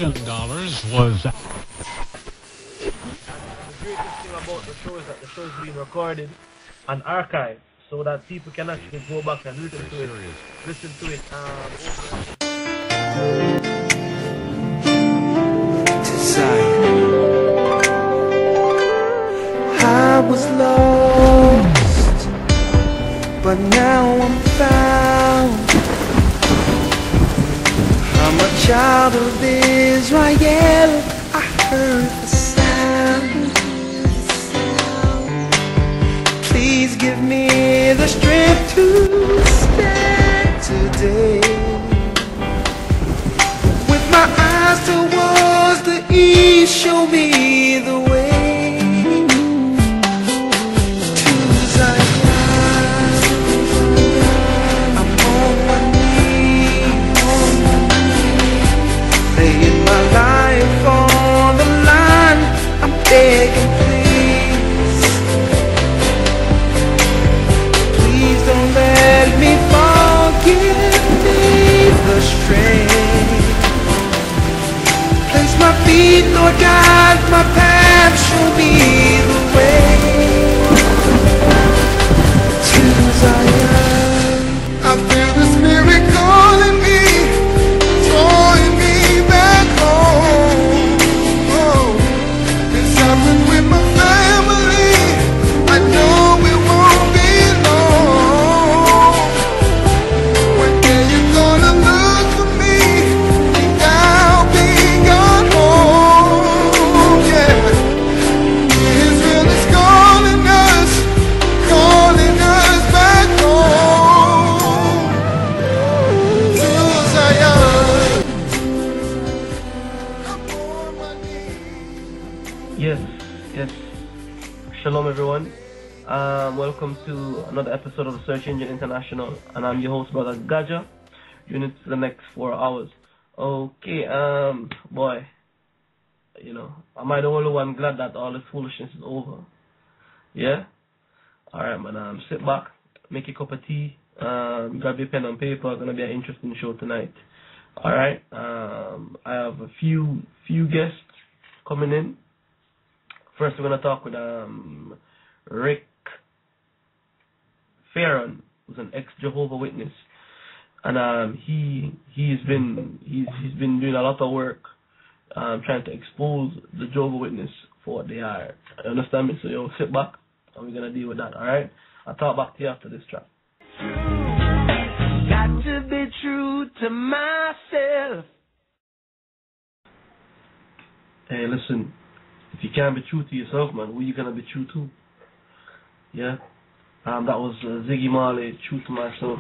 was. The greatest thing about the show is that the show is being recorded and archived so that people can actually go back and listen to it. I was lost, but now I'm found. I'm a child of Israel. I heard the sound. Please give me the strength to stand today. With my eyes towards the east, show me the way. Begging, please don't let me fall. Give me the strength. Place my feet, Lord, guide my path. Show me the way to Zion. I feel the Spirit calling me, drawing me back home. With my family, I know it won't be long. When are you gonna look for me? I'll be gone home. Yeah, Israel is calling us back home to Zion. Yes. Shalom everyone. Welcome to another episode of Search Engine International, and I'm your host, Brother Gocc. Doing it for the next 4 hours. Okay, boy, am I the only one glad that all this foolishness is over? Yeah? Alright, man, sit back, make a cup of tea, grab your pen and paper. It's gonna be an interesting show tonight. Alright, I have a few guests coming in. First, we're gonna talk with Rick Farron, who's an ex-Jehovah's Witness, and he's been doing a lot of work trying to expose the Jehovah's Witness for what they are. You understand me? So sit back, and we're gonna deal with that. All right? I'll talk back to you after this track. Got to be true to myself. Hey, listen. If you can't be true to yourself, man, who you gonna be true to? Yeah? That was Ziggy Marley, True to Myself.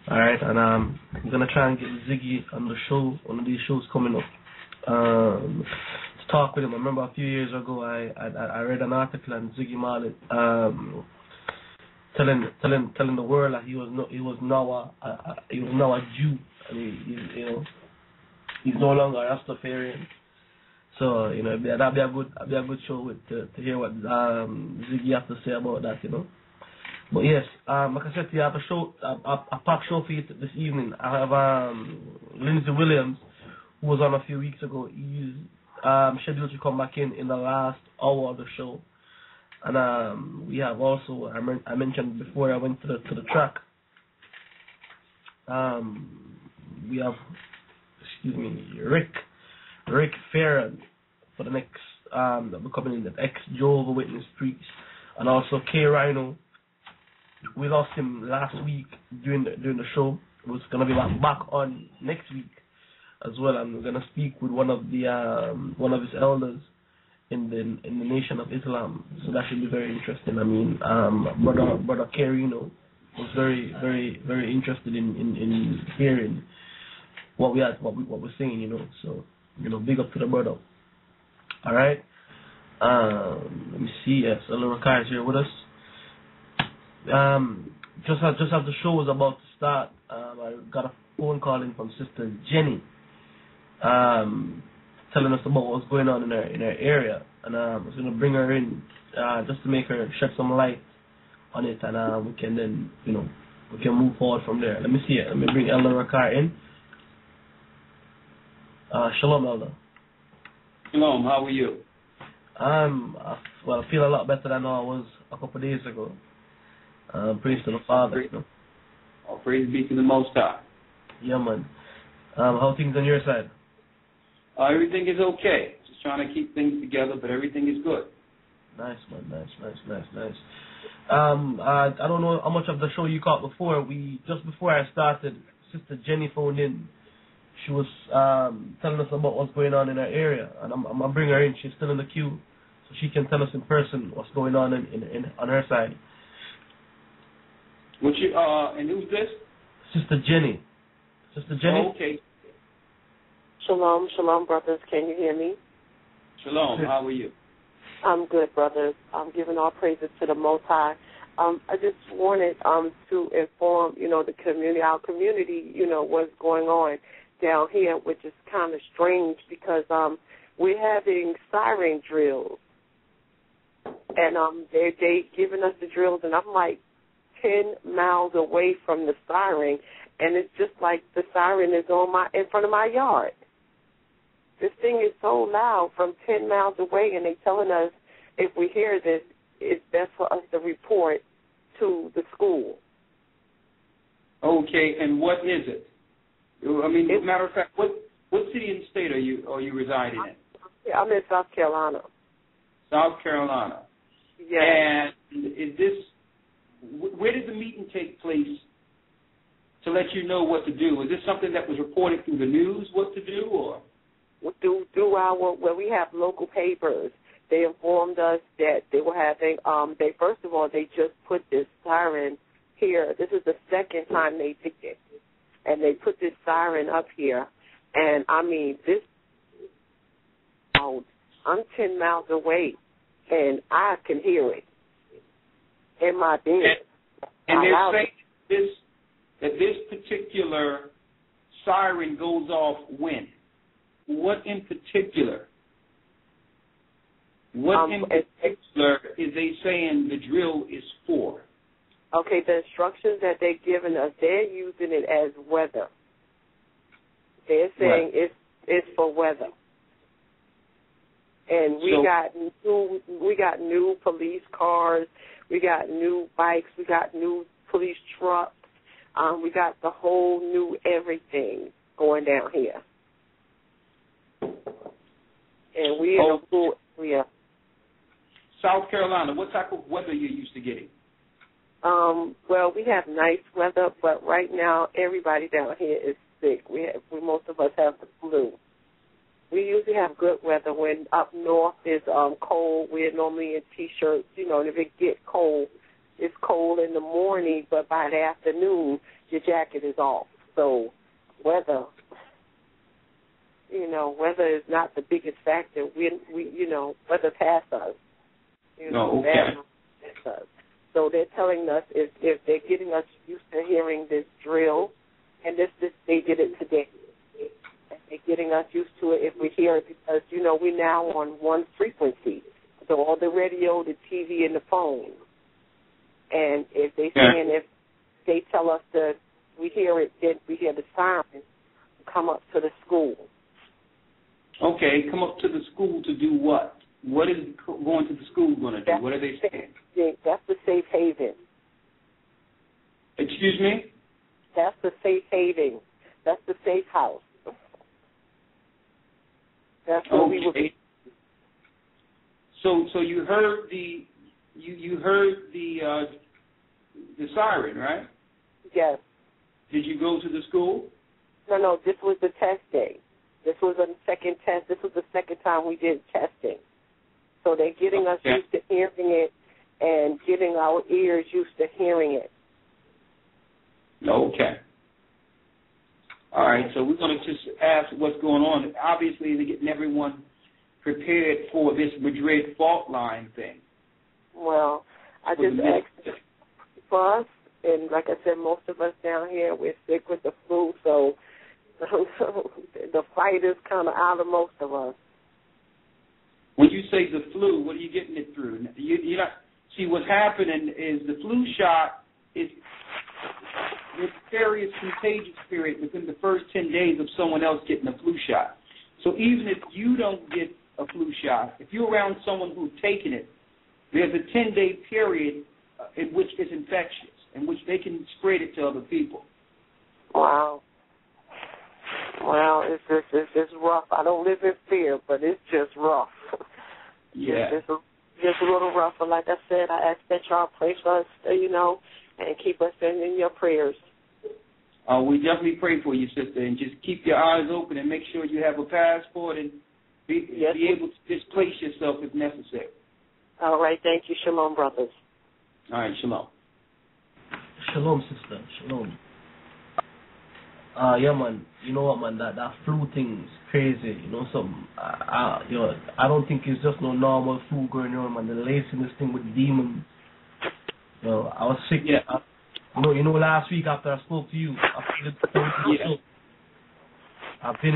Alright, and I'm gonna try and get Ziggy on the show, one of these shows coming up, to talk with him. I remember a few years ago I read an article on Ziggy Marley telling the world that he was now a Jew, and he's no longer a Rastafarian. So that'd be a good show to hear what Ziggy has to say about that, But yes, like I said to you, I have a packed show for you this evening. I have Lindsay Williams, who was on a few weeks ago. He's scheduled to come back in the last hour of the show, and we have also I mentioned before I went to the track. We have Rick Farron for the next becoming the ex-Jehovah's Witness priest, and also K Rhino. We lost him last week during the show. We're gonna be back on next week as well, and we're gonna speak with one of his elders in the Nation of Islam. So that should be very interesting. I mean, brother K Rhino was very very very interested in hearing what we're saying. So. Big up to the brother. Alright. Let me see. Yes, Elora Kai is here with us. Just as the show was about to start, I got a phone call in from Sister Jenny, telling us about what's going on in her area, and I was going to bring her in just to make her shed some light on it, and we can then we can move forward from there. Let me see it. Let me bring Elora Kai in. Shalom, Elder. Shalom, how are you? Well, I feel a lot better than I was a couple of days ago. Praise to the Father. Praise, oh, praise be to the Most High. Yeah, man. How are things on your side? Everything is okay. Just trying to keep things together, but everything is good. Nice, man. Nice. I don't know how much of the show you caught before. Just before I started, Sister Jenny phoned in. She was telling us about what's going on in her area, and I'm gonna bring her in. She's still in the queue, so she can tell us in person what's going on in on her side. And who's this? Sister Jenny. Oh, okay. Shalom, brothers. Can you hear me? Shalom. How are you? I'm good, brothers. I'm giving all praises to the Most High. I just wanted to inform, the community, our community, what's going on down here, which is kind of strange because we're having siren drills, and they giving us the drills, and I'm like 10 miles away from the siren, and it's just like the siren is in front of my yard. This thing is so loud from 10 miles away, and they telling us if we hear this, it's best for us to report to the school. Okay, and what is it? I mean, as a matter of fact, what city and state are you residing in? I'm in South Carolina. South Carolina. Yes. And is this, where did the meeting take place to let you know what to do? Is this something that was reported through the news, what to do, or? Through our, we have local papers. They informed us that they were having, first of all, they just put this siren here. This is the second time they did it. And they put this siren up here. And, I mean, I'm 10 miles away, and I can hear it in my bed. And they're saying that this particular siren goes off when? What in particular? What in particular is they saying the drill is for? Okay, the instructions that they're giving us, they're using it as weather. They're saying it's for weather. And we got new police cars, we got new bikes, we got new police trucks, we got the whole new everything going down here. And we in a full area. South Carolina, what type of weather you used to getting? Well, we have nice weather, but right now everybody down here is sick. Most of us have the flu. We usually have good weather. When up north is cold, we're normally in T-shirts. And if it gets cold, it's cold in the morning, but by the afternoon, your jacket is off. So weather is not the biggest factor. Weather past us. Okay. Past us. So they're telling us if they're getting us used to hearing this drill, and they did it today. And they're getting us used to it if we hear it because, we're now on one frequency. So all the radio, the TV, and the phone. And if they tell us that we hear it, then we hear the siren, come up to the school. Okay, come up to the school to do what? What is going to the school going to do? What are they saying? That's the safe haven. Excuse me? That's the safe haven. That's the safe house. That's what we would be. So you heard the siren, right? Yes. Did you go to the school? No. This was the test day. This was a second test. This was the second time we did testing. So they're getting us used to hearing it and getting our ears used to hearing it. Okay. All right, so we're going to just ask what's going on. Obviously, they're getting everyone prepared for this Madrid fault line thing. Well, I just asked for us, and like I said, most of us down here, we're sick with the flu, so the fight is kind of out of most of us. When you say the flu, what are you getting it through? You not see what's happening is the flu shot is the serious contagious period within the first 10 days of someone else getting a flu shot. So even if you don't get a flu shot, if you're around someone who's taken it, there's a 10-day period in which it's infectious, in which they can spread it to other people. Wow. Well, it's rough. I don't live in fear, but it's just rough. Yeah. It's just a little rough. But like I said, I ask that y'all pray for us, and keep us in your prayers. We definitely pray for you, sister, and just keep your eyes open and make sure you have a passport and be able to displace yourself if necessary. All right. Thank you. Shalom, brothers. All right. Shalom. Shalom, sister. Shalom. Yeah, man. You know what, man? That flu thing's crazy. You know something? I don't think it's just no normal flu going on, man. They're lacing this thing with demons. I was sick. Yeah. You know, last week after I spoke to you, I've been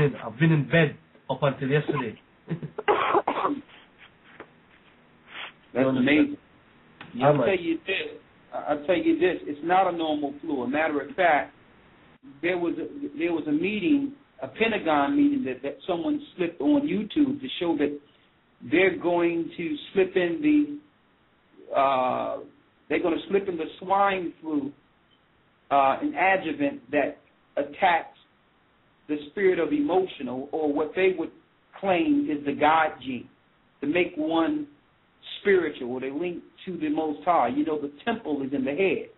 in bed up until yesterday. That's amazing. Yeah, I'll tell you this. It's not a normal flu. A matter of fact, there was a meeting, a Pentagon meeting that someone slipped on YouTube to show that they're going to slip in the swine flu, an adjuvant that attacks the spirit of emotional, or what they would claim is the God gene, to make one spiritual, or they link to the Most High. You know, the temple is in the head.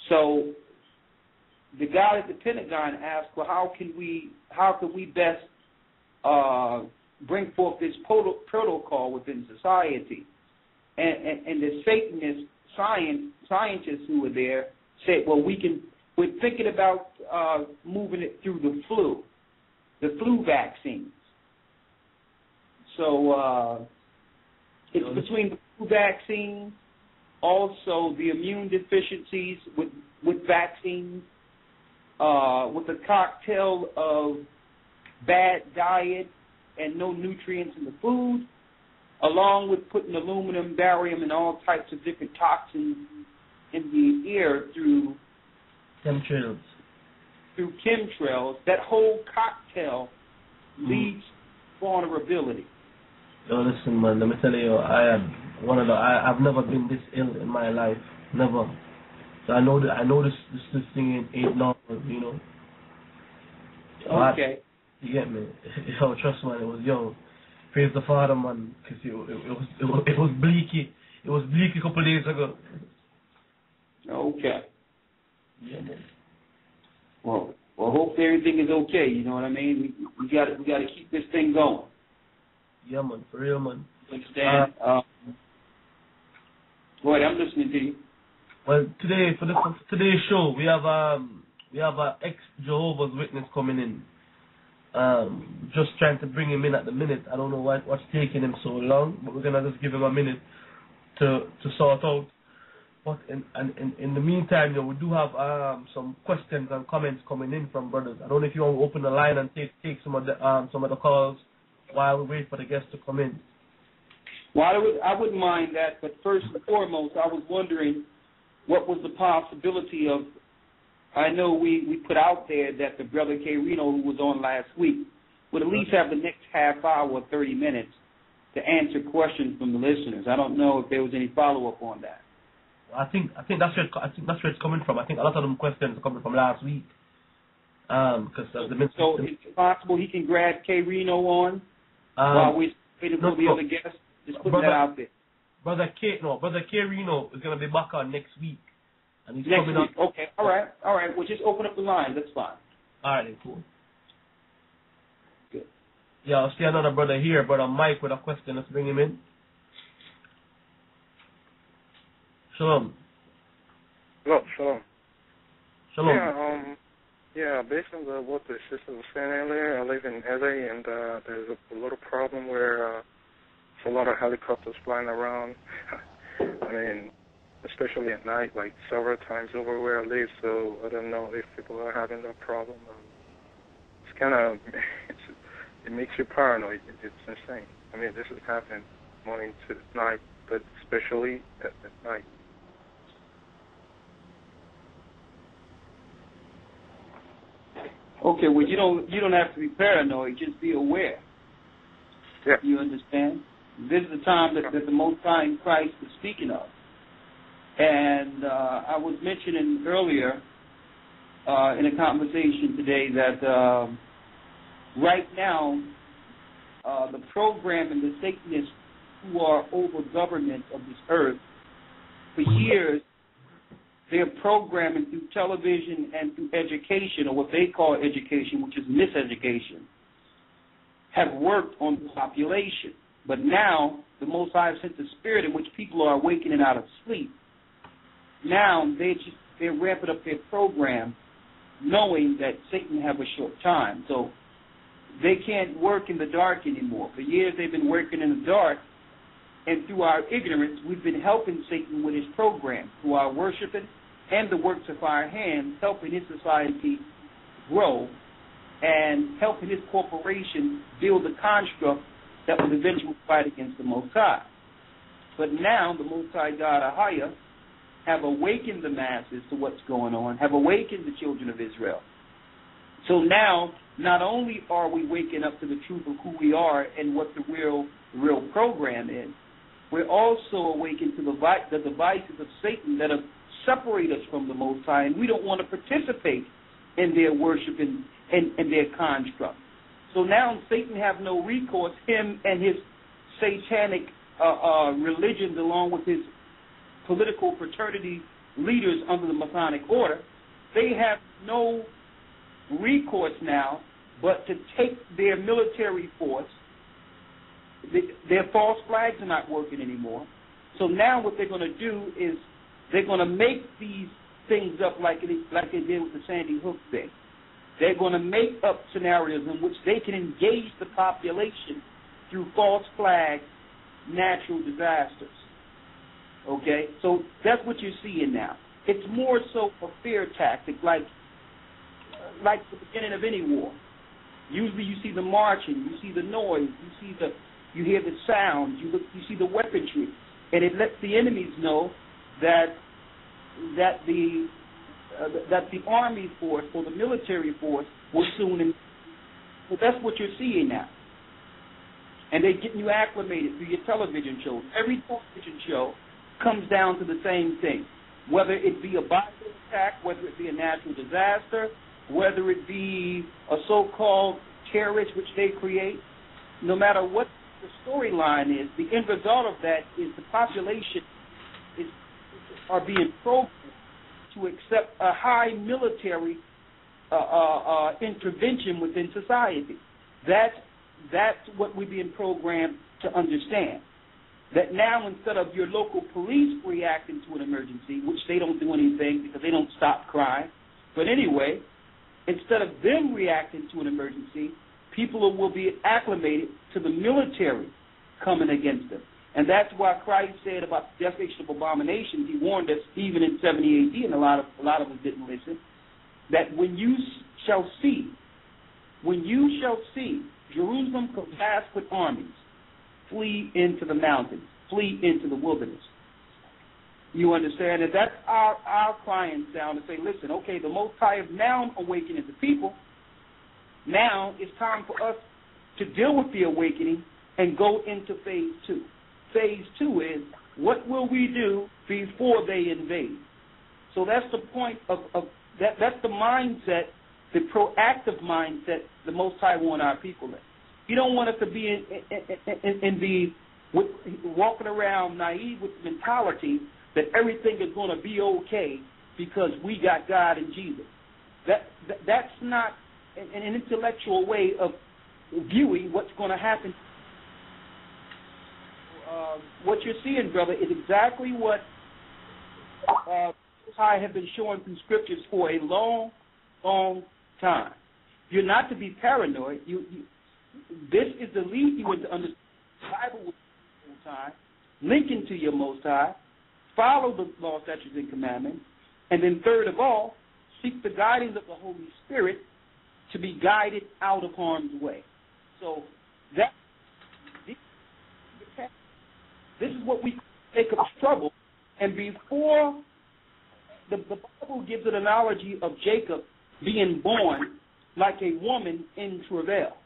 So the guy at the Pentagon asked, well, how can we best bring forth this protocol within society? And the Satanist scientists who were there said, well, we're thinking about moving it through the flu vaccines. So it's between the flu vaccines, also the immune deficiencies with vaccines, with a cocktail of bad diet and no nutrients in the food, along with putting aluminum, barium, and all types of different toxins in the air through chemtrails. That whole cocktail leads to vulnerability. Yo, listen, man. Let me tell you, I've never been this ill in my life, never. So I know this thing ain't normal, you know. Okay. You get me? Yo, trust man, it was praise the Father, man, because it was bleaky. It was bleaky a couple of days ago. Okay. Yeah, man. Well, hope everything is okay. You know what I mean? We got to keep this thing going. Yeah, man, for real, man. Understand? Go ahead, I'm listening to you. Well, for today's show, we have a ex-Jehovah's Witness coming in. Just trying to bring him in at the minute. I don't know what's taking him so long, but we're gonna just give him a minute to sort out. But in the meantime, we do have some questions and comments coming in from brothers. I don't know if you want to open the line and take some of the calls while we wait for the guests to come in. Well, I wouldn't mind that, but first and foremost, I was wondering what was the possibility of. I know we put out there that the brother K. Reno, who was on last week, would at least have the next half hour or 30 minutes to answer questions from the listeners. I don't know if there was any follow-up on that. I think that's where it's coming from. I think a lot of them questions are coming from last week. So it's possible he can grab K. Reno on while we're waiting for the other guests. Just putting that out there. Brother K. Reno is going to be back on next week. And he's next coming week. Okay, all right. We'll just open up the line. That's fine. All right, cool. Good. Yeah, I'll see another brother here, Brother Mike, with a question. Let's bring him in. Shalom. Hello, shalom. Shalom. Yeah, based on what the sister was saying earlier, I live in LA, and there's a little problem where there's a lot of helicopters flying around. I mean, especially at night, like several times over where I live, so I don't know if people are having that problem. It's kind of, it makes you paranoid. It's insane. I mean, this is happening morning to night, but especially at night. Okay, well, you don't have to be paranoid. Just be aware. Yeah. You understand? This is the time that the Most High in Christ is speaking of. And I was mentioning earlier in a conversation today that right now the program and the Satanists who are over government of this earth, for years, they're programming through television and through education, or what they call education, which is miseducation, have worked on the population. But now, the Most High sent the spirit in which people are awakening out of sleep. Now, they're ramping up their program, knowing that Satan have a short time. So they can't work in the dark anymore. For years, they've been working in the dark, and through our ignorance, we've been helping Satan with his program, through our worshiping and the works of our hands, helping his society grow and helping his corporation build a construct that will eventually fight against the Most High. But now the Most High God Ahaya have awakened the masses to what's going on, have awakened the children of Israel. So now, not only are we waking up to the truth of who we are and what the real program is, we're also awakened to the devices of Satan that have separated us from the Most High, and we don't want to participate in their worship and their construct. So now Satan have no recourse, him and his satanic religions, along with his political fraternity leaders under the Masonic order, they have no recourse now but to take their military force. Their false flags are not working anymore. So now what they're going to do is they're going to make these things up like they did with the Sandy Hook thing. They're going to make up scenarios in which they can engage the population through false flag natural disasters. Okay? So that's what you're seeing now. It's more so a fear tactic, like the beginning of any war. Usually you see the marching, you see the noise, you hear the sound, you see the weaponry, and it lets the enemies know that the army force or the military force will soon. So that's what you're seeing now, and they're getting you acclimated through your television shows. Every television show comes down to the same thing, whether it be a Bible attack, whether it be a natural disaster, whether it be a so-called terrorist which they create. No matter what the storyline is, the end result of that is the population are being programmed to accept a high military intervention within society. That's what we're being programmed to understand. That now, instead of your local police reacting to an emergency, which they don't do anything because they don't stop crime, but anyway, instead of them reacting to an emergency, people will be acclimated to the military coming against them. And that's why Christ said about the definition of abominations. He warned us even in 70 AD, and a lot of us didn't listen, that when you shall see Jerusalem compassed with armies, flee into the mountains, flee into the wilderness. You understand? And that's our crying sound to say, listen, okay, the Most High is now awakening the people. Now it's time for us to deal with the awakening and go into phase 2. Phase 2 is, what will we do before they invade? So that's the point of that. That's the mindset, the proactive mindset the Most High want our people in. You don't want us to be walking around naive with the mentality that everything is going to be okay because we got God and Jesus. That's not an intellectual way of viewing what's going to happen. What you're seeing, brother, is exactly what I have been showing through scriptures for a long, long time. You're not to be paranoid. This is the lead you into understand the Bible with the whole time, linking to your Most High, follow the law, statutes, and commandments, and then third of all, seek the guidance of the Holy Spirit to be guided out of harm's way. So this is what we take up struggle. And before the Bible gives an analogy of Jacob being born like a woman in travail.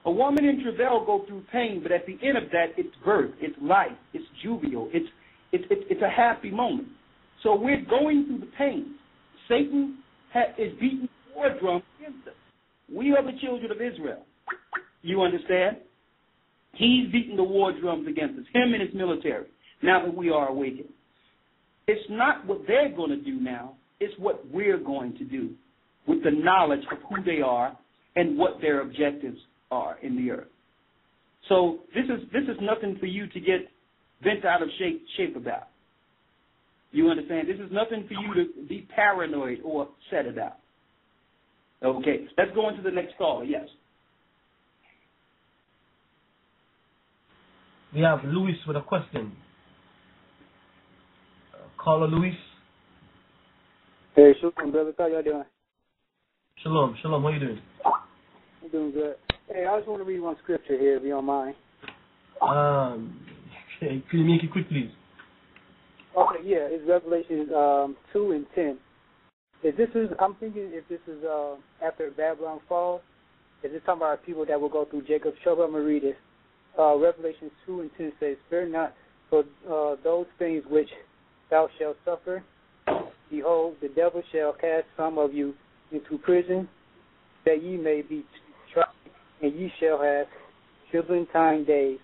A woman in travail go through pain, but at the end of that, it's birth, it's life, it's jubilee, it's a happy moment. So we're going through the pain. Satan is beating the war drum against us. We are the children of Israel. You understand? He's beating the war drums against us, him and his military, now that we are awakened. It's not what they're going to do now. It's what we're going to do with the knowledge of who they are and what their objectives are in the earth. So this is nothing for you to get bent out of shape about. You understand? This is nothing for you to be paranoid or upset about. Okay, let's go on to the next caller. Yes. We have Luis with a question. Caller Luis. Hey, shalom, brother. How y'all doing? Shalom. How you doing? I'm doing good. Hey, I just want to read one scripture here, if you don't mind. Okay, can you make it quick, please? Okay, yeah, it's Revelation 2 and 10. I'm thinking if this is after Babylon falls, is this talking about people that will go through Jacob's trouble? I'm going to read this. Revelation 2 and 10 says, "Fear not for those things which thou shalt suffer. Behold, the devil shall cast some of you into prison, that ye may be tried, and ye shall have 7 days.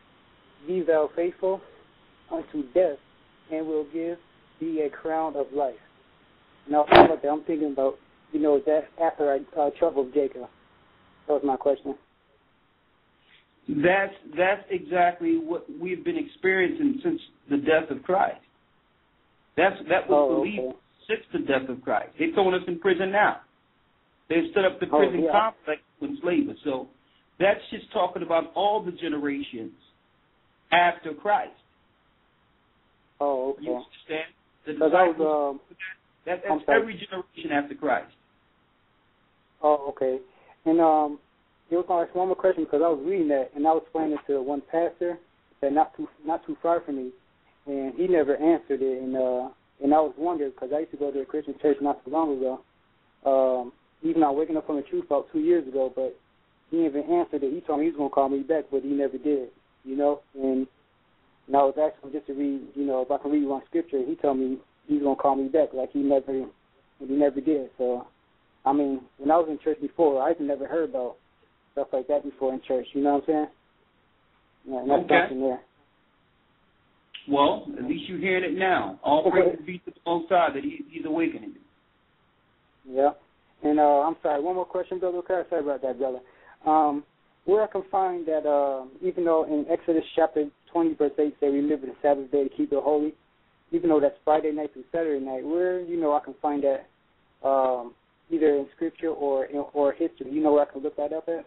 Be thou faithful unto death, and will give thee a crown of life." Now, I'm thinking about, that after trouble of Jacob. That was my question. That's exactly what we've been experiencing since the death of Christ. That was believed since the death of Christ. They're throwing us in prison now. They've set up the prison complex to enslave us. So that's just talking about all the generations after Christ. Oh, okay. You understand? That's every generation after Christ. Oh, okay. And there was one more question, because I was reading that, and I was explaining it to one pastor that not too far from me, and he never answered it. And I was wondering, because I used to go to a Christian church not too long ago. Even I waking up from the truth about 2 years ago, but he never answered it. He told me he was going to call me back, but he never did. And I was asking just to read, if I can read one scripture. He told me he's going to call me back, like he never did. So, I mean, when I was in church before, I never heard about stuff like that before in church. You know what I'm saying? Yeah, and that's something there. Well, at least you're hearing it now. All praise be to the Most High that He's awakening you. Yeah. And I'm sorry, one more question, Brother. Okay, sorry about that, brother. Where I can find that, even though in Exodus chapter 20, verse 8 say remember the Sabbath day to keep it holy, even though that's Friday night through Saturday night, where I can find that either in Scripture or history? You know where I can look that up at?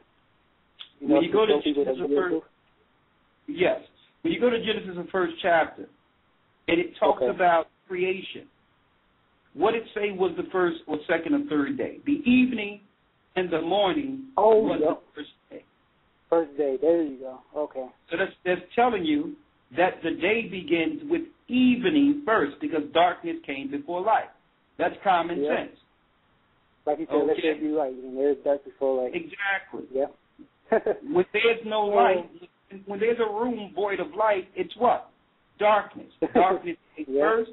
When you go to Genesis, yes. When you go to Genesis, the first chapter, and it talks about creation, what it say was the first or second or third day? The evening and the morning was the first day. First day, there you go. Okay. So that's telling you that the day begins with evening first, because darkness came before light. That's common sense. Like you said, let there be light, and there's dark before light. Exactly. Yeah. When there's no light, when there's a room void of light, it's what? Darkness. Darkness came first.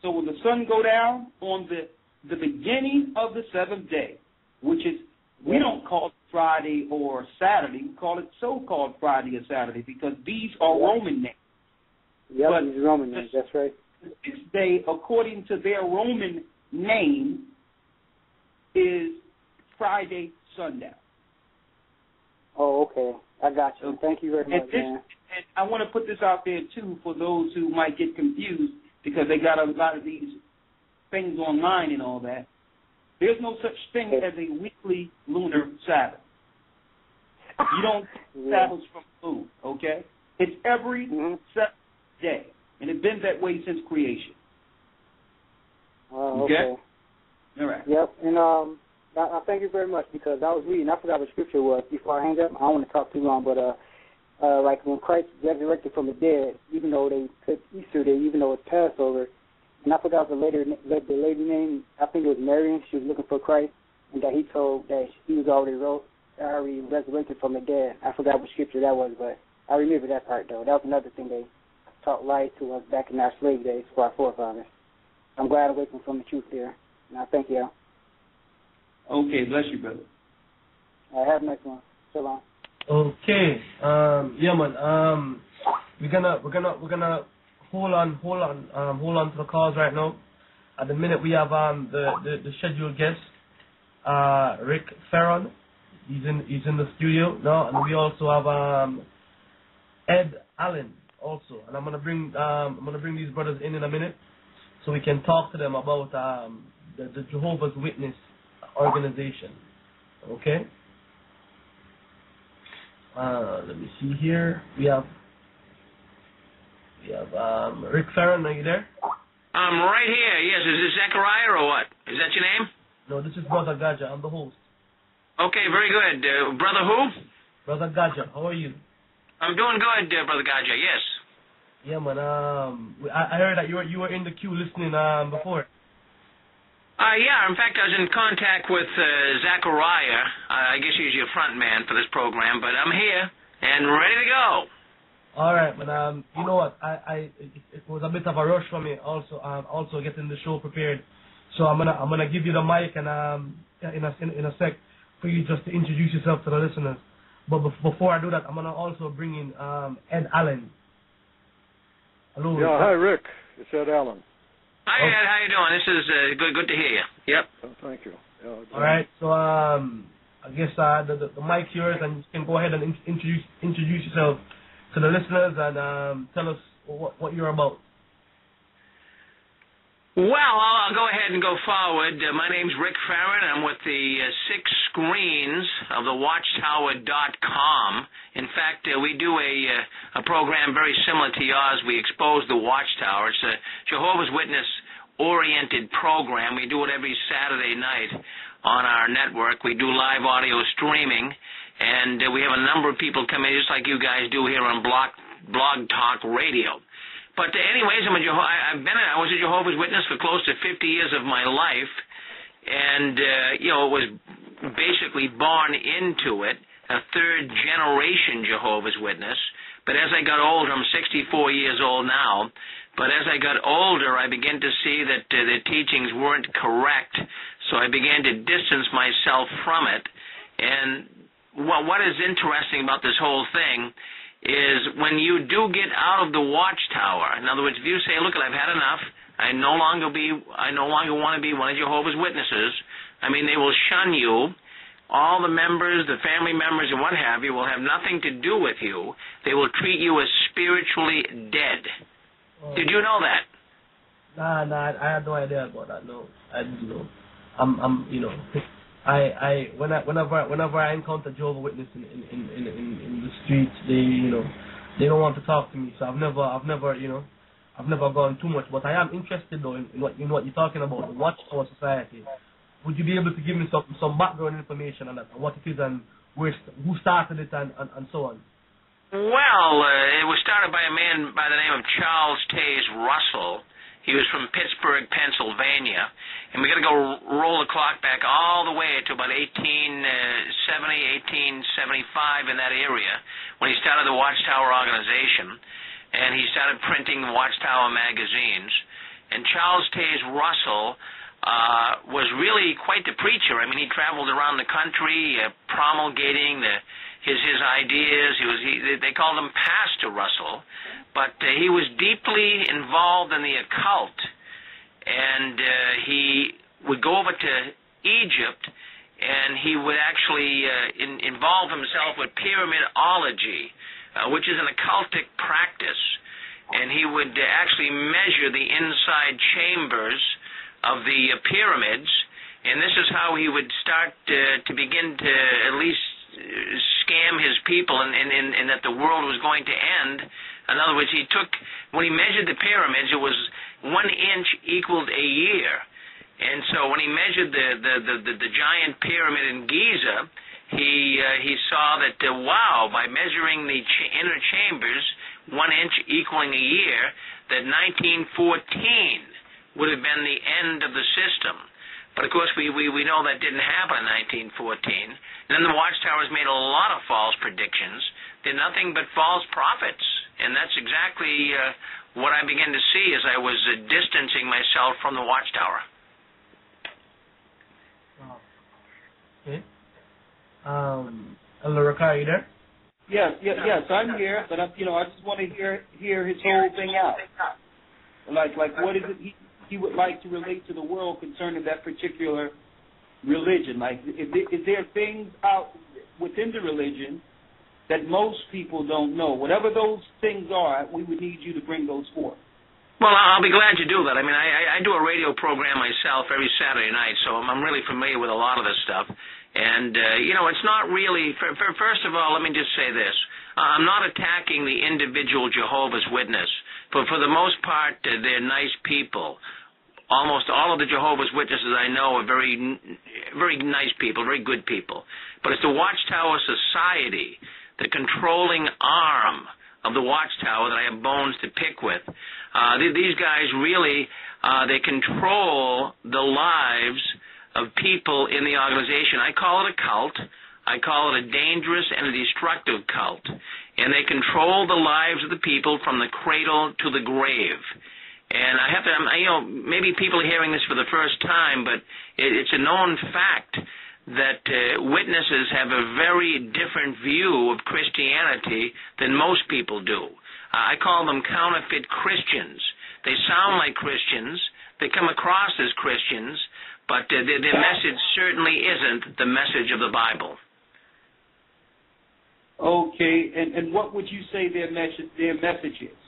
So when the sun go down on the beginning of the seventh day, which is, we don't call it Friday or Saturday, we call it so-called Friday or Saturday, because these are Roman names. Yeah, these are Roman names, that's right. The sixth day, according to their Roman name, is Friday sundown. Oh, okay. I got you. Thank you very much, man. And I want to put this out there, too, for those who might get confused, because they got a lot of these things online and all that. There's no such thing as a weekly lunar Sabbath. You don't Sabbath from the moon, okay? It's every seventh day, and it's been that way since creation. Okay. All right. Yep, and I thank you very much, because I was reading, I forgot what scripture was before I hang up. I don't want to talk too long, but like when Christ resurrected from the dead, even though they took Easter Day, even though it's Passover, and I forgot the lady name, I think it was Mary, she was looking for Christ, and that he told that he was already resurrected from the dead. I forgot what scripture that was, but I remember that part, though. That was another thing they taught lies to us back in our slave days for our forefathers. I'm glad I'm waking from the truth there, and I thank you. Okay, bless you, brother. Have a nice one. So long. Okay. Yeah, man. We're gonna hold on to the calls right now. At the minute, we have the scheduled guest, Rick Farron. He's in the studio now, and we also have Ed Allen also. And I'm gonna bring these brothers in a minute, so we can talk to them about the Jehovah's Witness organization. Okay. Let me see here. We have Rick Farron. Are you there? I'm right here. Yes, is this Zechariah or what? Is that your name? No, this is Brother Gocc. I'm the host. Okay, very good. Brother who? Brother Gocc. How are you? I'm doing good, Brother Gocc. Yes. Yeah, man. I heard that you were in the queue listening before. Yeah. In fact, I was in contact with Zechariah. I guess he's your front man for this program, but I'm here and ready to go. All right, but you know what? It was a bit of a rush for me. Also getting the show prepared. So I'm gonna give you the mic and in a sec for you just to introduce yourself to the listeners. But before I do that, I'm gonna also bring in Ed Allen. Hello. Yeah, hi Rick. It's Ed Allen. Hi Ed, how you doing? This is good to hear you. Yep. Oh, thank you. All right. So I guess the mic's yours, and you can go ahead and introduce yourself to the listeners and tell us what you're about. Well, I'll go ahead and go forward. My name's Rick Farron. I'm with the Six Screens of the Watchtower.com. In fact, we do a program very similar to yours. We expose the Watchtower. It's a Jehovah's Witness-oriented program. We do it every Saturday night on our network. We do live audio streaming, and we have a number of people come in, just like you guys do here on Blog Talk Radio. But anyways, I was a Jehovah's Witness for close to 50 years of my life, and it was basically born into it, a third-generation Jehovah's Witness. But as I got older, I'm 64 years old now, but as I got older, I began to see that the teachings weren't correct, so I began to distance myself from it. And what is interesting about this whole thing is when you do get out of the Watchtower, in other words, if you say, look, I've had enough, I no longer want to be one of Jehovah's Witnesses, they will shun you. All the members, the family members and what have you will have nothing to do with you. They will treat you as spiritually dead. Did you know that? Nah, I had no idea about that. No, I didn't know. Whenever I encounter Jehovah's Witness in the streets, they don't want to talk to me. So I've never gone too much. But I am interested though in what you're talking about, the Watchtower Society. Would you be able to give me some background information on that, and what it is, and who started it, and so on? Well, it was started by a man by the name of Charles Taze Russell. He was from Pittsburgh, Pennsylvania. And we got to go roll the clock back all the way to about 1870, 1875 in that area when he started the Watchtower organization. And he started printing Watchtower magazines. And Charles Taze Russell was really quite the preacher. He traveled around the country promulgating his ideas. They called him Pastor Russell. But he was deeply involved in the occult, and he would go over to Egypt, and he would actually involve himself with pyramidology, which is an occultic practice, and he would actually measure the inside chambers of the pyramids, and this is how he would start to begin to at least scam his people, and that the world was going to end. In other words, when he measured the pyramids, it was 1 inch equaled a year. And so when he measured the giant pyramid in Giza, he saw that, by measuring the inner chambers, 1 inch equaling a year, that 1914 would have been the end of the system. But, of course, we know that didn't happen in 1914. And then the Watchtowers made a lot of false predictions. They're nothing but false prophets. And that's exactly what I began to see as I was distancing myself from the Watchtower. Okay. Lorca, are you there? Yes, I'm here, but I just want to hear his whole thing out. Like what is it he would like to relate to the world concerning that particular religion? Like, is there things out within the religion that most people don't know? Whatever those things are, we would need you to bring those forth. Well, I'll be glad to do that. I mean, I do a radio program myself every Saturday night, so I'm really familiar with a lot of this stuff. And, it's not really, first of all, let me just say this. I'm not attacking the individual Jehovah's Witness, but for the most part, they're nice people. Almost all of the Jehovah's Witnesses I know are very, very nice people, very good people. But it's the Watchtower Society, the controlling arm of the Watchtower, that I have bones to pick with. These guys really, they control the lives of people in the organization. I call it a cult. I call it a dangerous and a destructive cult. And they control the lives of the people from the cradle to the grave. And I have to, maybe people are hearing this for the first time, but it's a known fact that witnesses have a very different view of Christianity than most people do. I call them counterfeit Christians. They sound like Christians. They come across as Christians, but their message certainly isn't the message of the Bible. Okay, and what would you say their message is?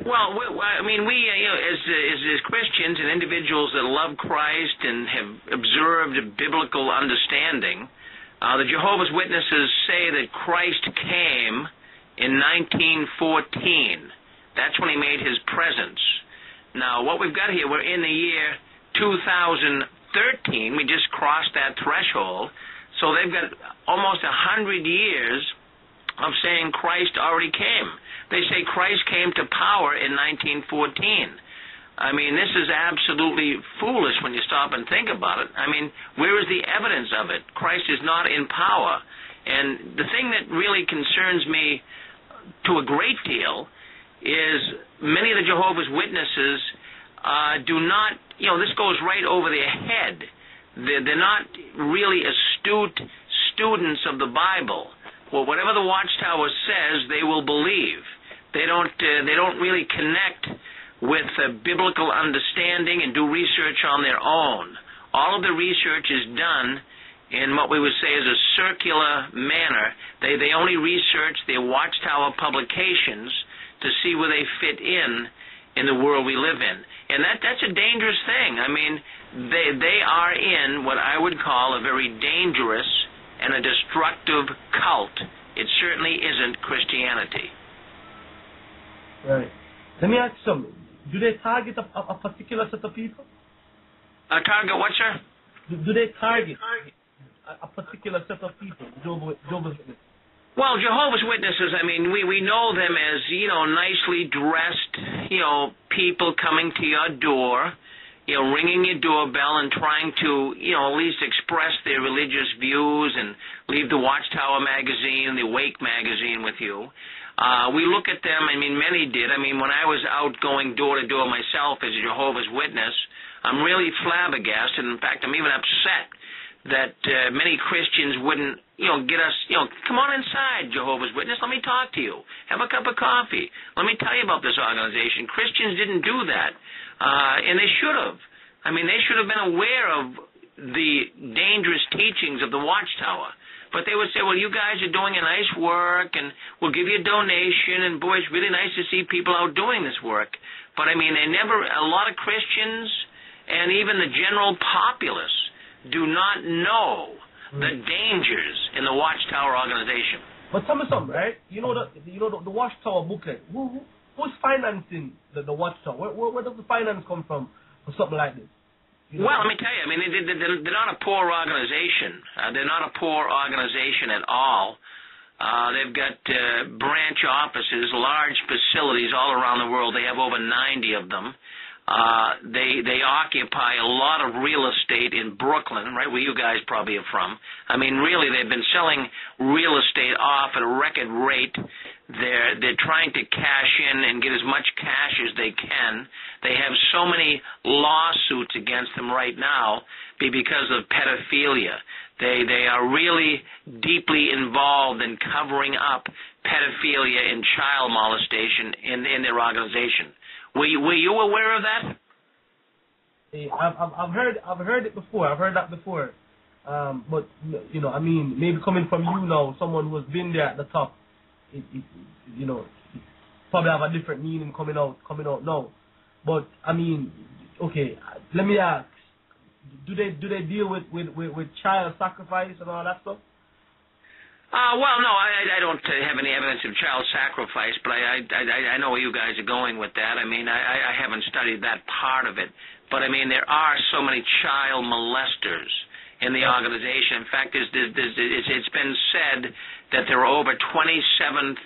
Well, I mean, we as Christians and individuals that love Christ and have observed biblical understanding, the Jehovah's Witnesses say that Christ came in 1914. That's when he made his presence. Now, what we've got here, we're in the year 2013. We just crossed that threshold. So they've got almost 100 years of saying Christ already came. They say Christ came to power in 1914. I mean, this is absolutely foolish when you stop and think about it. I mean, where is the evidence of it? Christ is not in power. And the thing that really concerns me to a great deal is many of the Jehovah's Witnesses do not, this goes right over their head. They're not really astute students of the Bible. Well, whatever the Watchtower says, they will believe. They don't really connect with biblical understanding and do research on their own. All of the research is done in what we would say is a circular manner. They only research their Watchtower publications to see where they fit in the world we live in. And that's a dangerous thing. I mean, they are in what I would call a very dangerous and a destructive cult. It certainly isn't Christianity. Right. Let me ask you something. Do they target a particular set of people? Target what, sir? Do they target a particular set of people, Jehovah's Witnesses? Well, Jehovah's Witnesses, I mean, we know them as, nicely dressed, people coming to your door, ringing your doorbell and trying to, at least express their religious views and leave the Watchtower magazine, the Awake magazine with you. We look at them, I mean, many did. I mean, when I was out going door to door myself as a Jehovah's Witness, I'm really flabbergasted. In fact, I'm even upset that many Christians wouldn't, get us, come on inside, Jehovah's Witness, let me talk to you. Have a cup of coffee. Let me tell you about this organization. Christians didn't do that, and they should have. I mean, they should have been aware of the dangerous teachings of the Watchtower. But they would say, well, you guys are doing a nice work, and we'll give you a donation, and boy, it's really nice to see people out doing this work. But, I mean, a lot of Christians and even the general populace do not know the dangers in the Watchtower organization. But tell me something, right? The Watchtower booklet. Who's financing the Watchtower? Where does the finance come from for something like this? Well, let me tell you, I mean, they're not a poor organization. They're not a poor organization at all. They've got branch offices, large facilities all around the world. They have over 90 of them. They occupy a lot of real estate in Brooklyn, right, where you guys probably are from. I mean, really, they've been selling real estate off at a record rate. They're trying to cash in and get as much cash as they can. They have so many lawsuits against them right now because of pedophilia. They are really deeply involved in covering up pedophilia and child molestation in their organization. Were you aware of that? I've heard it before. I've heard that before. But you know, I mean, maybe coming from you now, someone who has been there at the top, you know, probably have a different meaning coming out now. But I mean, okay, let me ask: do they deal with child sacrifice and all that stuff? Well, no, I don't have any evidence of child sacrifice, but I know where you guys are going with that. I mean, I haven't studied that part of it. But, I mean, there are so many child molesters in the organization. In fact, it's been said that there are over 27,000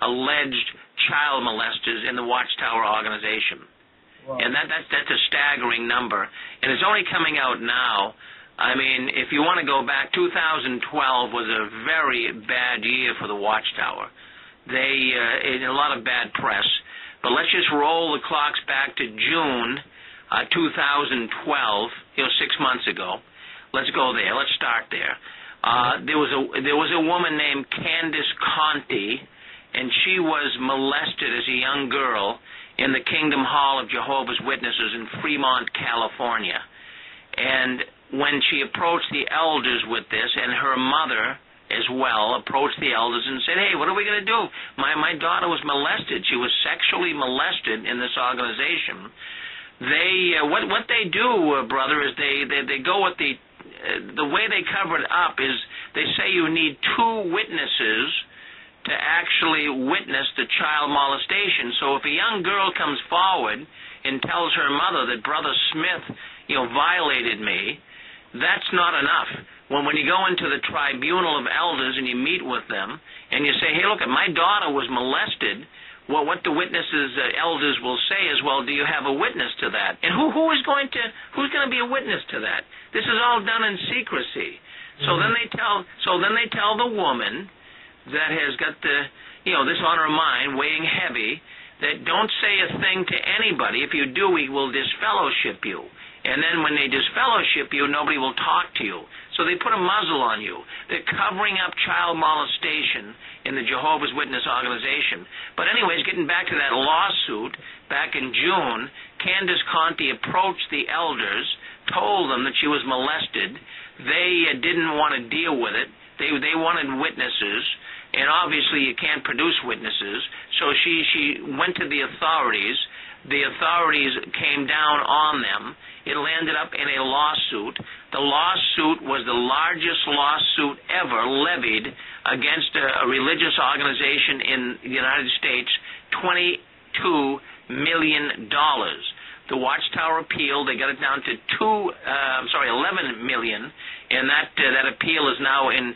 alleged child molesters in the Watchtower organization. Wow. And that's a staggering number. And it's only coming out now. I mean, if you want to go back, 2012 was a very bad year for the Watchtower. They in a lot of bad press. But let's just roll the clocks back to June 2012, 6 months ago. Let's go there. Let's start there. There was a woman named Candace Conti, and she was molested as a young girl in the Kingdom Hall of Jehovah's Witnesses in Fremont, California. And when she approached the elders with this, and her mother as well approached the elders and said, hey, what are we going to do? My daughter was molested. She was sexually molested in this organization. They what they do, brother, is they go with the way they cover it up is they say you need 2 witnesses to actually witness the child molestation. So if a young girl comes forward and tells her mother that Brother Smith, violated me, that's not enough. When you go into the tribunal of elders and you meet with them and you say, hey, look, my daughter was molested, well, what the witnesses, elders will say is, well, do you have a witness to that? And who's going to be a witness to that? This is all done in secrecy. So then they tell the woman that has got this on her mind weighing heavy, that don't say a thing to anybody. If you do, we will disfellowship you. And then when they disfellowship you, nobody will talk to you. So they put a muzzle on you. They're covering up child molestation in the Jehovah's Witness organization. But anyways, getting back to that lawsuit, back in June, Candace Conti approached the elders, told them that she was molested. They didn't want to deal with it. They wanted witnesses, and obviously you can't produce witnesses. So she went to the authorities. The authorities came down on them. It landed up in a lawsuit. The lawsuit was the largest lawsuit ever levied against a religious organization in the United States, $22 million. The Watchtower appealed. They got it down to 11 million, and that appeal is now in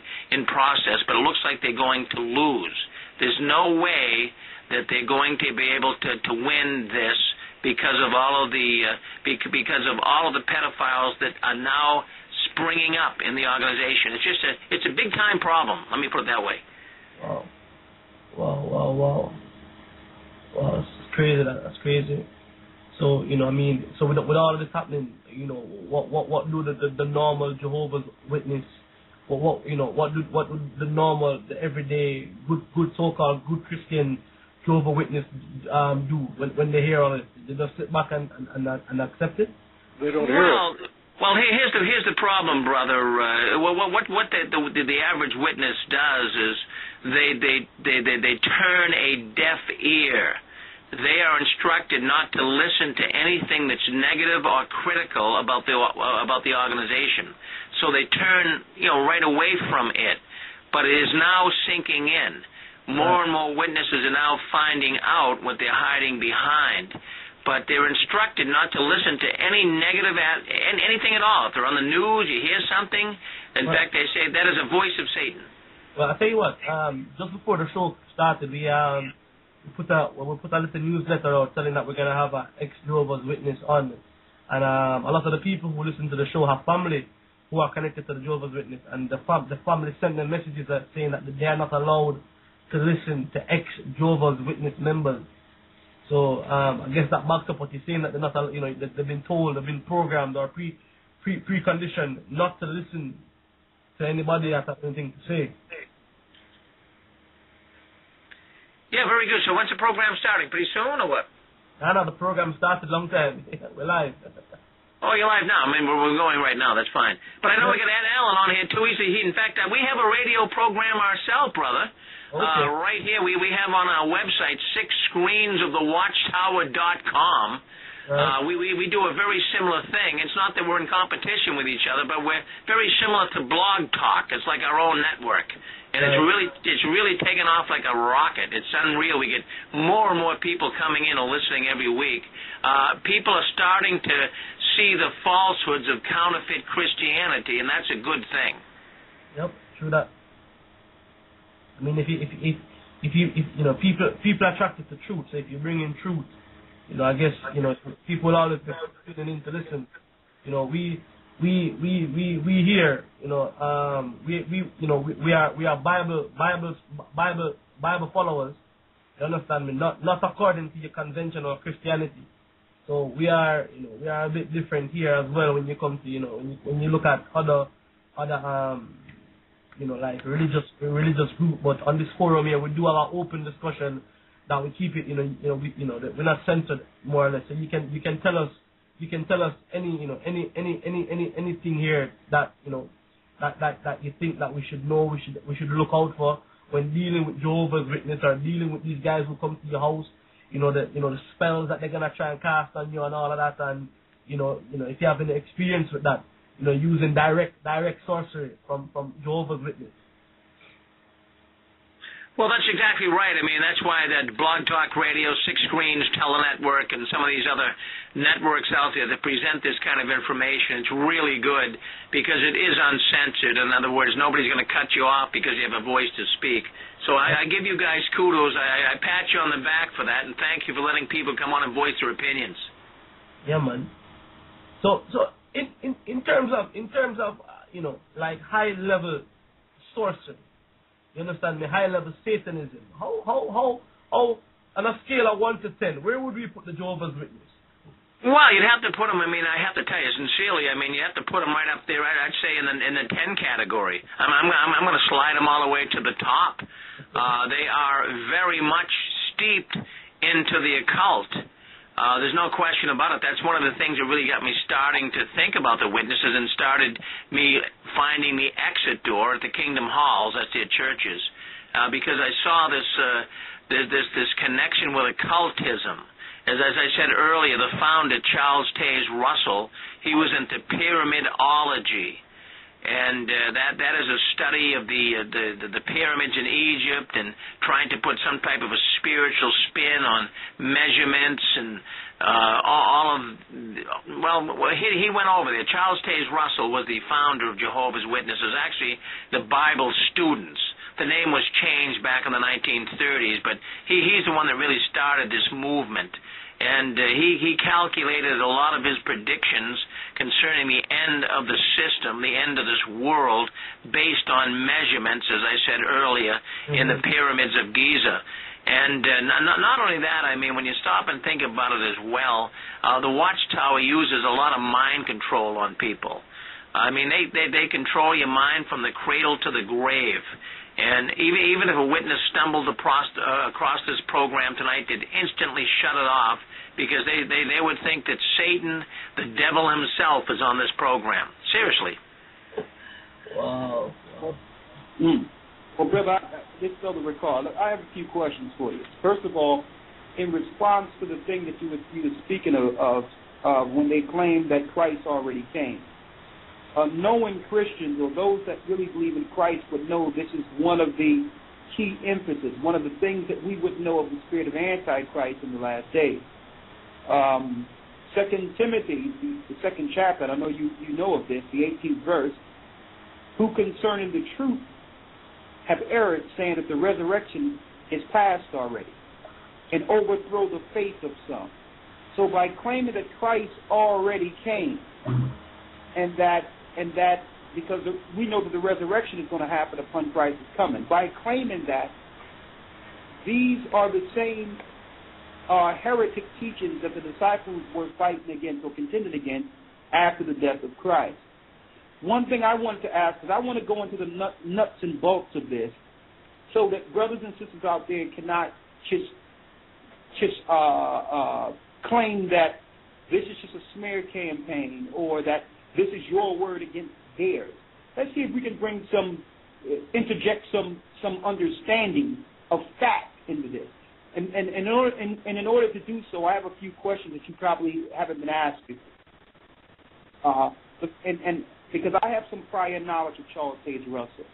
process, but it looks like they're going to lose. There's no way that they're going to be able to win this because of all of the pedophiles that are now springing up in the organization. It's a big time problem. Let me put it that way. Wow. That's crazy. That's crazy. So so with all of this happening, what do the normal Jehovah's Witness, what would the normal, the everyday good so-called good Christian Jehovah's Witness do when they hear all this? They just sit back and accept it? They don't hear it. Well, here's the problem, brother. What the average witness does is they turn a deaf ear. They are instructed not to listen to anything that's negative or critical about the organization. So they turn right away from it. But it is now sinking in. More and more witnesses are now finding out what they're hiding behind. But they're instructed not to listen to any negative, anything at all. If they're on the news, you hear something, in fact, they say that is a voice of Satan. Well, I'll tell you what, just before the show started, we we put a little newsletter out telling that we're gonna have an ex-Jehovah's Witness on, and a lot of the people who listen to the show have family who are connected to the Jehovah's Witness, and the family send them messages saying that they are not allowed to listen to ex-Jehovah's Witness members. So I guess that backs up what you're saying, that they're not, they've been told, they've been programmed or preconditioned not to listen to anybody that has anything to say. Yeah, very good. So when's the program starting? Pretty soon or what? I know the program started a long time. We're live. Oh, you're live now. I mean, we're going right now. That's fine. But I know we can add Alan on here too. In fact, we have a radio program ourselves, brother. Okay. Right here, we have on our website 6screensofthewatchtower.com. Right. We do a very similar thing. It's not that we're in competition with each other, but we're very similar to Blog Talk. It's like our own network. And it's really taken off like a rocket. It's unreal. We get more and more people coming in and listening every week. People are starting to see the falsehoods of counterfeit Christianity, and that's a good thing. Yep, true that. I mean, if people are attracted to truth. So if you bring in truth, I guess people will always be tuning in to listen. We here, we are Bible followers. You understand me? Not according to your conventional Christianity. So we are a bit different here as well when you come to when you look at other like religious group. But on this forum here, we do have an open discussion that we keep it that we're not censored more or less. So you can tell us anything here that that you think that we should know, we should look out for when dealing with Jehovah's Witness or dealing with these guys who come to your house. The spells that they're gonna try and cast on you and all of that, and if you have any experience with that, using direct sorcery from Jehovah's Witness. Well, that's exactly right. I mean, that's why that Blog Talk Radio, 6 Screens, Telenetwork, and some of these other networks out there that present this kind of information, it's really good because it is uncensored. In other words, nobody's going to cut you off because you have a voice to speak. So I give you guys kudos. I pat you on the back for that, and thank you for letting people come on and voice their opinions. Yeah, man. So in terms of like high level sorcery. You understand me? High level Satanism. How on a scale of 1 to 10, where would we put the Jehovah's Witness? Well, you'd have to put them. I mean, I have to tell you sincerely. I mean, you have to put them right up there. I'd say in the 10 category. I'm going to slide them all the way to the top. They are very much steeped into the occult. There's no question about it. That's one of the things that really got me starting to think about the witnesses and started me finding the exit door at the Kingdom Halls, that's their churches, because I saw this connection with occultism. As I said earlier, the founder, Charles Taze Russell, he was into pyramidology. And that is a study of the pyramids in Egypt and trying to put some type of a spiritual spin on measurements and he went over there. Charles Taze Russell was the founder of Jehovah's Witnesses, actually the Bible students. The name was changed back in the 1930s, but he's the one that really started this movement. And he calculated a lot of his predictions concerning the end of the system, the end of this world, based on measurements, as I said earlier, in the pyramids of Giza. And not only that, I mean, when you stop and think about it as well, the Watchtower uses a lot of mind control on people. I mean, they control your mind from the cradle to the grave. And even if a witness stumbled across this program tonight, they'd instantly shut it off because they would think that Satan, the devil himself, is on this program. Seriously. Wow. Well, brother, this brother recall, I have a few questions for you. First of all, in response to the thing that you were speaking of when they claimed that Christ already came, knowing Christians or those that really believe in Christ would know this is one of the key emphasis, one of the things that we would know of the spirit of Antichrist in the last days. 2 Timothy, the second chapter, I know you know of this, the 18th verse, who concerning the truth have erred, saying that the resurrection is past already. and overthrow the faith of some. So by claiming that Christ already came, and that because we know that the resurrection is going to happen upon Christ's coming, by claiming that, these are the same heretic teachings that the disciples were fighting against or contending against after the death of Christ. One thing I wanted to ask, because I want to go into the nuts and bolts of this, so that brothers and sisters out there cannot just claim that this is just a smear campaign or that this is your word against theirs. Let's see if we can bring interject some understanding of fact into this. And in order to do so, I have a few questions that you probably haven't been asked before. And because I have some prior knowledge of Charles Taze Russell,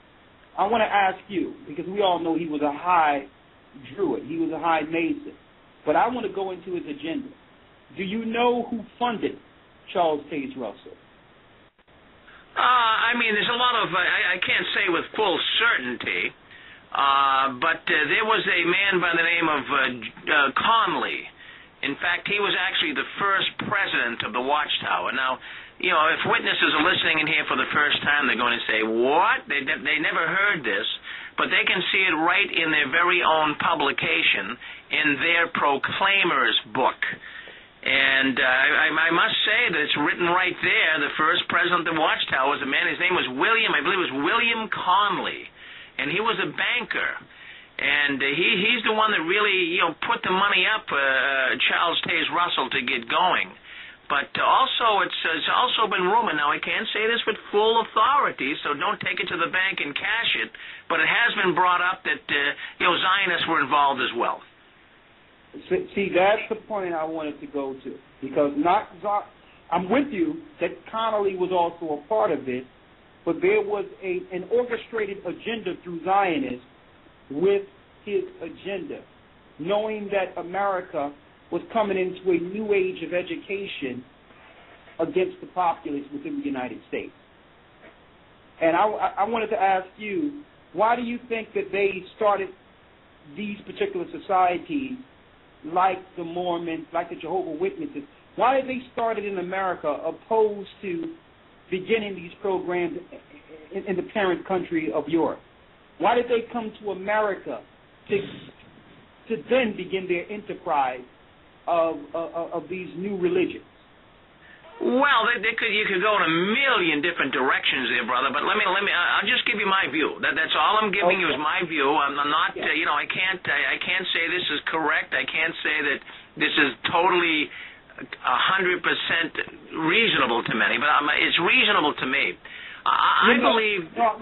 I want to ask you, because we all know he was a high Druid, he was a high Mason, but I want to go into his agenda. Do you know who funded Charles Taze Russell? I mean, there's a lot of, I can't say with full certainty, but there was a man by the name of Conley. In fact, he was actually the first president of the Watchtower. Now, you know, if witnesses are listening in here for the first time, they're going to say, what? They never heard this, but they can see it right in their very own publication, in their Proclaimer's book. And I must say that it's written right there. The first president of the Watchtower was a man, his name was William Conley, and he was a banker. And he's the one that really, you know, put the money up, Charles Taze Russell, to get going. But also, it's also been rumored, now I can't say this with full authority, so don't take it to the bank and cash it, but it has been brought up that, you know, Zionists were involved as well. See, that's the point I wanted to go to, because I'm with you that Connolly was also a part of it, but there was an orchestrated agenda through Zionists with his agenda, knowing that America was coming into a new age of education against the populace within the United States. And I wanted to ask you, why do you think that they started these particular societies, like the Mormons, like the Jehovah's Witnesses? Why did they start it in America opposed to beginning these programs in the parent country of Europe? Why did they come to America to then begin their enterprise of these new religions? Well, you could go in a million different directions there, brother. But let me. I'll just give you my view. That's all I'm giving you is my view. I'm not. You know, I can't say this is correct. I can't say that this is totally 100% reasonable to many. But it's reasonable to me. I believe. No.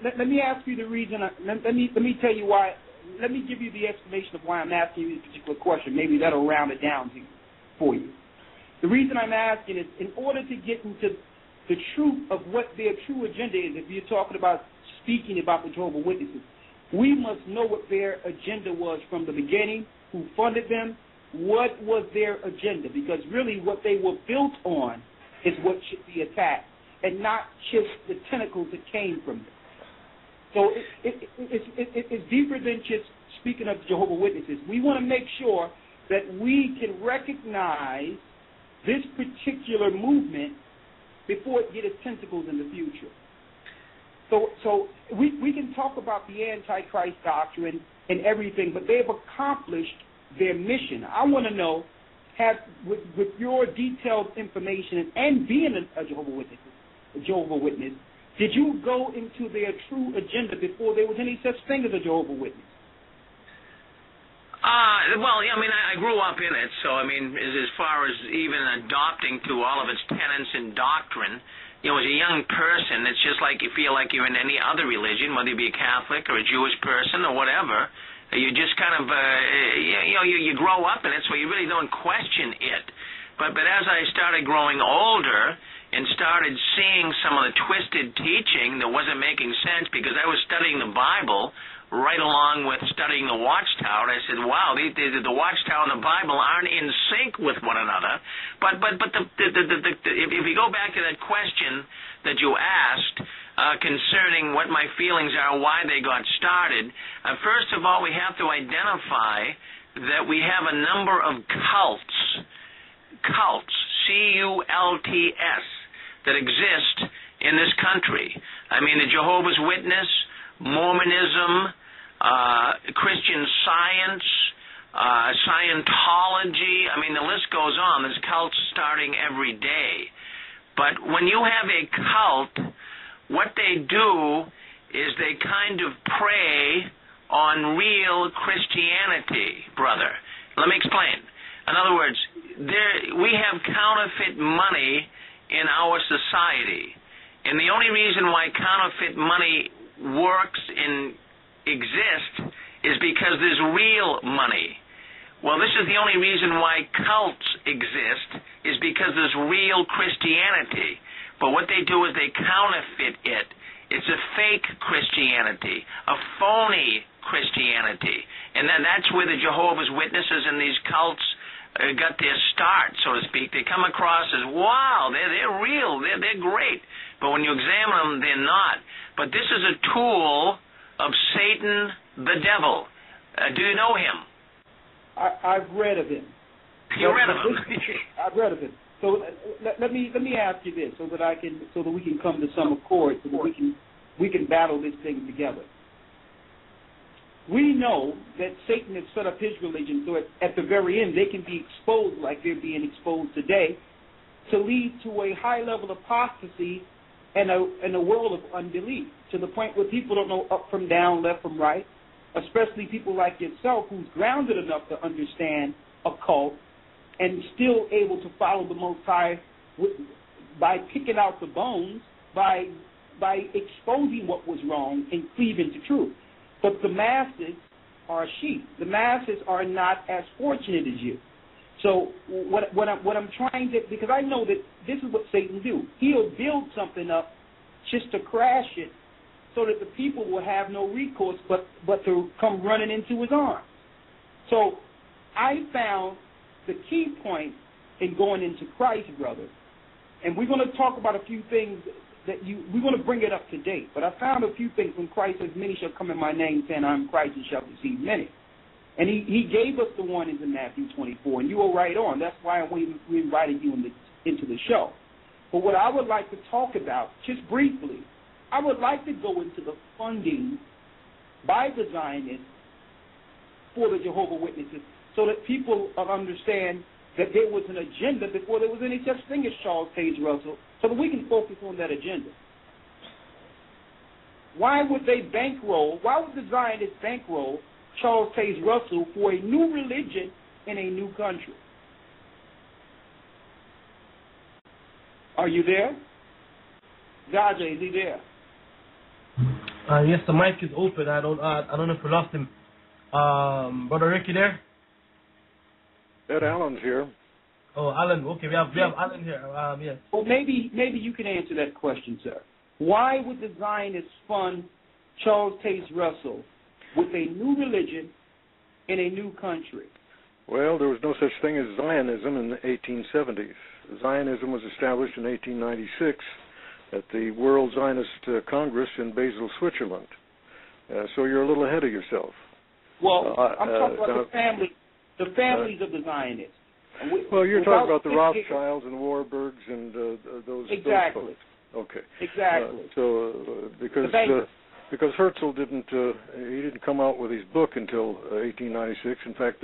Let me ask you the reason. Let me tell you why. Let me give you the explanation of why I'm asking you this particular question. Maybe that'll round it down for you. The reason I'm asking is, in order to get into the truth of what their true agenda is, if you're talking about speaking about the Jehovah's Witnesses, we must know what their agenda was from the beginning, who funded them, what was their agenda, because really what they were built on is what should be attacked, and not just the tentacles that came from them. So it's deeper than just speaking of Jehovah's Witnesses. We want to make sure that we can recognize this particular movement before it gets its tentacles in the future. So we can talk about the Antichrist doctrine and everything, but they've accomplished their mission. I want to know, with your detailed information and being a Jehovah's Witness, did you go into their true agenda before there was any such thing as a Jehovah's Witness? Well, I mean, I grew up in it, so, I mean, as far as even adopting to all of its tenets and doctrine, you know, as a young person, it's just like you feel like you're in any other religion, whether you be a Catholic or a Jewish person or whatever. You just kind of, you grow up in it, so you really don't question it. But as I started growing older and started seeing some of the twisted teaching that wasn't making sense, because I was studying the Bible right along with studying the Watchtower, I said, wow, the Watchtower and the Bible aren't in sync with one another. But if you go back to that question that you asked concerning what my feelings are, why they got started, first of all, we have to identify that we have a number of cults, C-U-L-T-S, that exist in this country. I mean, the Jehovah's Witness, Mormonism, Christian Science, Scientology. I mean, the list goes on. There's cults starting every day. But when you have a cult, what they do is they kind of prey on real Christianity, brother. Let me explain. In other words, we have counterfeit money in our society. And the only reason why counterfeit money works and exists is because there's real money. Well, this is the only reason why cults exist, is because there's real Christianity. But what they do is they counterfeit it. It's a fake Christianity, a phony Christianity. And then that's where the Jehovah's Witnesses and these cults got their start, so to speak. They come across as, wow, they're real, they're great. But when you examine them, they're not. But this is a tool of Satan, the devil. Do you know him? I've read of him. You read of him? I've read of him. So let me ask you this, so that we can come to some accord, so that we can battle this thing together. We know that Satan has set up his religion so at the very end they can be exposed like they're being exposed today, to lead to a high level of apostasy and a world of unbelief, to the point where people don't know up from down, left from right, especially people like yourself who's grounded enough to understand a cult and still able to follow the Most High by picking out the bones, by exposing what was wrong and cleaving to truth. But the masses are sheep. The masses are not as fortunate as you. So what I'm trying to, because I know that this is what Satan do. He'll build something up just to crash it, so that the people will have no recourse but to come running into his arms. So I found the key point in going into Christ, brother, and we're going to talk about a few things we're going to bring it up to date. But I found a few things when Christ says, many shall come in my name, saying, I'm Christ, and shall receive many. And he gave us the warnings in Matthew 24, and you were right on. That's why we invited you into the show. But what I would like to talk about, just briefly, I would like to go into the funding by the Zionists for the Jehovah's Witnesses, so that people understand that there was an agenda before there was any such thing as Charles Taze Russell, so that we can focus on that agenda. Why would the Zionists bankroll Charles Taze Russell for a new religion in a new country? Are you there? Gaja, is he there? Yes, the mic is open. I don't know if we lost him. Brother Rick, you there? Ed Allen's here. Oh, Alan. Okay, we have Alan here. Yes. Well, maybe you can answer that question, sir. Why would the Zionists fund Charles Taze Russell with a new religion in a new country? Well, there was no such thing as Zionism in the 1870s. Zionism was established in 1896 at the World Zionist Congress in Basel, Switzerland. So you're a little ahead of yourself. Well, I'm talking about the families of the Zionists. Well, you're talking about the Rothschilds and Warburgs and those exactly. Those folks. Okay. Exactly. Because Herzl didn't come out with his book until 1896. In fact,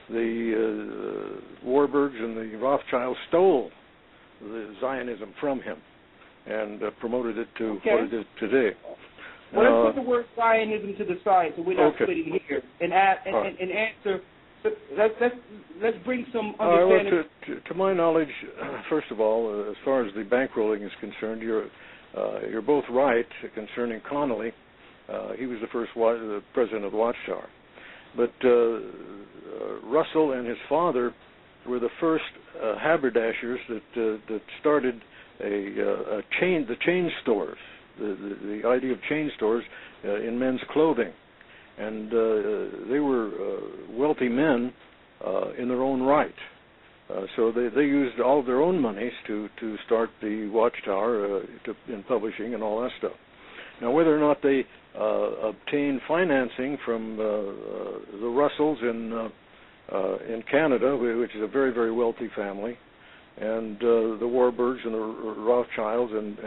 the Warburgs and the Rothschilds stole the Zionism from him and promoted it to what it is today. Well, let's put the word Zionism to the side so we're not splitting here and answer. Let's bring some understanding. To my knowledge, first of all, as far as the bankrolling is concerned, you're both right concerning Connolly. He was the first president of the Watchtower. But Russell and his father were the first haberdashers that started the chain stores, the idea of chain stores in men's clothing. And they were wealthy men in their own right. So they used all of their own monies to start the Watchtower in publishing and all that stuff. Now, whether or not they obtained financing from the Russells in Canada, which is a very, very wealthy family, and the Warbirds and the Rothschilds and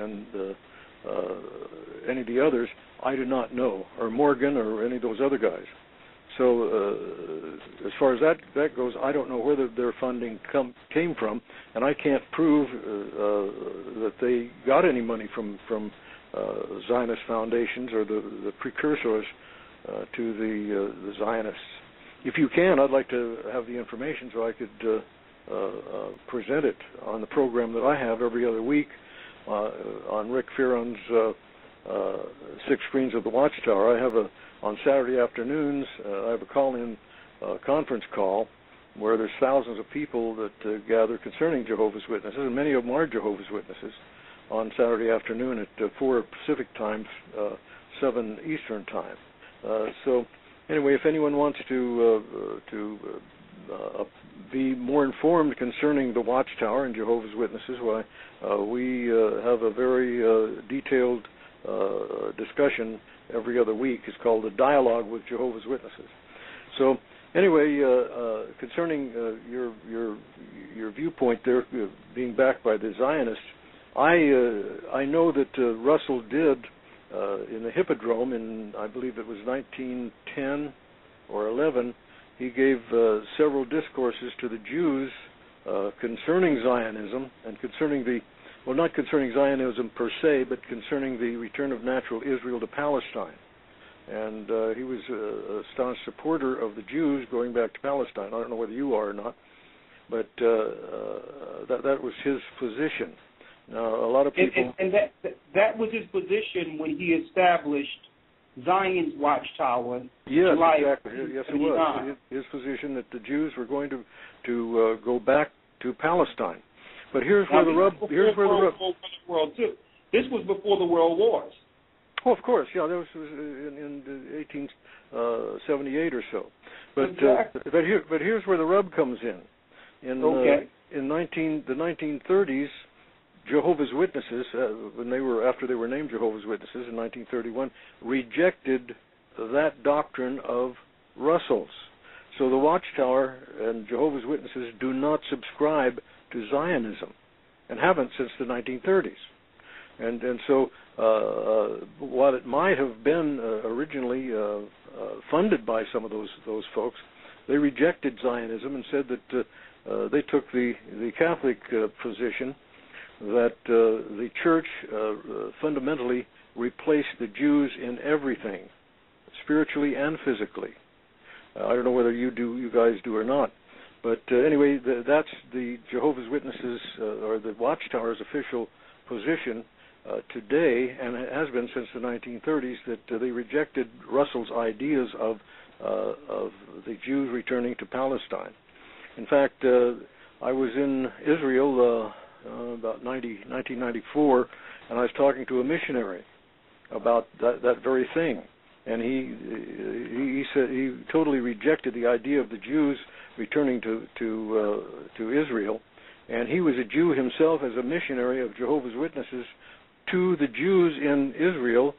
any of the others, I do not know, or Morgan or any of those other guys. So as far as that goes, I don't know where their funding came from, and I can't prove that they got any money from Zionist foundations or the precursors to the Zionists. If you can, I'd like to have the information so I could present it on the program that I have every other week on Rick Fearon's Six Screens of the Watchtower. I have on Saturday afternoons, I have a call-in conference call where there's thousands of people that gather concerning Jehovah's Witnesses, and many of them are Jehovah's Witnesses, on Saturday afternoon at 4 Pacific time, 7 Eastern time. So anyway, if anyone wants to be more informed concerning the Watchtower and Jehovah's Witnesses, we have a very detailed discussion every other week. It's called a Dialogue with Jehovah's Witnesses. So anyway, concerning your viewpoint there, being backed by the Zionists, I know that Russell did in the Hippodrome in, I believe it was 1910 or 11, he gave several discourses to the Jews concerning Zionism and concerning not concerning Zionism per se, but concerning the return of natural Israel to Palestine. And he was a staunch supporter of the Jews going back to Palestine. I don't know whether you are or not, but that was his position. Now, a lot of people... And that was his position when he established Zion's Watchtower. Yes, July exactly. Yes, it was. His position that the Jews were going to go back to Palestine. But here's where the rub. World II. This was before the World Wars. Oh, of course, yeah. That was in 1878 or so. But exactly. but here's where the rub comes in. In the 1930s, Jehovah's Witnesses, after they were named Jehovah's Witnesses in 1931, rejected that doctrine of Russell's. So the Watchtower and Jehovah's Witnesses do not subscribe to Zionism, and haven't since the 1930s. And so while it might have been originally funded by some of those folks, they rejected Zionism and said that they took the Catholic position that the Church fundamentally replaced the Jews in everything, spiritually and physically. I don't know whether you guys do or not. But anyway, that's the Jehovah's Witnesses or the Watchtower's official position today, and it has been since the 1930s, that they rejected Russell's ideas of the Jews returning to Palestine. In fact, I was in Israel about 1994, and I was talking to a missionary about that very thing, and he said he totally rejected the idea of the Jews returning to Israel, and he was a Jew himself as a missionary of Jehovah's Witnesses to the Jews in Israel.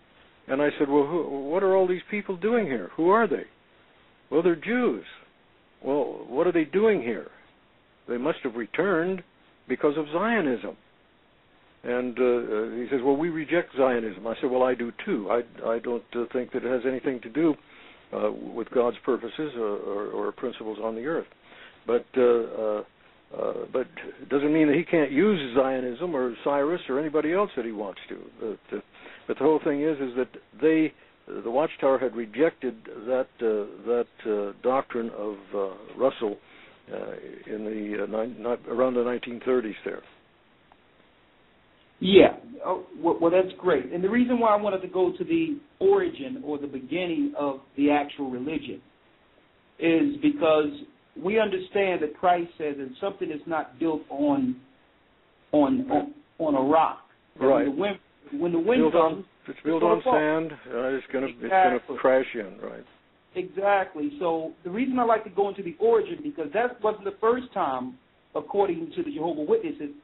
And I said, well, what are all these people doing here? Who are they? Well, they're Jews. Well, what are they doing here? They must have returned because of Zionism. And he says, well, we reject Zionism. I said, well, I do too. I don't think that it has anything to do with God's purposes or principles on the earth. But it doesn't mean that he can't use Zionism or Cyrus or anybody else that he wants to. But the whole thing is that the Watchtower had rejected that doctrine of Russell around the 1930s there. Yeah, well, that's great. And the reason why I wanted to go to the origin or the beginning of the actual religion is because we understand that Christ says that something is not built on a rock. Right. When the wind comes, it's built on sand. It's going to crash in. Right. Exactly. So the reason I like to go into the origin, because that wasn't the first time, according to the Jehovah's Witnesses,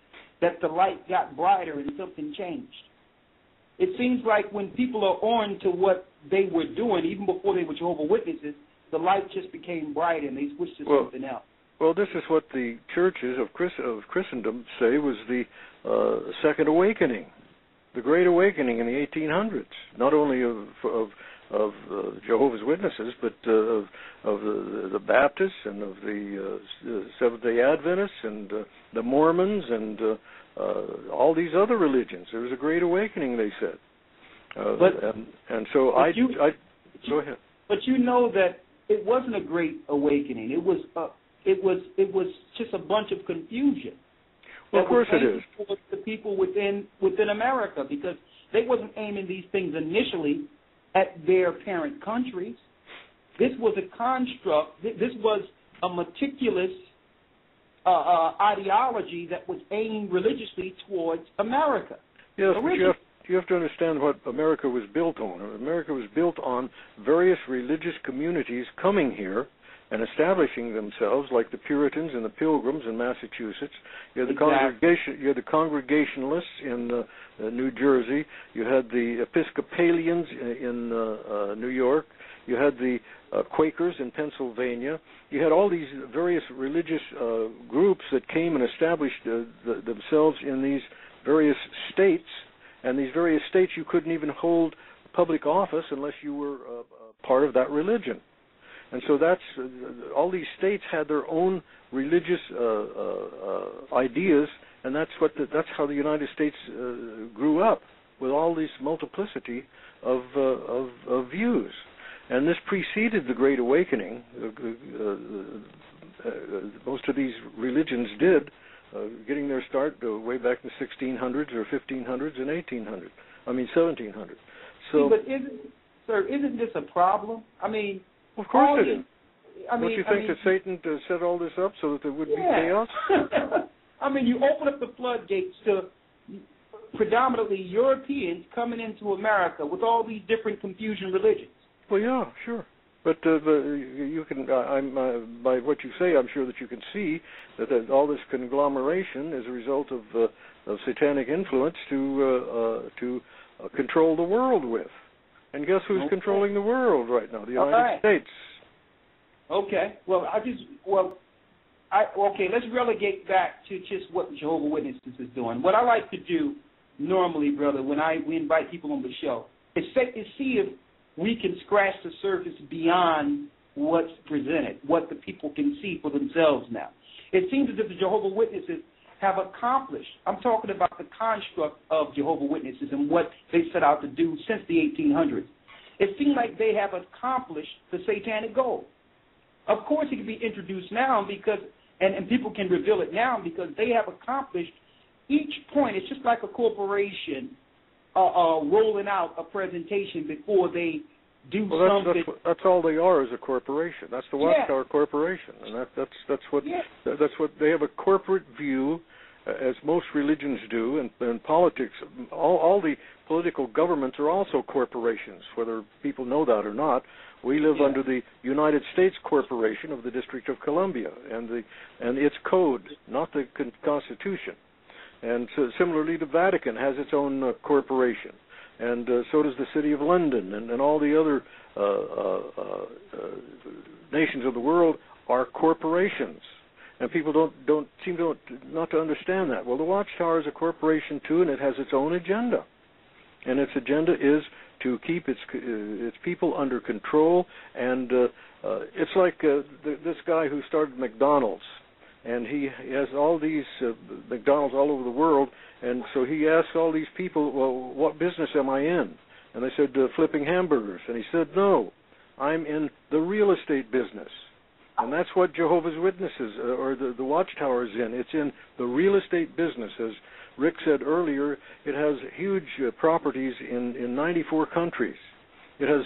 that the light got brighter and something changed. It seems like when people are on to what they were doing, even before they were Jehovah's Witnesses, the light just became bright and they switched to something else. Well, this is what the churches of Christendom say was the Second Awakening, the Great Awakening in the 1800s. Not only of Jehovah's Witnesses, but of the Baptists and of the Seventh-day Adventists and the Mormons and all these other religions. There was a Great Awakening, they said. And so go ahead. But you know that it wasn't a Great Awakening. It was just a bunch of confusion. Well, of course it is. For the people within America, because they wasn't aiming these things initially at their parent countries. This was a construct. This was a meticulous ideology that was aimed religiously towards America. Yes, but you have to understand what America was built on. America was built on various religious communities coming here and establishing themselves, like the Puritans and the Pilgrims in Massachusetts. You had the Congregationalists in New Jersey. You had the Episcopalians in New York. You had the Quakers in Pennsylvania. You had all these various religious groups that came and established themselves in these various states. And these various states, you couldn't even hold public office unless you were part of that religion. And so that's all these states had their own religious ideas, and that's how the United States grew up, with all this multiplicity of views. And this preceded the Great Awakening. Most of these religions did, getting their start way back in the 1600s or 1500s and 1800s. 1700s. So, but isn't this a problem? I mean, of course it is. Don't you think that Satan set all this up so that there would be chaos? I mean, you open up the floodgates to predominantly Europeans coming into America with all these different confusion religions. Well, yeah, sure. But you can, by what you say, I'm sure that you can see that all this conglomeration is a result of satanic influence to control the world with. And guess who's controlling the world right now? The United States. Okay. Well, let's relegate back to just what the Jehovah's Witnesses is doing. What I like to do normally, brother, when we invite people on the show, is see if we can scratch the surface beyond what's presented, what the people can see for themselves now. It seems as if the Jehovah's Witnesses have accomplished, I'm talking about the construct of Jehovah's Witnesses and what they set out to do since the 1800s. It seems like they have accomplished the satanic goal. Of course, it can be introduced now because, and people can reveal it now because they have accomplished each point. It's just like a corporation rolling out a presentation before they do something. That's all they are, is a corporation. That's the Watchtower Corporation, and that's what they have, a corporate view, as most religions do, and politics. All the political governments are also corporations, whether people know that or not. We live under the United States Corporation of the District of Columbia and its code, not the Constitution. And so similarly, the Vatican has its own corporation, and so does the City of London, and all the other nations of the world are corporations. And people don't seem not to understand that. Well, the Watchtower is a corporation too, and it has its own agenda, and its agenda is to keep its people under control. And it's like this guy who started McDonald's. And he has all these McDonald's all over the world, and so he asked all these people, well, what business am I in? And they said, flipping hamburgers. And he said, no, I'm in the real estate business. And that's what Jehovah's Witnesses, or the Watchtower, is in. It's in the real estate business. As Rick said earlier, it has huge properties in 94 countries. It has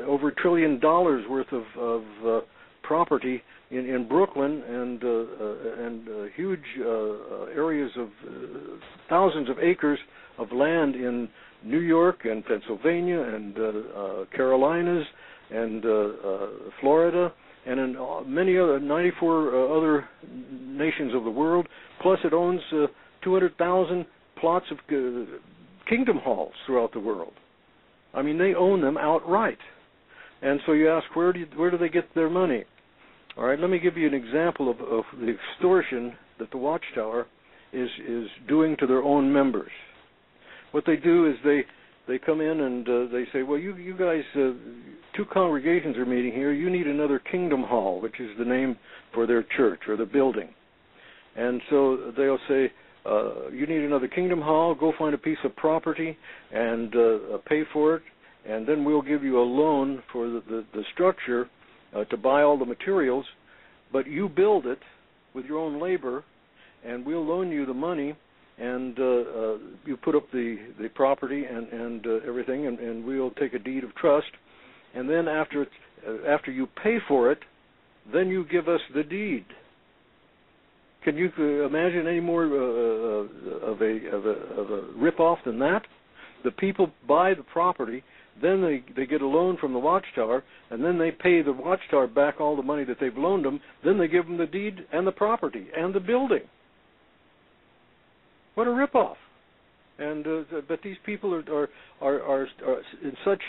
over $1 trillion worth of property in Brooklyn, and huge areas of thousands of acres of land in New York and Pennsylvania and Carolinas and Florida, and in many other 94 other nations of the world. Plus, it owns 200,000 plots of kingdom halls throughout the world. I mean, they own them outright. And so you ask, where do they get their money? All right, let me give you an example of the extortion that the Watchtower is doing to their own members. What they do is they come in and they say, well, you guys, two congregations are meeting here. You need another Kingdom Hall, which is the name for their church or the building. And so they'll say, you need another Kingdom Hall. Go find a piece of property and pay for it, and then we'll give you a loan for the structure to buy all the materials, but you build it with your own labor, and we'll loan you the money, and you put up the property and everything, and we'll take a deed of trust, and then after you pay for it, then you give us the deed. Can you imagine any more of a rip-off than that? The people buy the property, then they get a loan from the Watchtower, and then they pay the Watchtower back all the money that they've loaned them. Then they give them the deed and the property and the building. What a rip-off! And but these people are in such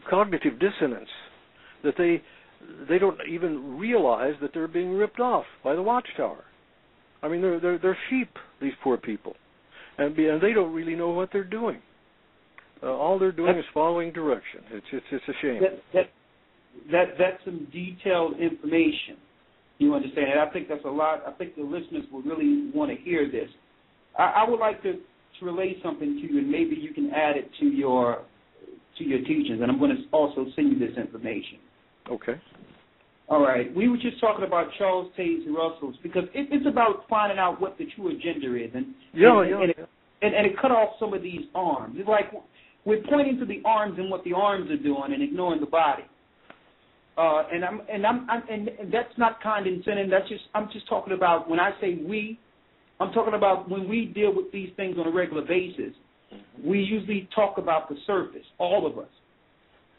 cognitive dissonance that they don't even realize that they're being ripped off by the Watchtower. I mean, they're sheep, these poor people, and they don't really know what they're doing. All they're doing is following direction. It's a shame. That's some detailed information. You understand? And I think that's a lot. I think the listeners will really want to hear this. I would like to relay something to you, and maybe you can add it to your teachings. And I'm going to also send you this information. Okay. All right. We were just talking about Charles Taze Russell's, because it's about finding out what the true agenda is, and it cut off some of these arms. It's like we're pointing to the arms and what the arms are doing, and ignoring the body. And that's not condescending. I'm just talking about, when I say we, I'm talking about when we deal with these things on a regular basis. We usually talk about the surface, all of us.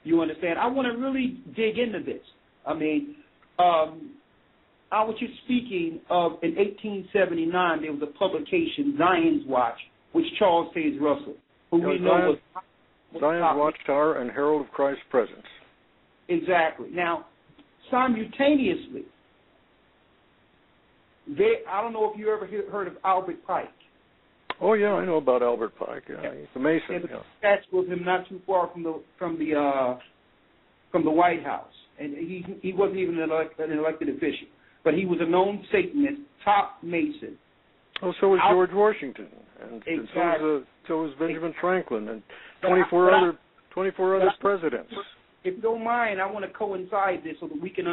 You understand? I want to really dig into this. I mean, I was just speaking of, in 1879, there was a publication, Zion's Watch, which Charles Taze Russell, who we know was Zion's Watchtower and Herald of Christ's Presence. Exactly. Now, simultaneously, I don't know if you ever heard of Albert Pike. Oh yeah, I know about Albert Pike. Yeah, he's a Mason. There's a statue of him not too far from the White House, and he wasn't even an elected official, but he was a known Satanist, top Mason. Oh, so was George Washington, and exactly. so was Benjamin Franklin, and 24 other presidents. If you don't mind, I want to coincide this so that we can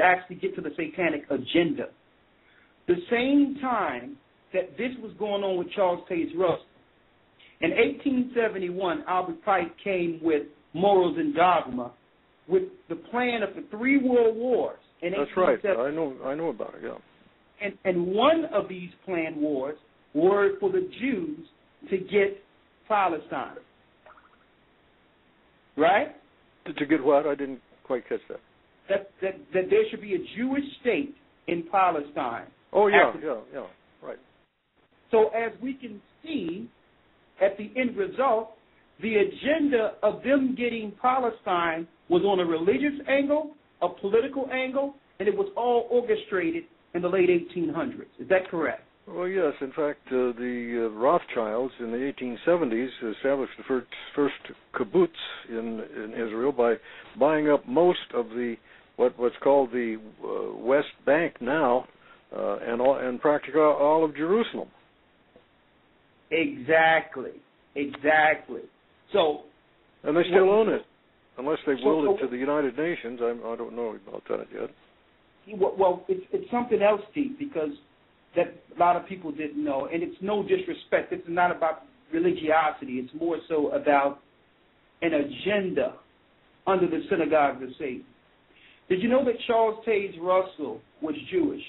actually get to the satanic agenda. The same time that this was going on with Charles Taze Russell, in 1871, Albert Pike came with Morals and Dogma, with the plan of the 3 world wars. That's right. I know about it. Yeah. And one of these planned wars were for the Jews to get Palestine. Right? To get what? I didn't quite catch that. That there should be a Jewish state in Palestine. Oh, yeah, right. So as we can see, at the end result, the agenda of them getting Palestine was on a religious angle, a political angle, and it was all orchestrated in the late 1800s. Is that correct? Well, yes. In fact, the Rothschilds in the 1870s established the first kibbutz in Israel by buying up most of the what's called the West Bank now, and practically all of Jerusalem. Exactly. So, and they still own it, unless they willed it to the United Nations. I don't know about that yet. Well, it's something else, Steve, because that a lot of people didn't know, and it's no disrespect. It's not about religiosity. It's more so about an agenda under the synagogue of Satan. Did you know that Charles Taze Russell was Jewish?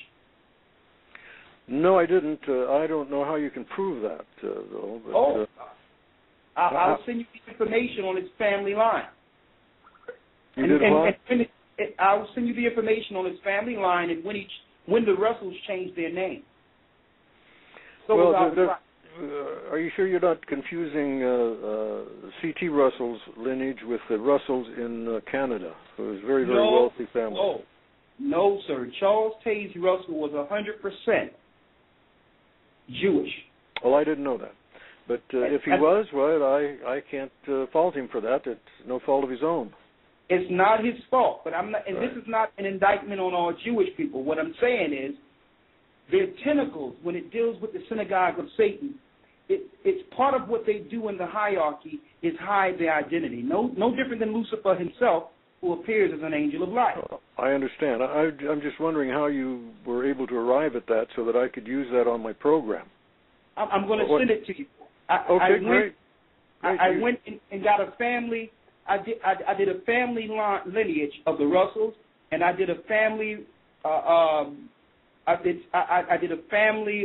No, I didn't. I don't know how you can prove that, though. But, I'll send you the information on his family line. I'll send you the information on his family line and when the Russells changed their name. So are you sure you're not confusing C.T. Russell's lineage with the Russells in Canada, who was a very, very wealthy family. No, sir. Charles Taze Russell was 100% Jewish. Well, I didn't know that. But if he was, well, I can't fault him for that. It's no fault of his own. It's not his fault, but I'm not, and right. This is not an indictment on all Jewish people. What I'm saying is, their tentacles, when it deals with the synagogue of Satan, it's part of what they do in the hierarchy is hide their identity. No different than Lucifer himself, who appears as an angel of light. I understand. I'm just wondering how you were able to arrive at that so that I could use that on my program. I'm going to send it to you. Great. I went and got a family. I did a family lineage of the Russells, and I did a family. I did a family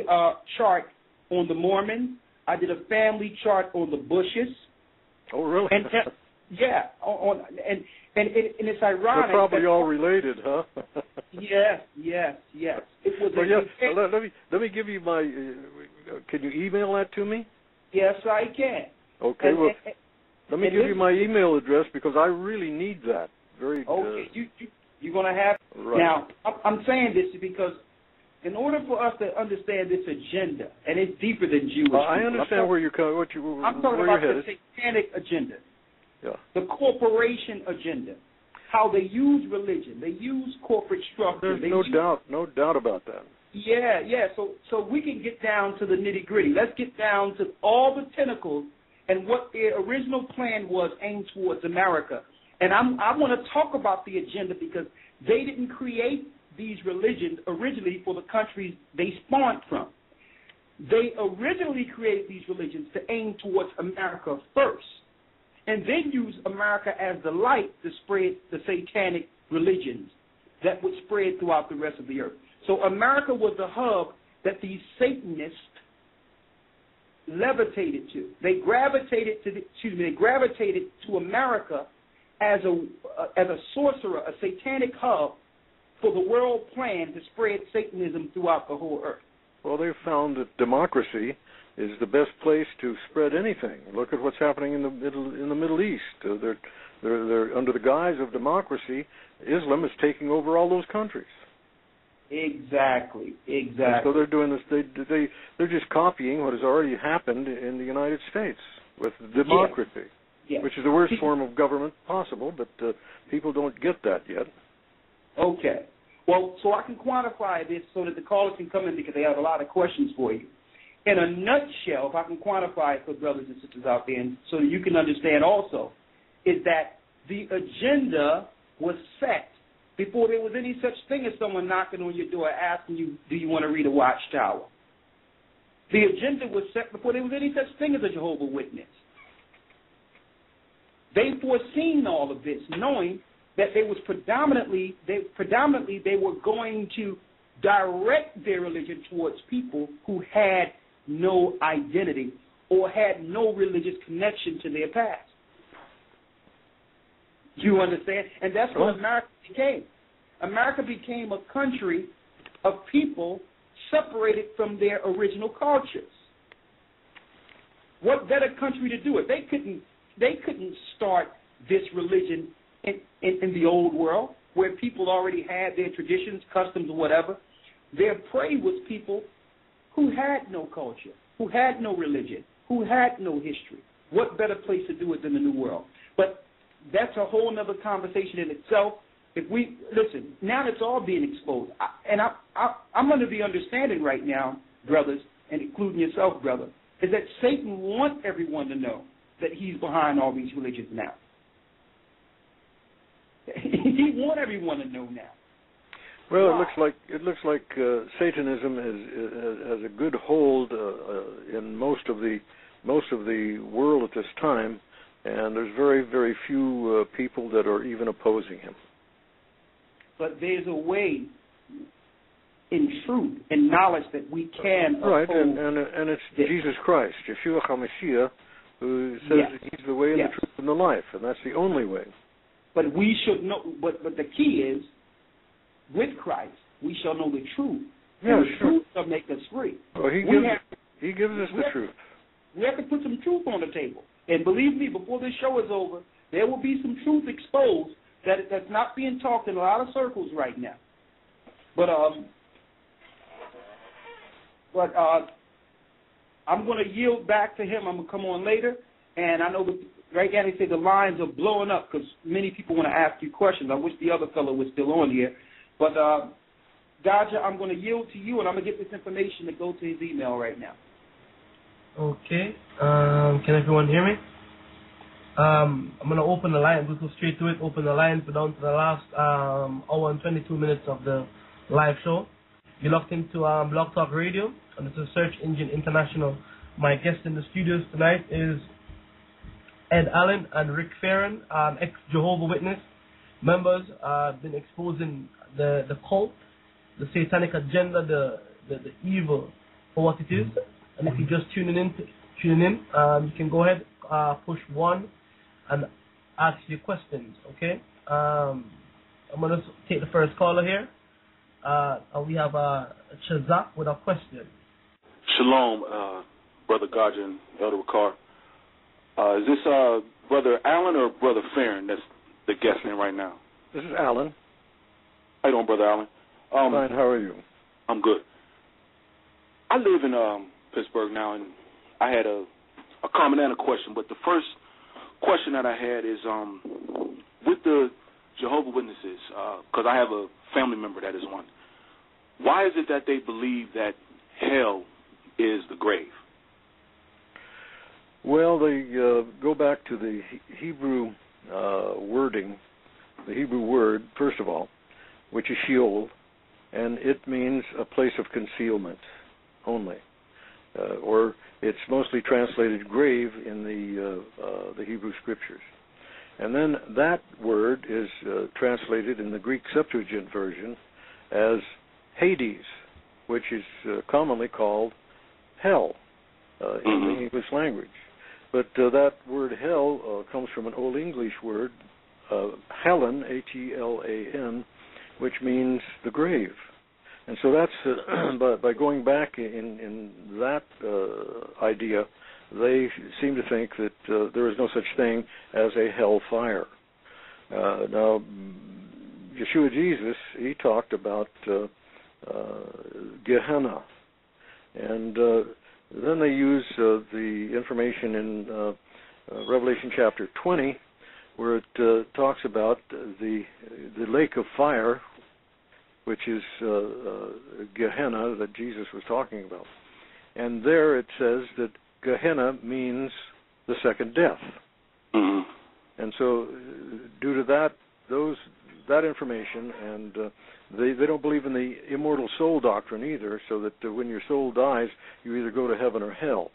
chart on the Mormons. I did a family chart on the Bushes. Oh, really? And yeah, and it's ironic. They're probably all related, huh? Yes. It was. Well, let me give you my. Can you email that to me? Yes, I can. Okay. Let me give you my email address because I really need that. Very. Okay. You're going to have. Right. Now, I'm saying this because in order for us to understand this agenda, and it's deeper than Jewish. I understand where you're coming. I'm talking about the satanic agenda. Yeah. The corporation agenda. How they use religion. They use corporate structure. There's no doubt about that. Yeah. So we can get down to the nitty-gritty. Let's get down to all the tentacles and what their original plan was aimed towards America. And I want to talk about the agenda because they didn't create these religions originally for the countries they spawned from. They originally created these religions to aim towards America first, and then use America as the light to spread the satanic religions that would spread throughout the rest of the earth. So America was the hub that these Satanists levitated to. They gravitated to America as a sorcerer, a satanic hub for the world plan to spread Satanism throughout the whole earth. Well, they've found that democracy is the best place to spread anything. Look at what's happening in the Middle East. They're under the guise of democracy. Islam is taking over all those countries. Exactly. And so they're doing this. They're just copying what has already happened in the United States with democracy, which is the worst form of government possible. But people don't get that yet. Okay. Well, so I can quantify this so that the callers can come in because they have a lot of questions for you. In a nutshell, if I can quantify it for brothers and sisters out there, and so that you can understand also, is that the agenda was set before there was any such thing as someone knocking on your door asking you, do you want to read a Watchtower? The agenda was set before there was any such thing as a Jehovah's Witness. They foreseen all of this, knowing that they were going to direct their religion towards people who had no identity or had no religious connection to their past. You understand? And that's what America became. America became a country of people separated from their original cultures. What better country to do it? They couldn't start this religion in the old world where people already had their traditions, customs, or whatever. Their prey was people who had no culture, who had no religion, who had no history. What better place to do it than the New World? But that's a whole other conversation in itself. If we listen, now it's all being exposed, I'm under the understanding right now, brothers, and including yourself, brother, is that Satan wants everyone to know that he's behind all these religions now. He wants everyone to know now. Well, why? it looks like Satanism has a good hold in most of the world at this time, and there's very, very few people that are even opposing him. But there's a way, in truth and knowledge, that we can right, oppose. and it's Jesus Christ, Yeshua HaMashiach, who says that he's the way and the truth and the life, and that's the only way. But we should know. But the key is, with Christ, we shall know the truth. Yeah, and the truth shall make us free. Well, he gives us the truth. We have to put some truth on the table. And believe me, before this show is over, there will be some truth exposed that's not being talked in a lot of circles right now. But I'm going to yield back to him. I'm going to come on later. And I know, right now they say the lines are blowing up because many people want to ask you questions. I wish the other fellow was still on here. But, Gocc, I'm going to yield to you, and I'm going to get this information to go to his email right now. Okay. Can everyone hear me? I'm going to open the line. We'll go straight to it. Open the line. We're down to the last hour and 22 minutes of the live show. You're locked into Blog Talk Radio, and this is Search Engine International. My guest in the studios tonight is Ed Allen and Rick Farron, ex-Jehovah's Witness members. Been exposing the cult, the satanic agenda, the evil for what it is. And if you're just tuning in, you can go ahead, push 1 and ask your questions, okay? I'm going to take the first caller here. We have Shazak with a question. Shalom, Brother Gocc and Elder Ricard. Is this Brother Allen or Brother Farron that's the guest in right now? This is Allen. How you doing, Brother Allen? Fine, how are you? I'm good. I live in Pittsburgh now, and I had a comment and a question. But the first question that I had is with the Jehovah's Witnesses, because I have a family member that is one. Why is it that they believe that hell is the grave? Well, they go back to the Hebrew wording, the Hebrew word, first of all, which is Sheol, and it means a place of concealment only. Or it's mostly translated grave in the Hebrew Scriptures. And then that word is translated in the Greek Septuagint version as Hades, which is commonly called hell in the English language. But that word hell comes from an Old English word, Helen, H-E-L-A-N, which means the grave. And so that's, by going back in that idea, they seem to think that there is no such thing as a hell fire. Now, Yeshua Jesus, he talked about Gehenna. And then they use the information in Revelation chapter 20, where it talks about the lake of fire, which is Gehenna that Jesus was talking about. And there it says that Gehenna means the second death. Mm-hmm. And so due to that information, and they don't believe in the immortal soul doctrine either, so that when your soul dies, you either go to heaven or hell.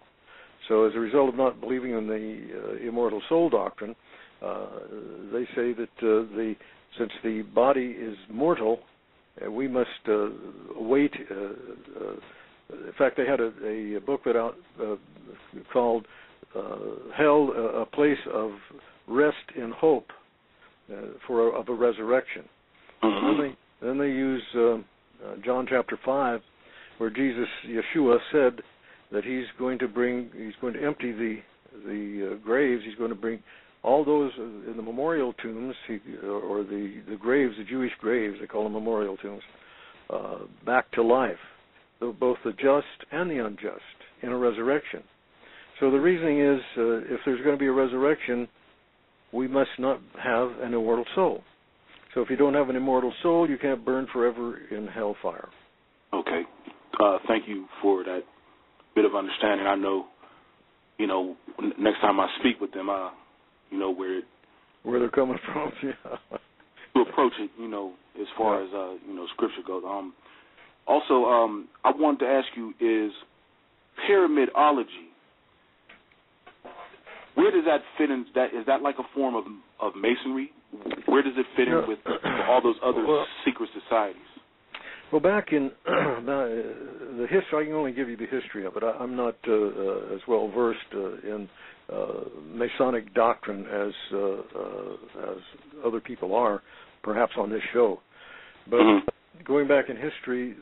So as a result of not believing in the immortal soul doctrine, they say that since the body is mortal, we must wait. In fact, they had a booklet out called Hell, a Place of Rest in Hope of a Resurrection. Mm-hmm. And then they use John chapter 5, where Yeshua said that he's going to empty the graves. He's going to bring all those in the memorial tombs, or the graves, the Jewish graves, they call them memorial tombs, back to life, both the just and the unjust, in a resurrection. So the reasoning is, if there's going to be a resurrection, we must not have an immortal soul. So if you don't have an immortal soul, you can't burn forever in hellfire. Okay. Thank you for that bit of understanding. I know, next time I speak with them, where they're coming from, yeah. To approach it, as far as Scripture goes. Also, I wanted to ask you: is pyramidology? Where does that fit in? Is that like a form of masonry? Where does it fit in with all those other secret societies? Well, back in the history, I can only give you the history of it. I'm not as well versed in Masonic doctrine as other people are, perhaps on this show. But going back in history,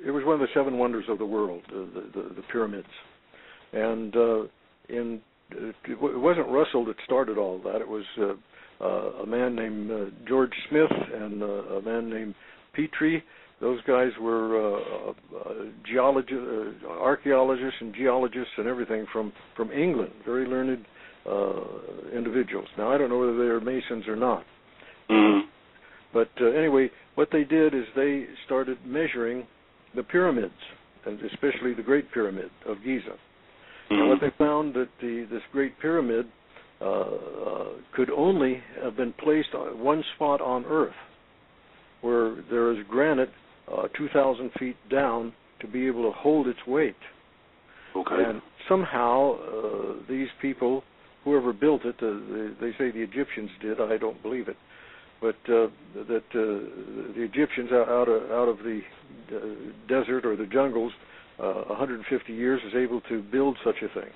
it was one of the 7 wonders of the world, the pyramids. And it wasn't Russell that started all that. It was a man named George Smith and a man named Petrie. Those guys were archaeologists and geologists and everything from England, very learned individuals. Now, I don't know whether they are Masons or not. Mm-hmm. But anyway, what they did is they started measuring the pyramids, and especially the Great Pyramid of Giza. Mm-hmm. And what they found that this Great Pyramid could only have been placed on one spot on Earth, where there is granite 2,000 feet down to be able to hold its weight. Okay. And somehow these people, whoever built it, they say the Egyptians did. I don't believe it, but that the Egyptians out of the desert or the jungles, 150 years, is able to build such a thing.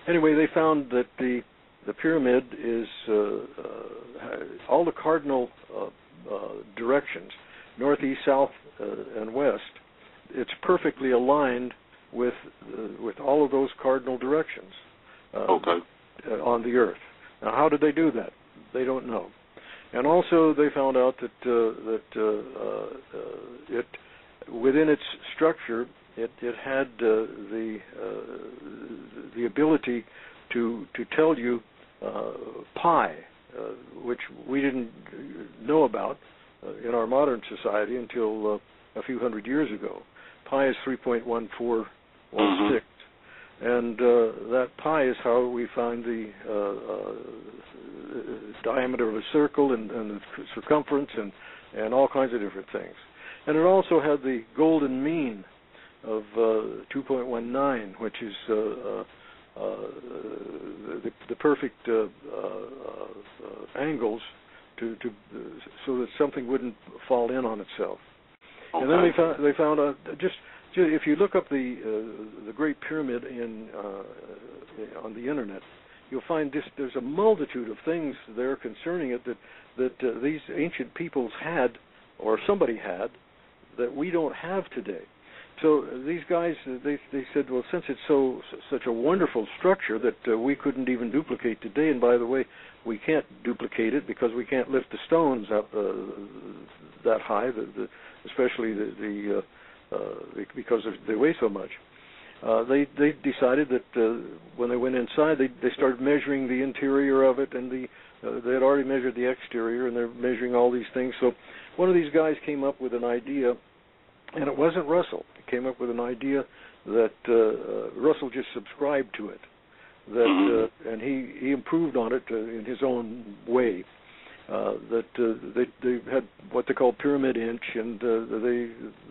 Anyway, they found that the pyramid is all the cardinal directions, north, east, south, and west. It's perfectly aligned with all of those cardinal directions on the Earth. Now, how did they do that? They don't know. And also, they found out that it within its structure, it had the ability to tell you pi, which we didn't know about in our modern society until a few hundred years ago. Pi is 3.1416, and that pi is how we find the diameter of a circle and the circumference and all kinds of different things. And it also had the golden mean of 2.19, which is the perfect angles so that something wouldn't fall in on itself. Okay. And then they found out just if you look up the Great Pyramid on the internet, you'll find there's a multitude of things there concerning it that these ancient peoples had, or somebody had, that we don't have today. So these guys, they said, well, since it's such a wonderful structure that we couldn't even duplicate today, and by the way, we can't duplicate it because we can't lift the stones up that high, especially because they weigh so much. They decided that when they went inside, they started measuring the interior of it, and they had already measured the exterior, and they're measuring all these things. So one of these guys came up with an idea, and it wasn't Russell. He came up with an idea that Russell just subscribed to it, and he improved on it in his own way. They had what they call pyramid inch, and they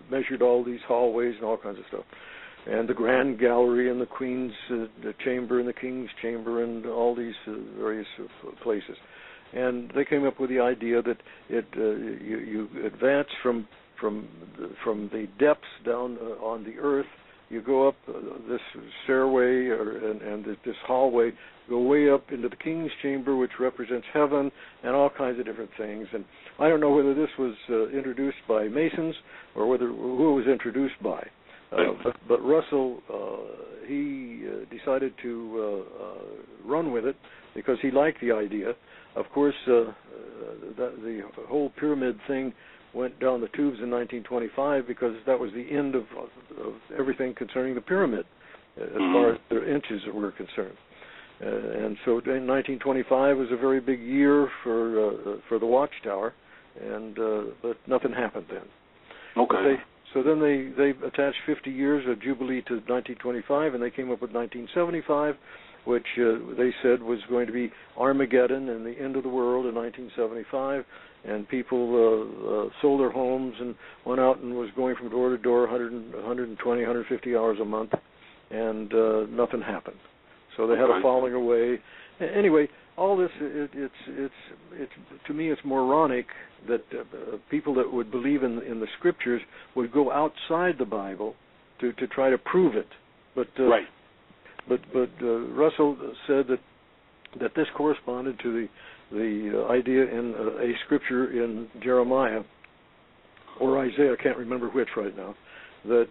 measured all these hallways and all kinds of stuff, and the Grand Gallery and the Queen's Chamber and the King's Chamber and all these various places. And they came up with the idea that you advance from the depths down on the earth. You go up this stairway and this hallway, go way up into the King's Chamber, which represents heaven, and all kinds of different things. And I don't know whether this was introduced by Masons or who it was introduced by. But Russell, he decided to run with it because he liked the idea. Of course, the whole pyramid thing went down the tubes in 1925 because that was the end of everything concerning the pyramid as far as the inches were concerned. And so in 1925 was a very big year for the Watchtower, but nothing happened then. Okay. So then they attached 50 years of Jubilee to 1925, and they came up with 1975, which they said was going to be Armageddon and the end of the world in 1975. And people sold their homes and went out and was going from door to door 120, 150 hours a month, and nothing happened. So they had a falling away. Anyway, all this, it's to me, it's moronic that people that would believe in the scriptures would go outside the Bible to try to prove it. But Russell said that this corresponded to the idea in a scripture in Jeremiah or Isaiah, I can't remember which right now, that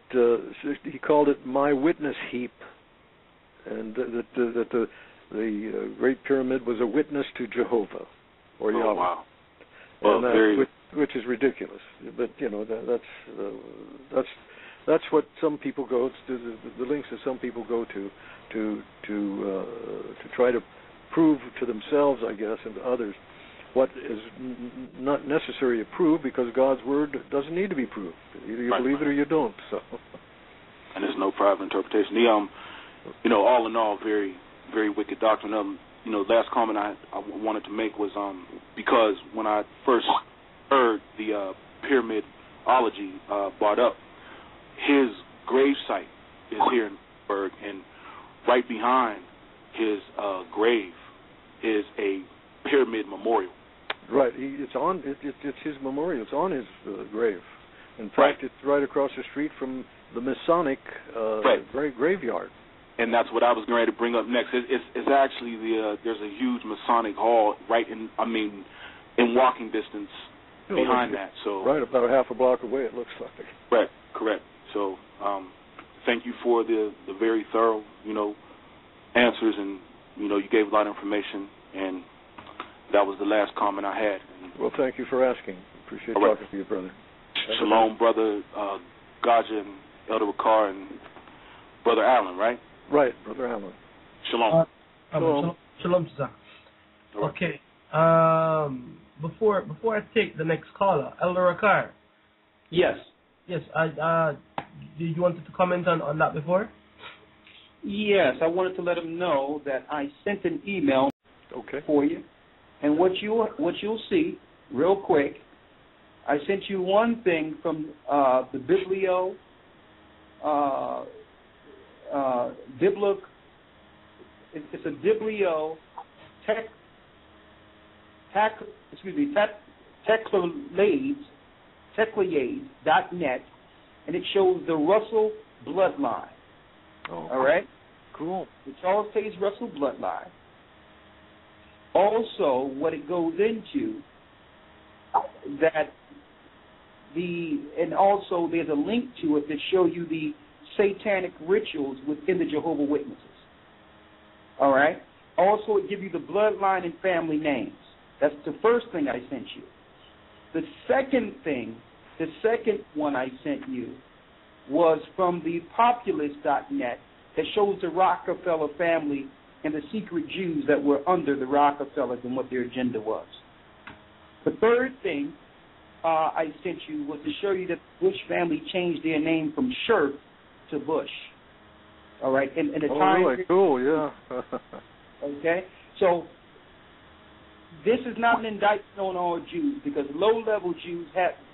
he called it my witness heap, and that the Great Pyramid was a witness to Jehovah or Yahweh. Wow. Well, which is ridiculous. But that's what some people go to, the links that some people go to try to prove to themselves, I guess, and to others what is not necessary to prove, because God's word doesn't need to be proved. Either you believe it or you don't. So. And there's no private interpretation. All in all, very, very wicked doctrine. Last comment I wanted to make was because when I first heard the pyramidology brought up, his grave site is here in Pittsburgh, and right behind his grave is a pyramid memorial. Right, it's his memorial. It's on his grave. In fact, it's right across the street from the Masonic graveyard. And that's what I was going to bring up next. It's actually there's a huge Masonic hall right in walking distance behind that. So right, about a half a block away, it looks like. Correct. So thank you for the very thorough, answers, and you gave a lot of information, and that was the last comment I had. Well, thank you for asking. Appreciate talking to you, brother. Shalom, brother Gocc and Elder Ricard and brother Allen, right? Right, brother Allen. Shalom. Shalom, sir. Okay. Before I take the next caller, Elder Ricard. Yes. Yes. Did you wanted to comment on that before? Yes, I wanted to let him know that I sent an email for you, and what you'll see real quick, I sent you one thing from the Biblio. It's a Biblio Teclayades.net, and it shows the Russell bloodline. All right? Cool. The Charles Taze Russell bloodline. Also, what it goes into, also there's a link to it that show you the satanic rituals within the Jehovah's Witnesses. All right? Also, it gives you the bloodline and family names. That's the first thing I sent you. The second one I sent you was from the Populist.net that shows the Rockefeller family and the secret Jews that were under the Rockefellers and what their agenda was. The third thing I sent you was to show you that the Bush family changed their name from Scherf to Bush. All right? And the time. Really? Cool, yeah. Okay? So this is not an indictment on all Jews, because low-level Jews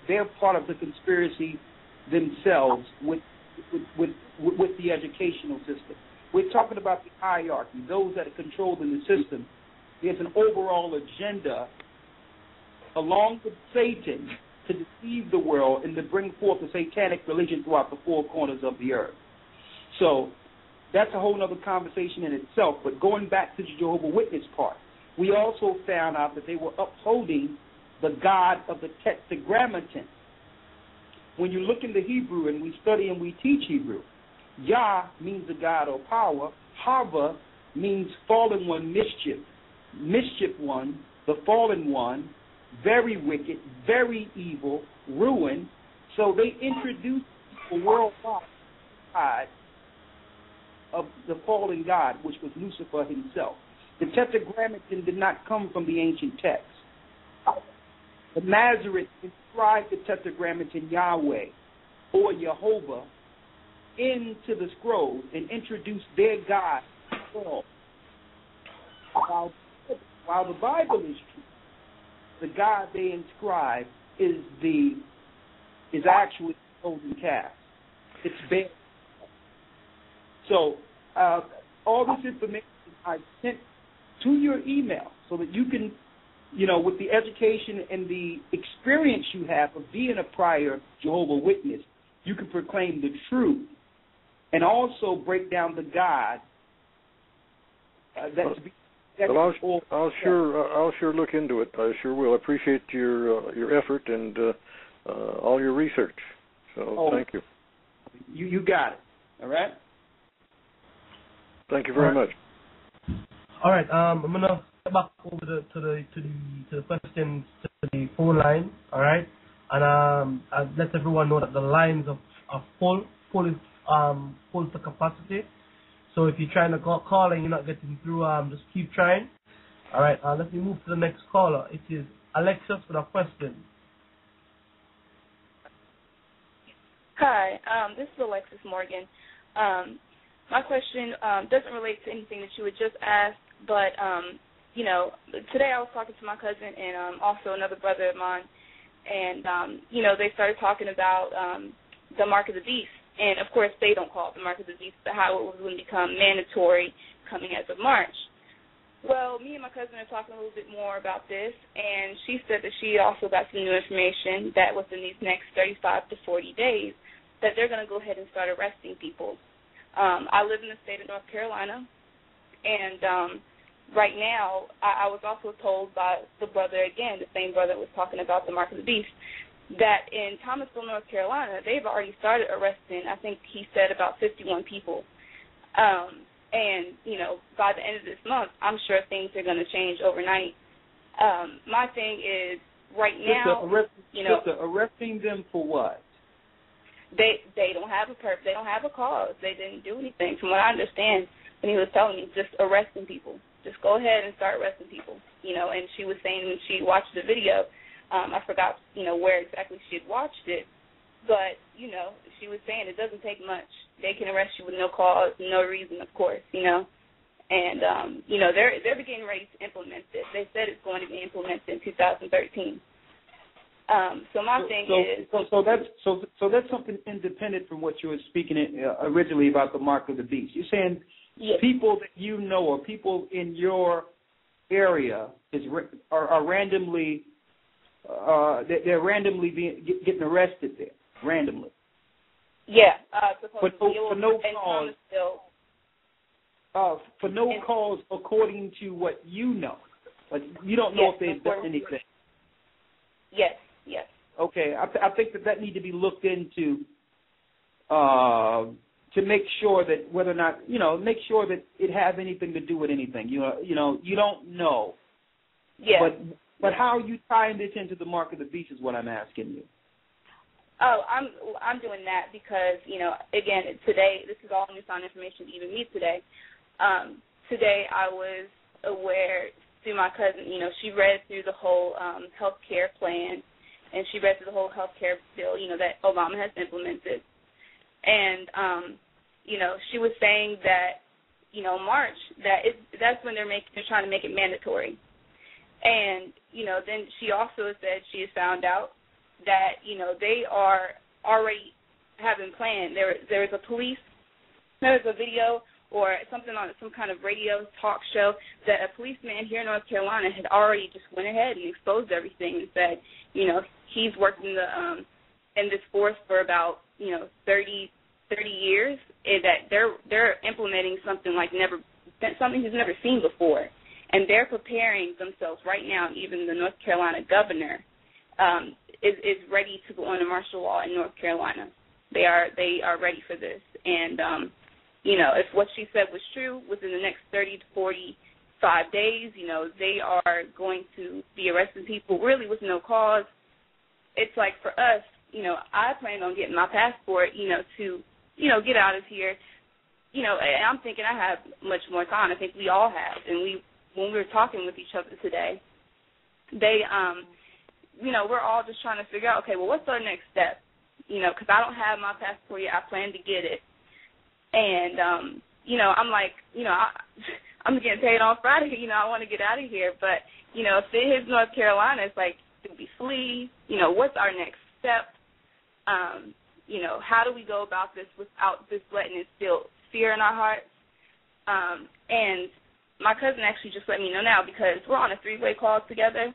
they're part of the conspiracy themselves with the educational system. We're talking about the hierarchy, those that are controlling the system. There's an overall agenda along with Satan to deceive the world and to bring forth a satanic religion throughout the four corners of the earth. So that's a whole other conversation in itself. But going back to the Jehovah's Witness part, we also found out that they were upholding the God of the Tetragrammaton. When you look into Hebrew, and we study and we teach Hebrew, Yah means the God or power. Hava means fallen one, mischief. Mischief one, the fallen one, very wicked, very evil, ruin. So they introduced the worldwide of the fallen God, which was Lucifer himself. The Tetragrammaton did not come from the ancient text. The Masoretes inscribed the Tetragrammaton Yahweh or Jehovah into the scrolls and introduced their God to the world. While the Bible is true, the God they inscribe is actually the golden calf. It's bare. So all this information I sent to your email so that you can, with the education and the experience you have of being a prior Jehovah's Witness, you can proclaim the truth and also break down the God I'll sure look into it. I sure will. I appreciate your effort and all your research. So thank you. You got it. All right. Thank you very much. All right. I'm gonna get back over to the questions to the phone line. All right. And I'll let everyone know that the lines are full to capacity. So if you're trying to call and you're not getting through, just keep trying. All right. Let me move to the next caller. It is Alexis with a question. Hi, this is Alexis Morgan. My question doesn't relate to anything that you had just asked, but, today I was talking to my cousin and also another brother of mine, and, they started talking about the mark of the beast. And, of course, they don't call it the mark of the beast, but how it was going to become mandatory coming as of March. Well, me and my cousin are talking a little bit more about this, and she said that she also got some new information that within these next 35 to 40 days that they're going to go ahead and start arresting people. I live in the state of North Carolina, and right now I was also told by the brother, again, the same brother that was talking about the mark of the beast, that in Thomasville, North Carolina, they've already started arresting, I think he said, about 51 people. And, by the end of this month, I'm sure things are going to change overnight. My thing is, right now, arresting them for what? They don't have a purpose. They don't have a cause. They didn't do anything. From what I understand, when he was telling me, just arresting people. Just go ahead and start arresting people. And she was saying when she watched the video, I forgot, where exactly she had watched it, but, she was saying it doesn't take much. They can arrest you with no cause, no reason, of course, and, they're getting ready to implement this. They said it's going to be implemented in 2013. So my thing is... So that's something independent from what you were speaking originally about the mark of the beast. You're saying people that you know or people in your area are randomly... they're randomly getting arrested there, randomly. Yeah, supposedly. For no cause. For no cause, according to what you know. Like, you don't know if they've done anything. Yes. Okay, I think that need to be looked into to make sure that whether or not make sure that it has anything to do with anything. You don't know. Yeah. But how are you tying this into the mark of the beast is what I'm asking you. Oh, I'm doing that because, again, today, this is all newfound information to even me today. Today I was aware through my cousin, she read through the whole health care plan, and she read through the whole health care bill, that Obama has implemented. And, she was saying that, March, that's when they're trying to make it mandatory. And, then she also said she has found out that, they are already having planned. There's a video or something on some kind of radio talk show that a policeman here in North Carolina had already just went ahead and exposed everything and said, he's worked in this force for about, 30 years, and that they're implementing something he's never seen before. And they're preparing themselves right now. Even the North Carolina governor is ready to go under martial law in North Carolina. They are ready for this. And, if what she said was true, within the next 30 to 45 days, they are going to be arresting people really with no cause. It's like for us, I plan on getting my passport, to, get out of here. And I'm thinking I have much more time. I think we all have. And when we were talking with each other today, they, we're all just trying to figure out, okay, well, what's our next step? Because I don't have my passport yet. I plan to get it. And, I'm like, I'm getting paid on Friday. I want to get out of here. But, if it is North Carolina, it's like, do we flee? What's our next step? How do we go about this without this letting instill fear in our hearts? And my cousin actually just let me know now, because we're on a three-way call together,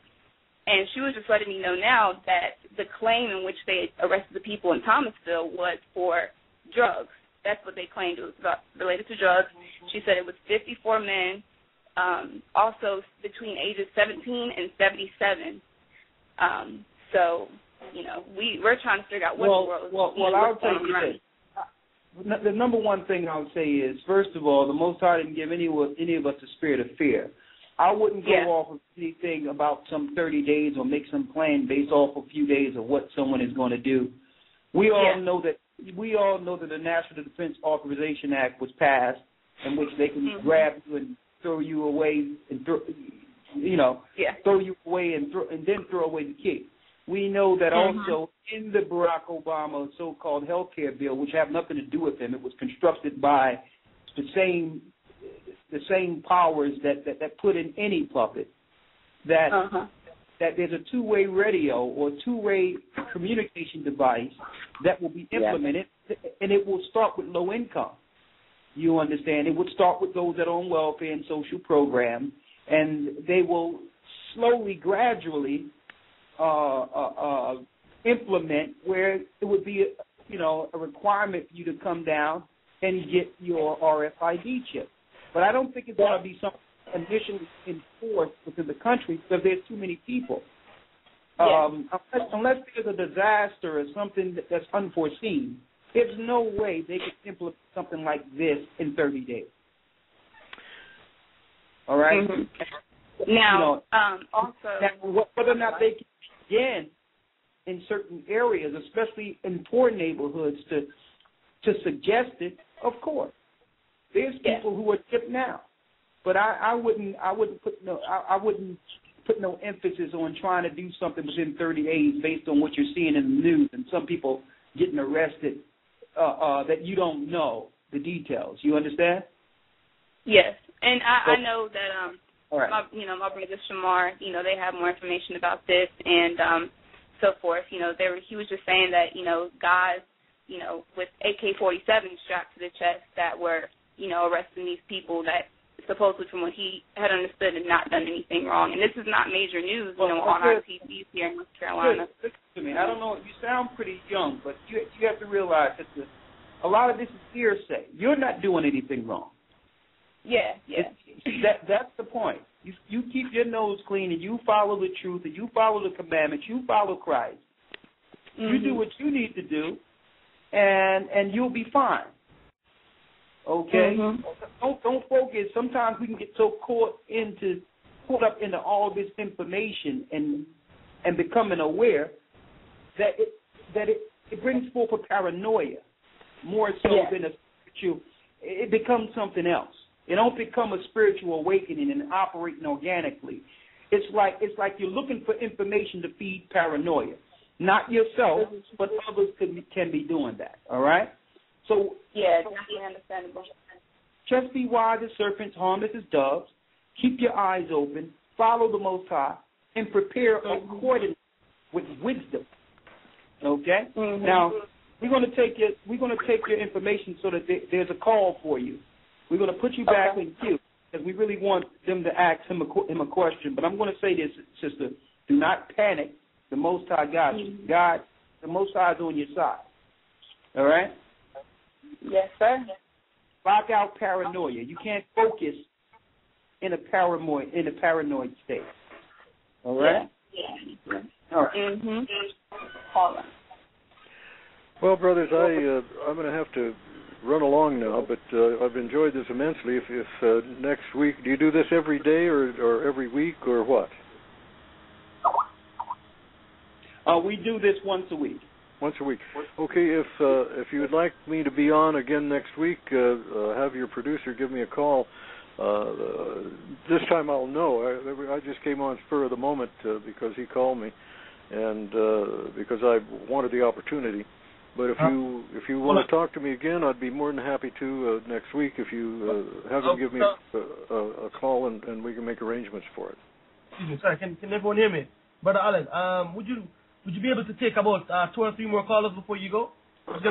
and she was just letting me know now that the claim in which they arrested the people in Thomasville was for drugs. That's what they claimed. It was related to drugs. She said it was 54 men, also between ages 17 and 77. So, we're trying to figure out what the world is. Well, I'll tell you this. the number one thing I would say is, first of all, the Most High didn't give any of us a spirit of fear. I wouldn't go off of anything about some 30 days or make some plan based off a few days of what someone is going to do. We all know that the National Defense Authorization Act was passed, in which they can grab you and throw you away and throw you away and then throw away the key. We know that also in the Barack Obama so-called health care bill, which have nothing to do with him, it was constructed by the same powers that put in any puppet, that there's a two-way radio or two-way communication device that will be implemented, and it will start with low income. You understand? It would start with those that are on welfare and social programs, and they will slowly, gradually implement where it would be a requirement for you to come down and get your RFID chip. But I don't think it's going to be something initially enforced within the country because there's too many people. Unless there's a disaster or something that's unforeseen, there's no way they could implement something like this in 30 days. All right? Now, also... whether or not they can begin in certain areas, especially in poor neighborhoods, to suggest it, of course. There's people who are chipped now. But I wouldn't put no emphasis on trying to do something within 30 days based on what you're seeing in the news and some people getting arrested that you don't know the details. You understand? Yes, and I know that right. my brother Shamar, they have more information about this and so forth. He was just saying that guys, with AK-47 strapped to the chest that were arresting these people that supposedly from what he had understood had not done anything wrong. And this is not major news, on our TVs here in North Carolina. Listen to me. I don't know. You sound pretty young, but you have to realize that a lot of this is hearsay. You're not doing anything wrong. Yeah. That's the point. You keep your nose clean and you follow the truth and you follow the commandments. You follow Christ. You do what you need to do, and you'll be fine. Okay? Don't focus. Sometimes we can get so caught up into all this information and becoming aware that it brings forth a paranoia more so than a spiritual. It becomes something else. It don't become a spiritual awakening and operating organically. It's like you're looking for information to feed paranoia. Not yourself, but others can be doing that. All right? So definitely understandable. Just be wise as serpents, harmless as doves. Keep your eyes open. Follow the Most High, and prepare accordingly with wisdom. Okay. Now we're going to take your information so that there's a call for you. We're going to put you back in queue because we really want them to ask him a question. But I'm going to say this, sister: do not panic. The Most High got you. God, the Most High is on your side. All right. Yes, sir. Block out paranoia. You can't focus in a paranoid state. All right? Yeah. All right. All right. Well, brothers, I'm going to have to run along now, but I've enjoyed this immensely. If next week, do you do this every day or every week or what? We do this once a week. Once a week. Okay, if you would like me to be on again next week, have your producer give me a call. This time I'll know. I just came on spur of the moment because he called me, and because I wanted the opportunity. But if you want to talk to me again, I'd be more than happy to next week. If you have him give me a call and we can make arrangements for it. Excuse me, sorry. Can everyone hear me, Brother Allen? Would you be able to take about 2 or 3 more callers before you go? I was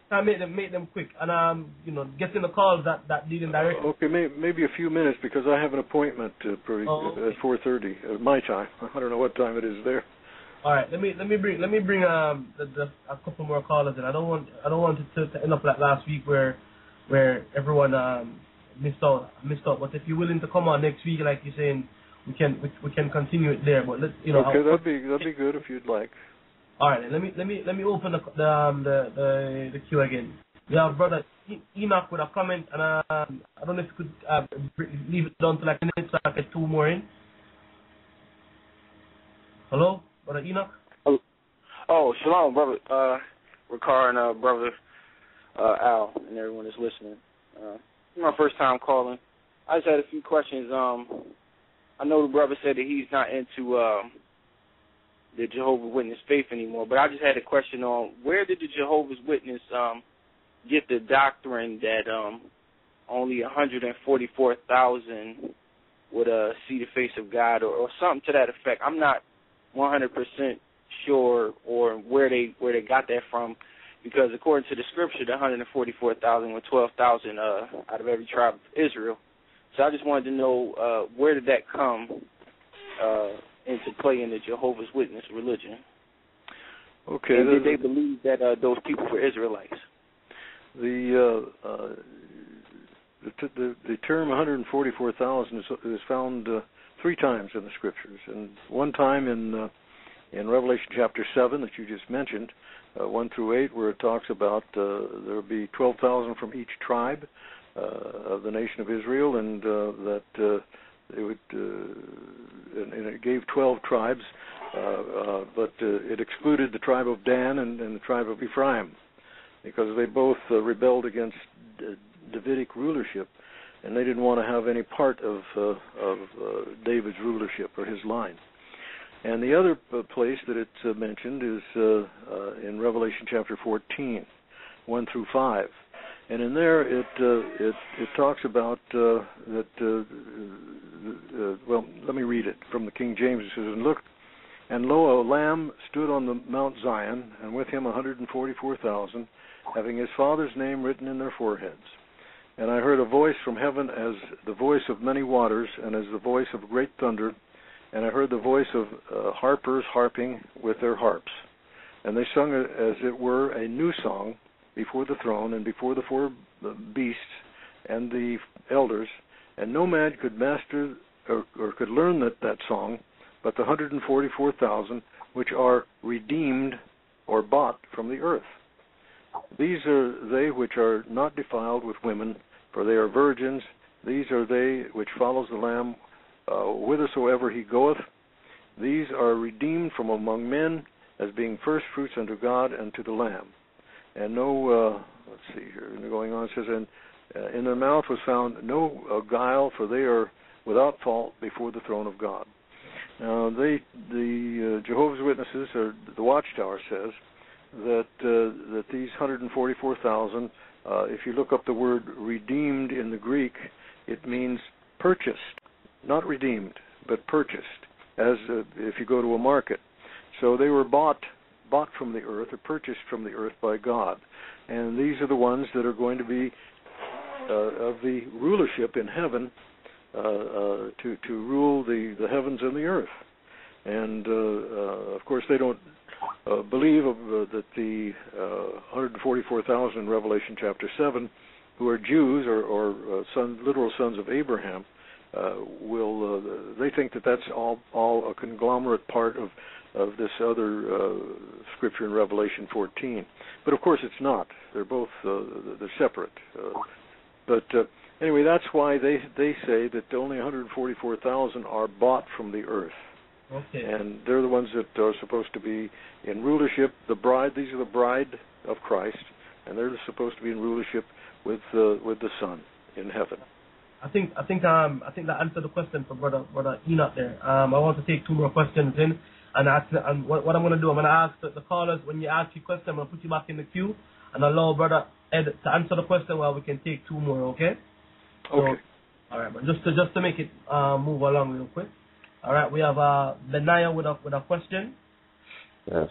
gonna make them quick and get in the calls that lead in directly. Okay, maybe a few minutes because I have an appointment at 4:30 my time. I don't know what time it is there. All right, let me bring a couple more callers in. I don't want it to end up like last week where everyone missed out. But if you're willing to come on next week, like you're saying, we can continue it there. But Okay, that'd be good if you'd like. All right, let me open the queue again. Yeah, brother Enoch with a comment, and I don't know if you could leave it down to like a minute so I get two more in. Hello, brother Enoch? Oh, shalom, brother Ricard and brother Al and everyone that's listening. It's my first time calling. I just had a few questions. I know the brother said that he's not into the Jehovah's Witness faith anymore, but I just had a question on where did the Jehovah's Witness get the doctrine that only 144,000 would see the face of God or something to that effect. I'm not 100% sure or where they got that from, because according to the scripture, the 144,000 were 12,000 out of every tribe of Israel. So I just wanted to know where did that come into play in the Jehovah's Witness religion? Okay. And did they believe that those people were Israelites? The term 144,000 is found three times in the scriptures, and one time in Revelation chapter 7 that you just mentioned, 1 through 8, where it talks about there will be 12,000 from each tribe of the nation of Israel, and that it would, and it gave 12 tribes, but it excluded the tribe of Dan and the tribe of Ephraim, because they both rebelled against Davidic rulership, and they didn't want to have any part of David's rulership or his line. And the other place that it's mentioned is in Revelation chapter 14, 1 through 5. And in there it talks about that, well, let me read it from the King James. It says, "And look, and lo, a lamb stood on the Mount Zion, and with him 144,000, having his Father's name written in their foreheads. And I heard a voice from heaven as the voice of many waters, and as the voice of great thunder. And I heard the voice of harpers harping with their harps. And they sung, as it were, a new song before the throne and before the four beasts and the elders. And no man could master or could learn that song, but the 144,000 which are redeemed or bought from the earth. These are they which are not defiled with women, for they are virgins. These are they which follows the Lamb whithersoever he goeth. These are redeemed from among men, as being first fruits unto God and to the Lamb. And no, let's see here, going on, it says, and in their mouth was found no guile, for they are without fault before the throne of God." Now, the Jehovah's Witnesses, or the Watchtower, says that these 144,000, if you look up the word redeemed in the Greek, it means purchased. Not redeemed, but purchased, as if you go to a market. So they were bought from the earth, or purchased from the earth by God. And these are the ones that are going to be of the rulership in heaven, to rule the heavens and the earth. And, of course, they don't believe that the 144,000 in Revelation chapter 7, who are Jews or literal sons of Abraham, they think that that's all a conglomerate part of this other scripture in Revelation 14. But of course it's not. They're both they're separate. But anyway, that's why they say that only 144,000 are bought from the earth. Okay. And they're the ones that are supposed to be in rulership. The bride. These are the bride of Christ, and they're supposed to be in rulership with the Son in heaven. I think that answered the question for brother Enoch there. I want to take two more questions in, and what I'm going to do, I'm going to ask the callers, when you ask your question, I'm going to put you back in the queue and allow brother Ed to answer the question while we can take two more. Okay. Okay. So, all right, but just to make it move along real quick. All right, we have Benaiah with a question. Yes.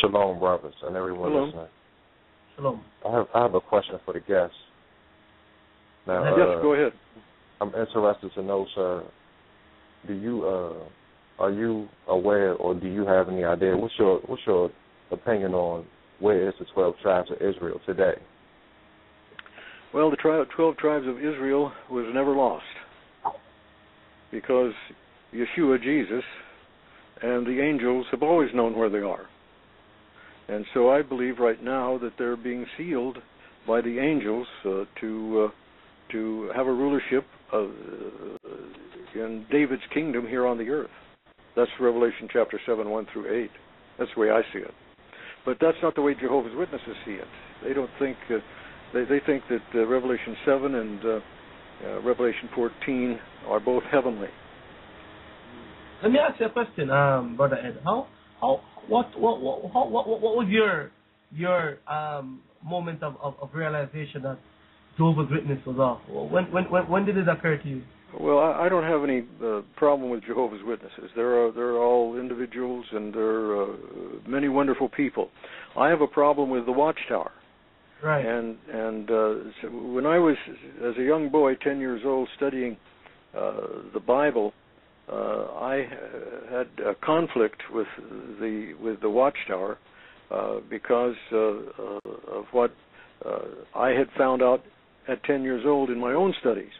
Shalom, brothers, and everyone listening. Shalom. I have a question for the guests. Now, yes, go ahead. I'm interested to know, sir, are you aware, or do you have any idea, what's your opinion on where is the 12 tribes of Israel today? Well, the 12 tribes of Israel was never lost, because Yeshua, Jesus, and the angels have always known where they are. And so I believe right now that they're being sealed by the angels to have a rulership in David's kingdom here on the earth. That's Revelation chapter 7, 1 through 8. That's the way I see it. But that's not the way Jehovah's Witnesses see it. They don't think they think that Revelation 7 and Revelation 14 are both heavenly. Let me ask you a question, Brother Ed. What was your moment of realization that Jehovah's Witness was off? When did it occur to you? Well, I don't have any problem with Jehovah's Witnesses. They're all individuals, and they're many wonderful people. I have a problem with the Watchtower. Right. And so when I was, as a young boy, 10 years old, studying the Bible, I had a conflict with the Watchtower because of what I had found out at 10 years old in my own studies.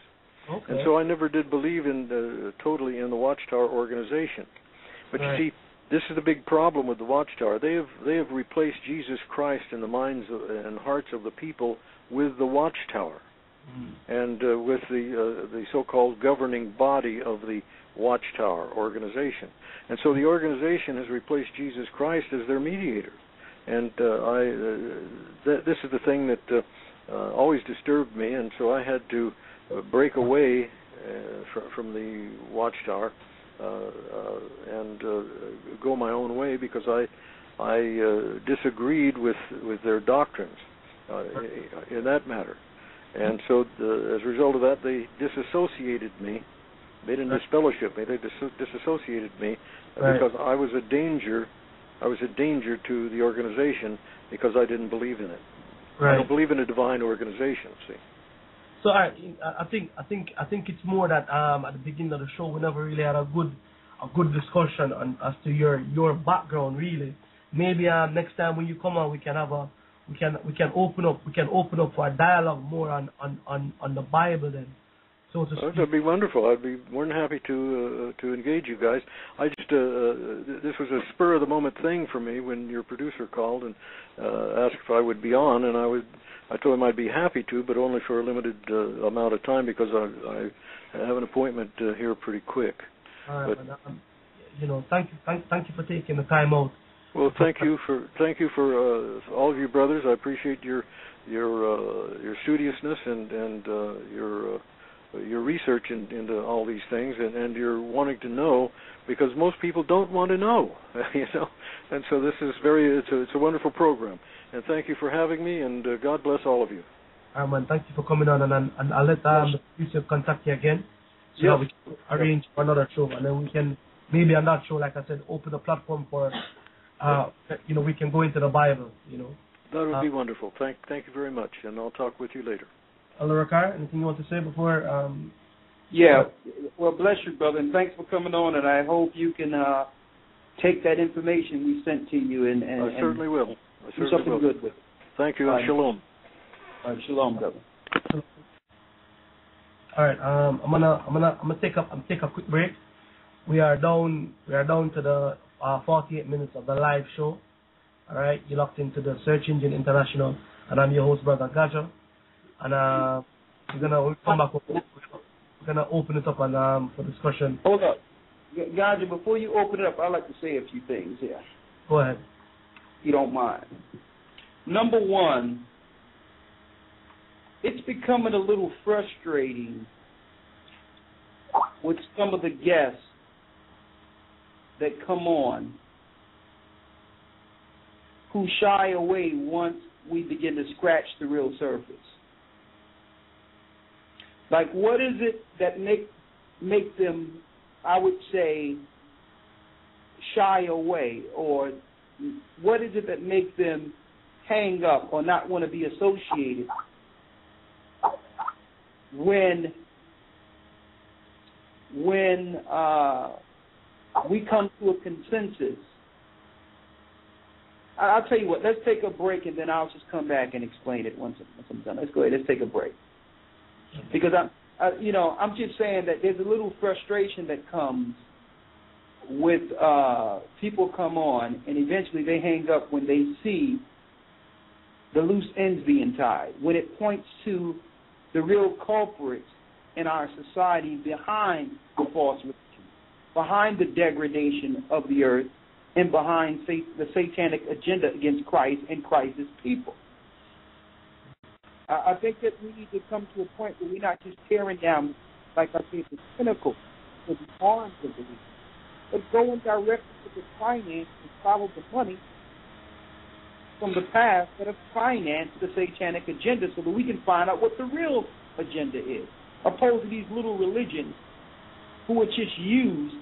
Okay. And so I never did believe totally in the Watchtower organization. But right. you see, this is the big problem with the Watchtower. They have replaced Jesus Christ in the minds and hearts of the people with the Watchtower, and with the so-called governing body of the Watchtower organization. And so the organization has replaced Jesus Christ as their mediator. And this is the thing that always disturbed me, and so I had to break away from the Watchtower and go my own way, because I disagreed with their doctrines in that matter. And so as a result of that, they disassociated me. They didn't disfellowship me. They disassociated me because I was a danger. I was a danger to the organization because I didn't believe in it. Right. I don't believe in a divine organization. See. So I think it's more that at the beginning of the show we never really had a good discussion as to your background really. Maybe next time when you come on we can open up for a dialogue more on the Bible then. So to speak. That'd be wonderful. I'd be more than happy to engage you guys. I just this was a spur of the moment thing for me when your producer called and asked if I would be on, and I told him I'd be happy to, but only for a limited amount of time because I have an appointment here pretty quick. All right, but thank you for taking the time out. Well, thank you for all of you brothers. I appreciate your studiousness and your research into all these things, and your wanting to know, because most people don't want to know, And so this is it's a wonderful program, and thank you for having me, and God bless all of you. Man, thank you for coming on, and I'll let the producer contact you again, so we can arrange for another show, and then we can maybe on that show, like I said, open the platform for, we can go into the Bible, That would be wonderful. Thank you very much, and I'll talk with you later. Rakar, anything you want to say before? Yeah, well, bless you, brother, and thanks for coming on, and I hope you can take that information we sent to you and I certainly will. Do something good with it. Thank you, and shalom. All right, shalom, brother. All right, I'm gonna take a quick break. We are down to the 48 minutes of the live show. All right, you're locked into the Search Engine International, and I'm your host, Brother Gocc. And we'll come back. We're gonna open it up and for discussion. Hold up, Gocc. Before you open it up, I'd like to say a few things here. Go ahead. If you don't mind. Number one, it's becoming a little frustrating with some of the guests that come on who shy away once we begin to scratch the real surface. Like, what is it that make them, I would say, shy away, or what is it that makes them hang up or not want to be associated when we come to a consensus? I'll tell you what, let's take a break and then I'll just come back and explain it once I'm done. Let's go ahead, let's take a break. Because I'm just saying that there's a little frustration that comes with people come on and eventually they hang up when they see the loose ends being tied, when it points to the real culprits in our society behind the false religion, behind the degradation of the earth, and behind the satanic agenda against Christ and Christ's people. I think that we need to come to a point where we're not just tearing down, like I said, the pinnacle or the arms of the religion, but going directly to the finance and follow the money from the past that have financed the satanic agenda so that we can find out what the real agenda is, opposed to these little religions who are just used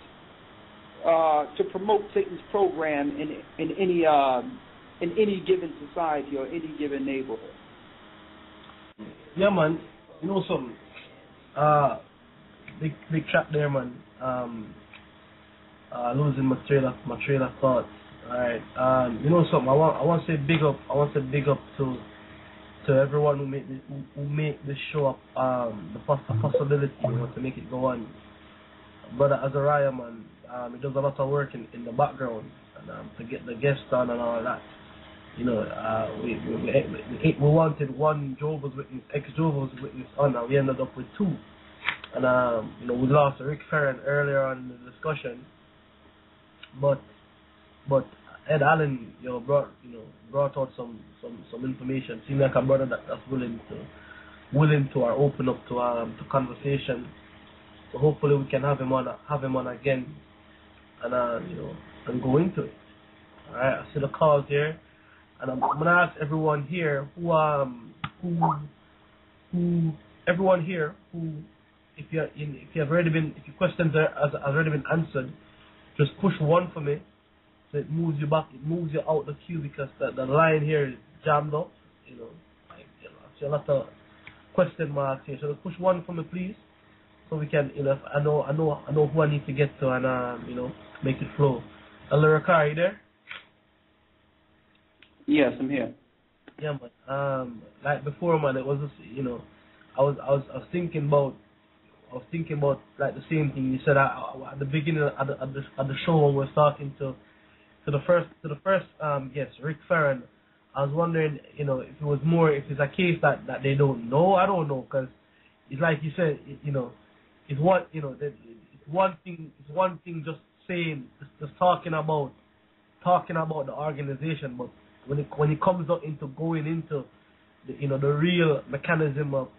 to promote Satan's program in any given society or any given neighborhood. Yeah, man. You know something? Big trap there, man. Losing my train of thought. Alright. You know something? I want to say big up. I want to say big up to everyone who make this show up. The possibility, to make it go on. Brother Azariah, man, he does a lot of work in the background and to get the guests on and all that. You know, we wanted one Jehovah's Witness, ex-Jehovah's Witness on, and we ended up with two. And you know, we lost Rick Farron earlier on in the discussion, but Ed Allen, brought out some information. Seems like a brother that's willing to or open up to conversation. So hopefully we can have him on again, and and go into it. All right, I see the calls here, and I'm gonna ask everyone here who if your questions has already been answered, just push one for me. So it moves you back, it moves you out the queue, because the line here is jammed up. I see a lot of question marks here. So push one for me, please, so we can, I know who I need to get to, and make it flow. Alarica, are you there? Yes, I'm here. Yeah, man. Like before, man, it was just, I was thinking about like the same thing you said at the beginning of the show when we were talking to the first guest, Rick Farron. I was wondering, if it's a case that they don't know. I don't know, because it's like you said, it's one thing just saying, just talking about the organization, but when it comes up into going into the real mechanism of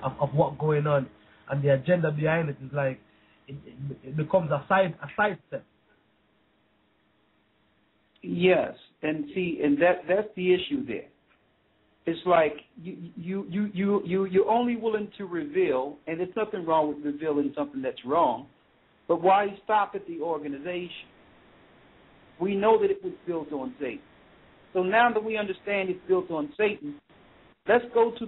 of what's going on and the agenda behind it, is like it becomes a sidestep. Yes, and that's the issue there. It's like you're only willing to reveal, and there's nothing wrong with revealing something that's wrong, but why stop at the organization? We know that it was built on Satan. So now that we understand it's built on Satan, let's go to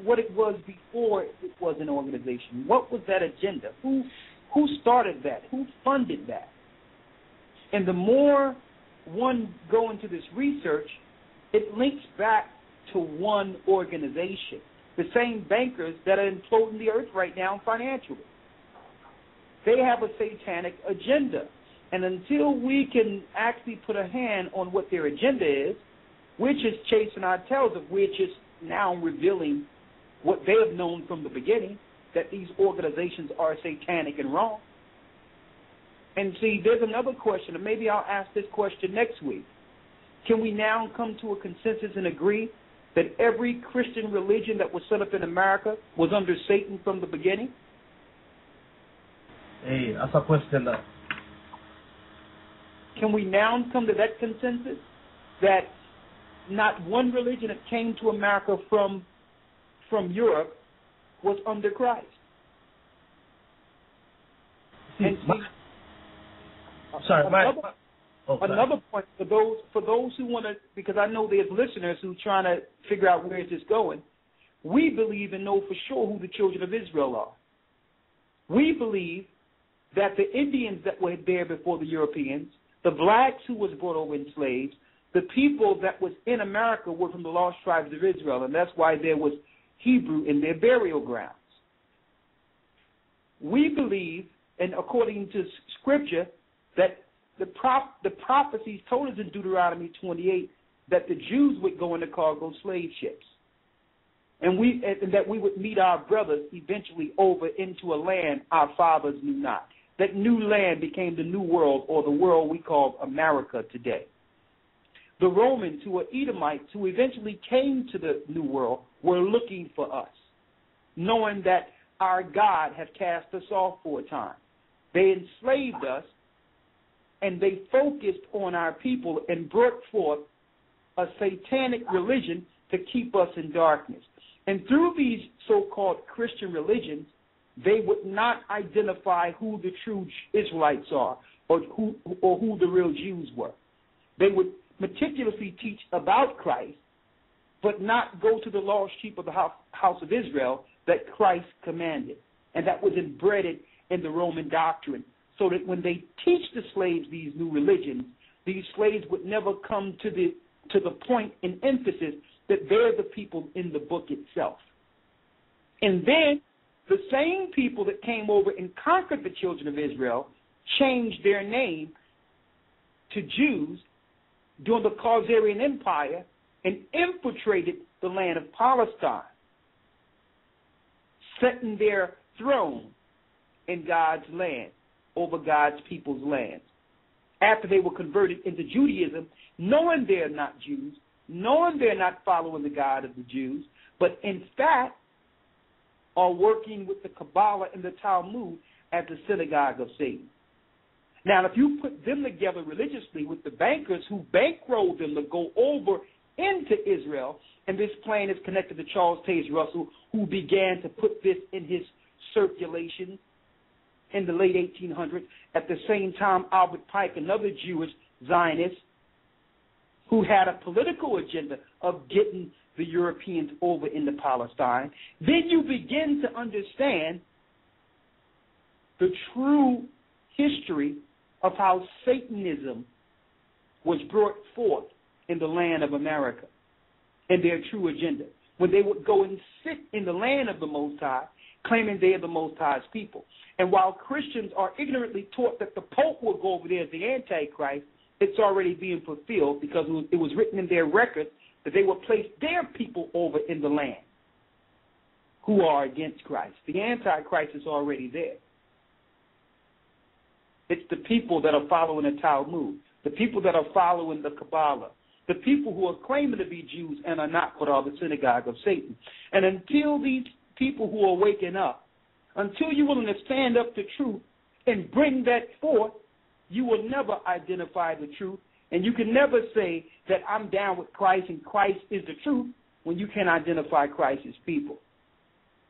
what it was before it was an organization. What was that agenda? Who started that? Who funded that? And the more one go into this research, it links back to one organization, the same bankers that are imploding the earth right now financially. They have a satanic agenda. And until we can actually put a hand on what their agenda is, we're just chasing our tails. We're just now revealing what they have known from the beginning, that these organizations are satanic and wrong. And see, there's another question, and maybe I'll ask this question next week. Can we now come to a consensus and agree that every Christian religion that was set up in America was under Satan from the beginning? Hey, that's a question that... Can we now come to that consensus that not one religion that came to America from Europe was under Christ? Another point for those who want to, because I know there's listeners who are trying to figure out where is this going. We believe and know for sure who the children of Israel are. We believe that the Indians that were there before the Europeans, the blacks who was brought over in slaves, the people that was in America were from the lost tribes of Israel, and that's why there was Hebrew in their burial grounds. We believe, and according to Scripture, that the prophecies told us in Deuteronomy 28 that the Jews would go into cargo slave ships. And that we would meet our brothers eventually over into a land our fathers knew not. That new land became the New World, or the world we call America today. The Romans, who were Edomites, who eventually came to the New World, were looking for us, knowing that our God had cast us off for a time. They enslaved us, and they focused on our people and brought forth a satanic religion to keep us in darkness. And through these so-called Christian religions, they would not identify who the true Israelites are, or who the real Jews were. They would meticulously teach about Christ, but not go to the lost sheep of the house of Israel that Christ commanded, and that was embedded in the Roman doctrine, so that when they teach the slaves these new religions, these slaves would never come to the point in emphasis that they're the people in the book itself. And then the same people that came over and conquered the children of Israel changed their name to Jews during the Khazarian Empire and infiltrated the land of Palestine, setting their throne in God's land, over God's people's lands. After they were converted into Judaism, knowing they're not Jews, knowing they're not following the God of the Jews, but in fact are working with the Kabbalah and the Talmud as the synagogue of Satan. Now, if you put them together religiously with the bankers who bankrolled them to go over into Israel, and this plan is connected to Charles Taze Russell, who began to put this in his circulation in the late 1800s. At the same time, Albert Pike, another Jewish Zionist, who had a political agenda of getting the Europeans over into Palestine, then you begin to understand the true history of how Satanism was brought forth in the land of America and their true agenda. When they would go and sit in the land of the Most High, claiming they are the Most High's people. And while Christians are ignorantly taught that the Pope will go over there as the Antichrist, it's already being fulfilled, because it was written in their records that they will place their people over in the land who are against Christ. The Antichrist is already there. It's the people that are following the Talmud, the people that are following the Kabbalah, the people who are claiming to be Jews and are not, but are the synagogue of Satan. And until these people who are waking up, until you're willing to stand up to truth and bring that forth, you will never identify the truth, and you can never say that I'm down with Christ and Christ is the truth when you can identify Christ's people.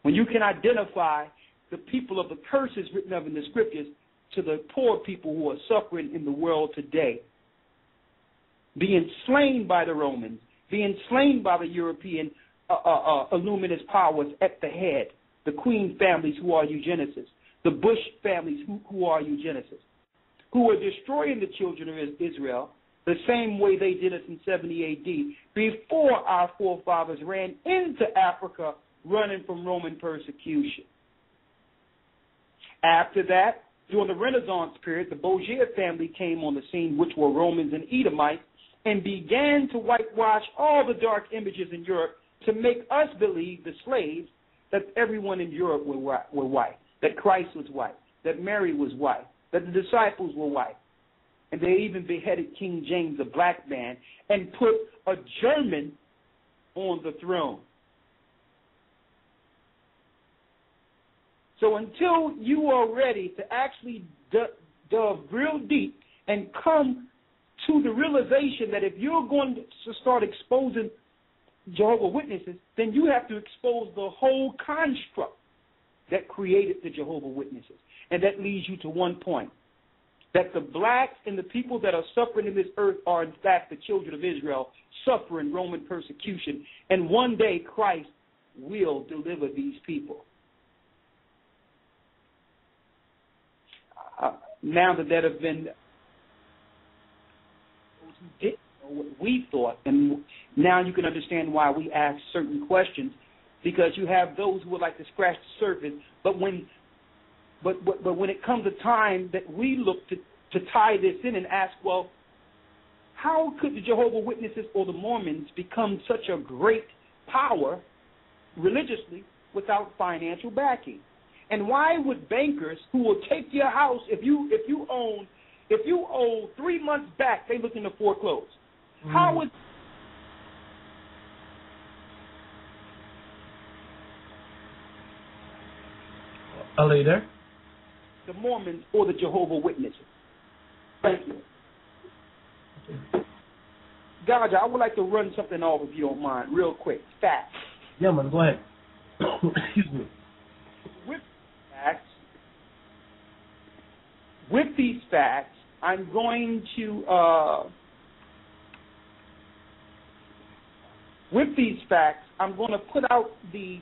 When you can identify the people of the curses written of in the scriptures to the poor people who are suffering in the world today, being slain by the Romans, being slain by the European illuminist powers at the head, the Queen families who are eugenicists, the Bush families who are eugenicists, who are destroying the children of Israel the same way they did it in 70 A.D., before our forefathers ran into Africa running from Roman persecution. After that, during the Renaissance period, the Beaujeu family came on the scene, which were Romans and Edomites, and began to whitewash all the dark images in Europe to make us believe, the slaves, that everyone in Europe were white, that Christ was white, that Mary was white, that the disciples were white. And they even beheaded King James, a black man, and put a German on the throne. So until you are ready to actually delve real deep and come to the realization that if you're going to start exposing Jehovah's Witnesses, then you have to expose the whole construct that created the Jehovah's Witnesses. And that leads you to one point, that the blacks and the people that are suffering in this earth are in fact the children of Israel suffering Roman persecution. And one day Christ will deliver these people. Now that have been those who didn't know what we thought, and now you can understand why we ask certain questions, because you have those who would like to scratch the surface, but when it comes a time that we look to tie this in and ask, well, how could the Jehovah's Witnesses or the Mormons become such a great power religiously without financial backing? And why would bankers who will take your house if you owe 3 months back, they looking to foreclose? How would Are you there? the Mormons or the Jehovah's Witnesses? Thank you. Gocc, I would like to run something off if you don't mind, real quick. Facts. Yeah, man, go ahead. Excuse me. With these facts, I'm going to put out the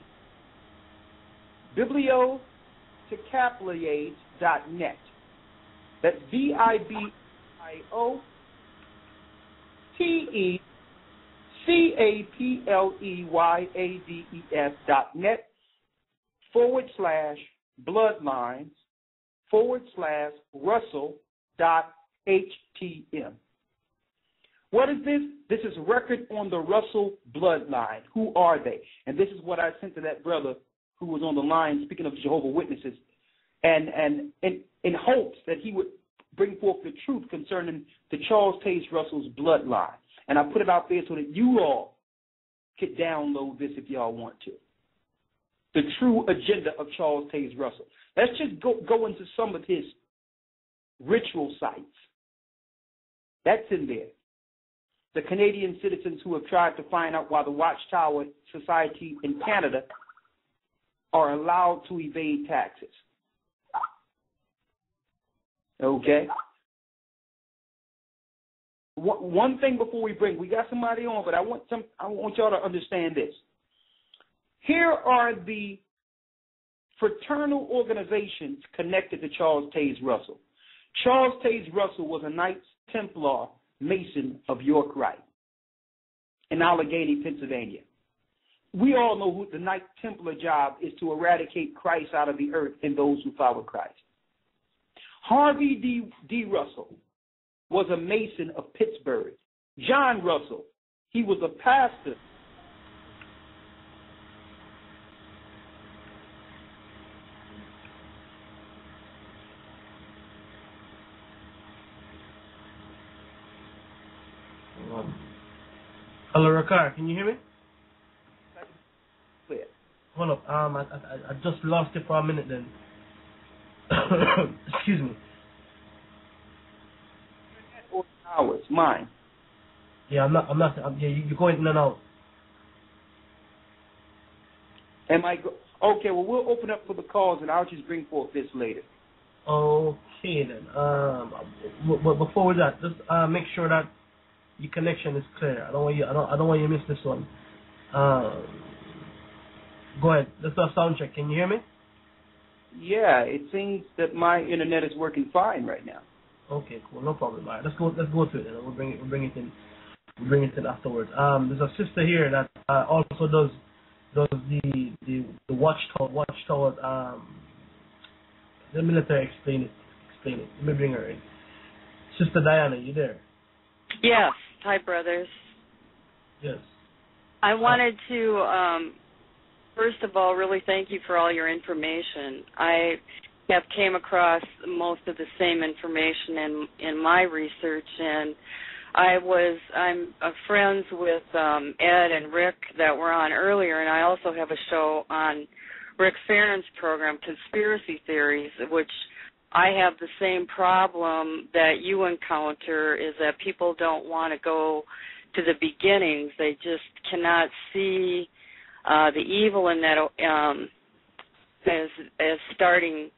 bibliotecaplays.net. That's BIBLIOTECAPLEYS.net/Russell.htm. What is this? This is record on the Russell bloodline. Who are they? And this is what I sent to that brother who was on the line speaking of Jehovah's Witnesses, and in hopes that he would bring forth the truth concerning the Charles Taze Russell's bloodline. And I put it out there so that you all could download this if y'all want to. The true agenda of Charles Taze Russell. Let's just go into some of his ritual sites. That's in there. The Canadian citizens who have tried to find out why the Watchtower Society in Canada are allowed to evade taxes. Okay? One thing before we got somebody on, but I want y'all to understand this. Here are the fraternal organizations connected to Charles Taze Russell. Charles Taze Russell was a Knights Templar Mason of York Rite in Allegheny, Pennsylvania. We all know who the Knights Templar job is, to eradicate Christ out of the earth and those who follow Christ. Harvey D. Russell was a Mason of Pittsburgh. John Russell, he was a pastor. Hello, Ricard, can you hear me? Clear. Hold up, I just lost it for a minute then. Excuse me. Hours, mine. Yeah, you're going in and out. Okay, well, we'll open up for the calls and I'll just bring forth this later. Okay then. But before that, just make sure that your connection is clear. I don't want you to miss this one. Go ahead. Let's do a sound check. Can you hear me? Yeah, it seems that my internet is working fine right now. Okay, cool, no problem. All right, let's go through it then. We'll bring it in afterwards. There's a sister here that also does the Watchtower. Let me let her explain it. Let me bring her in. Sister Diana, you there? Yes. Hi, brothers. Yes. I wanted to first of all really thank you for all your information. I have came across most of the same information in my research, and I'm friends with Ed and Rick that were on earlier, and I also have a show on Rick Farron's program, Conspiracy Theories, which I have the same problem that you encounter, is that people don't want to go to the beginnings. They just cannot see the evil in that as starting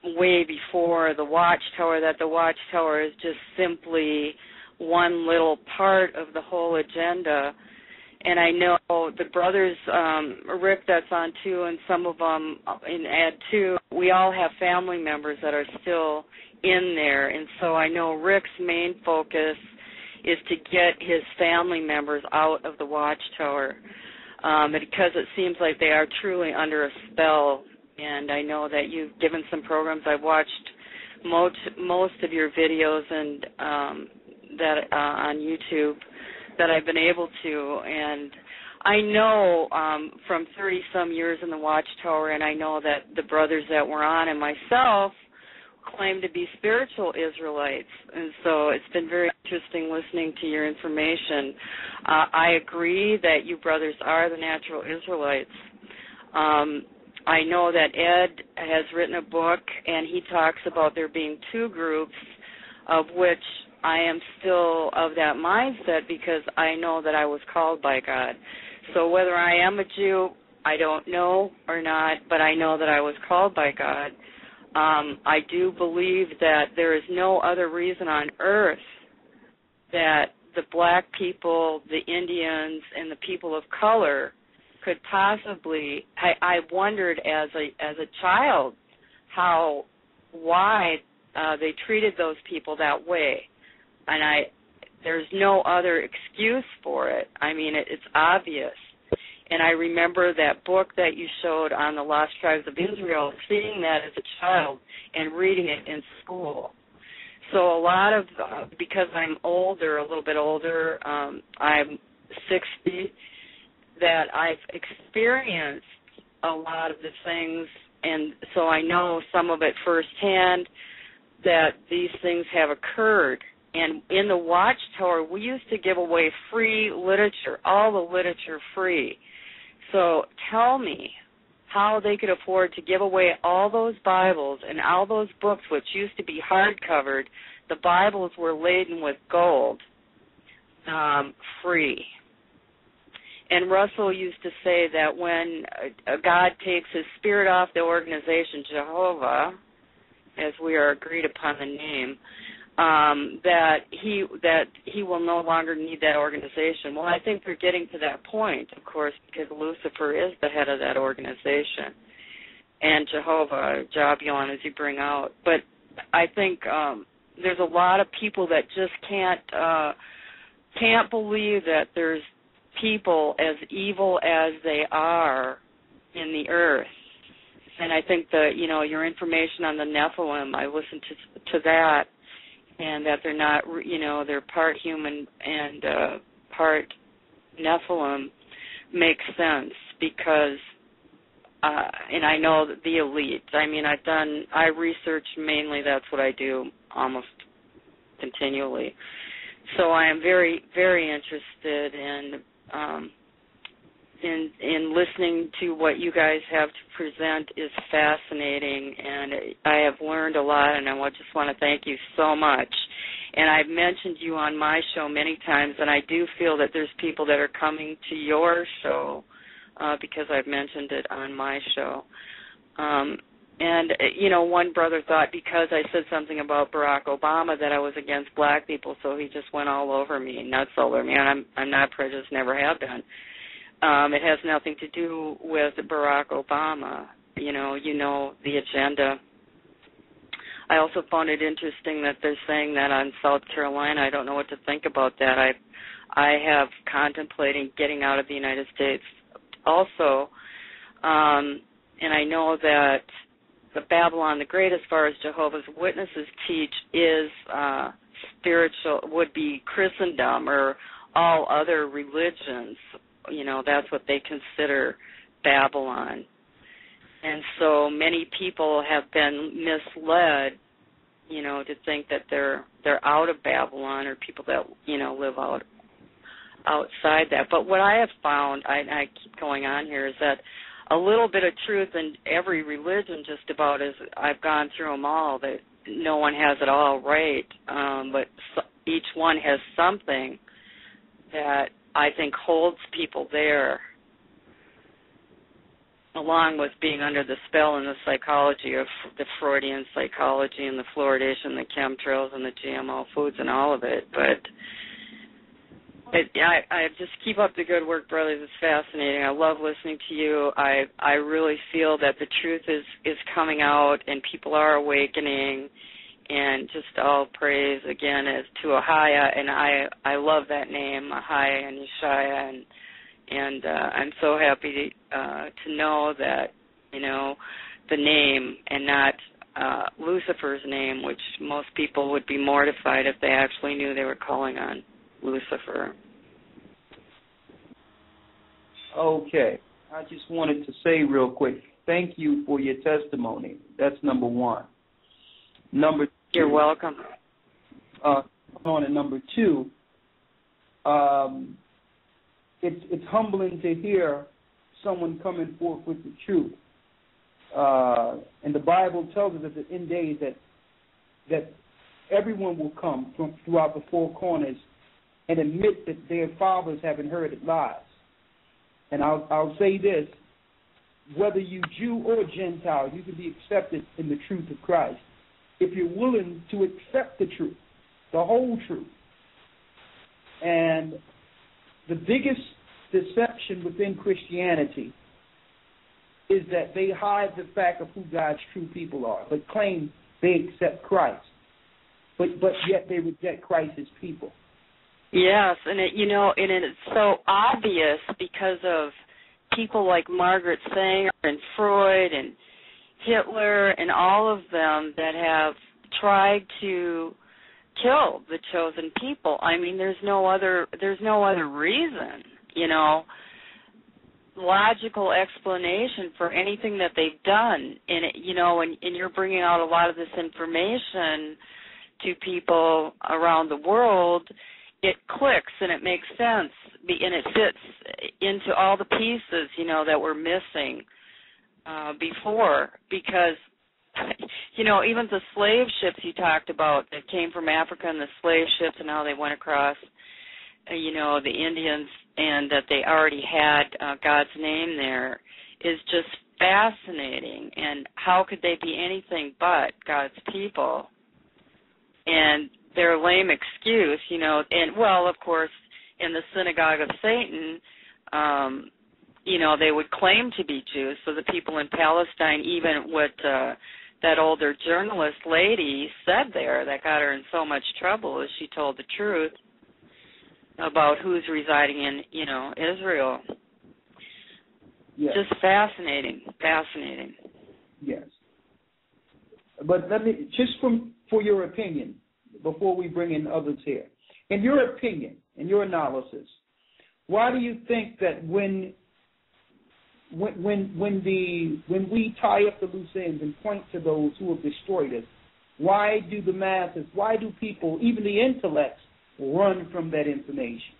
way before the Watchtower, that the Watchtower is just simply one little part of the whole agenda. And I know the brothers, Rick that's on too, and some of them in Ed too, we all have family members that are still in there. And so I know Rick's main focus is to get his family members out of the Watchtower, because it seems like they are truly under a spell. And I know that you've given some programs. I've watched most of your videos, and that on YouTube that I've been able to, and I know from 30-some years in the Watchtower, and I know that the brothers that were on and myself claim to be spiritual Israelites, and so it's been very interesting listening to your information. I agree that you brothers are the natural Israelites. I know that Ed has written a book, and he talks about there being two groups, of which I am still of that mindset because I know that I was called by God. So whether I am a Jew, I don't know or not, but I know that I was called by God. I do believe that there is no other reason on earth that the black people, the Indians, and the people of color could possibly. I wondered as a child why they treated those people that way, and there's no other excuse for it. I mean, it's obvious. And I remember that book that you showed on the Lost Tribes of Israel, seeing that as a child and reading it in school. So a lot of, because I'm older, a little bit older, I'm 60, that I've experienced a lot of the things, and so I know some of it firsthand, that these things have occurred. And in the Watchtower, we used to give away free literature, all the literature free. So tell me how they could afford to give away all those Bibles and all those books, which used to be hard-covered. The Bibles were laden with gold, free. And Russell used to say that when God takes his spirit off the organization, Jehovah, as we are agreed upon the name, that he will no longer need that organization. Well, I think they're getting to that point, of course, because Lucifer is the head of that organization, and Jehovah, Jabulon, as you bring out. But I think there's a lot of people that just can't believe that there's people as evil as they are in the earth. And I think your information on the Nephilim, I listened to that. And that they're not, they're part human and part Nephilim makes sense because, and I know that the elite. I mean, I research mainly. That's what I do almost continually. So I am very, very interested in listening to what you guys have to present is fascinating, and I have learned a lot, and I just want to thank you so much. And I've mentioned you on my show many times, and I do feel that there's people that are coming to your show because I've mentioned it on my show. And, one brother thought because I said something about Barack Obama that I was against black people, so he just went all over me, nuts all over me, and I'm not prejudiced, never have been. It has nothing to do with Barack Obama. You know the agenda. I also found it interesting that they're saying that on South Carolina. I don't know what to think about that. I have contemplating getting out of the United States also. And I know that the Babylon the Great, as far as Jehovah's Witnesses teach, is spiritual, would be Christendom or all other religions. That's what they consider Babylon. And so many people have been misled, to think that they're out of Babylon or people that, live outside that. But what I have found, I keep going on here, is that a little bit of truth in every religion just about is, I've gone through them all, that no one has it all right, but each one has something that I think holds people there, along with being under the spell and the psychology of the Freudian psychology and the fluoridation, the chemtrails and the GMO foods and all of it. But I just keep up the good work, brothers. It's fascinating. I love listening to you. I really feel that the truth is coming out and people are awakening. And just all praise again as to Ahaya, and I love that name, Ahaya and Yeshaya, and I'm so happy to know that the name and not Lucifer's name, which most people would be mortified if they actually knew they were calling on Lucifer. Okay. I just wanted to say real quick, thank you for your testimony. That's number one. Number two. You're welcome. On to number two, it's humbling to hear someone coming forth with the truth. And the Bible tells us that in days that everyone will come from throughout the four corners and admit that their fathers have inherited lies. And I'll say this, whether you Jew or Gentile, you can be accepted in the truth of Christ if you're willing to accept the truth, the whole truth. And the biggest deception within Christianity is that they hide the fact of who God's true people are, but claim they accept Christ, but yet they reject Christ as people. Yes, and it's so obvious because of people like Margaret Sanger and Freud and Hitler and all of them that have tried to kill the chosen people. I mean, there's no other reason, logical explanation for anything that they've done. And and you're bringing out a lot of this information to people around the world. It clicks and it makes sense, and it fits into all the pieces, that were missing before. Because, even the slave ships you talked about that came from Africa and the slave ships and how they went across, the Indians, and that they already had God's name there is just fascinating. And how could they be anything but God's people? And their lame excuse, and, well, of course, in the synagogue of Satan, they would claim to be Jews. So the people in Palestine, even what that older journalist lady said there that got her in so much trouble is she told the truth about who's residing in, Israel. Yes. Just fascinating. Yes. But let me, just for your opinion, before we bring in others here, in your opinion, in your analysis, why do you think that when we tie up the loose ends and point to those who have destroyed us, why do the masses, why do people, even the intellects, run from that information?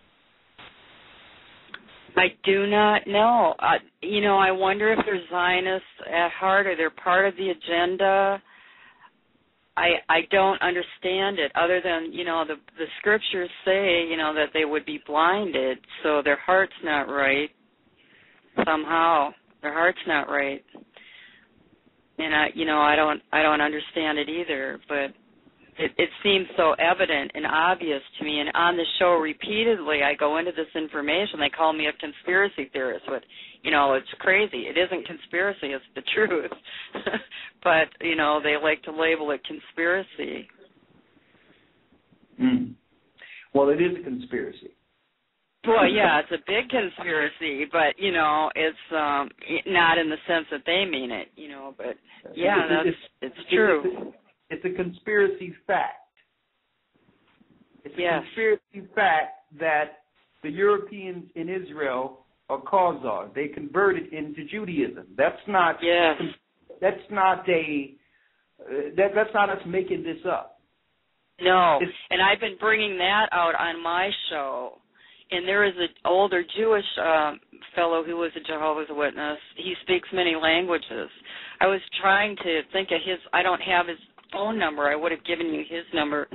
I do not know. I wonder if they're Zionists at heart or they're part of the agenda. I don't understand it, other than, the scriptures say, that they would be blinded, so their heart's not right. Somehow their heart's not right. And I don't understand it either, but it seems so evident and obvious to me. And on the show repeatedly I go into this information. They call me a conspiracy theorist, but it's crazy. It isn't conspiracy, it's the truth. But they like to label it conspiracy. Well, it is a conspiracy. Well, yeah, it's a big conspiracy, but it's not in the sense that they mean it. But yeah, it's true. It's a conspiracy fact. It's a Yes. conspiracy fact that the Europeans in Israel are Khazars. They converted into Judaism. That's not. Yes. That's not that's not us making this up. No, and I've been bringing that out on my show. And there is an older Jewish fellow who was a Jehovah's Witness. He speaks many languages. I was trying to think of his. I don't have his phone number. I would have given you his number.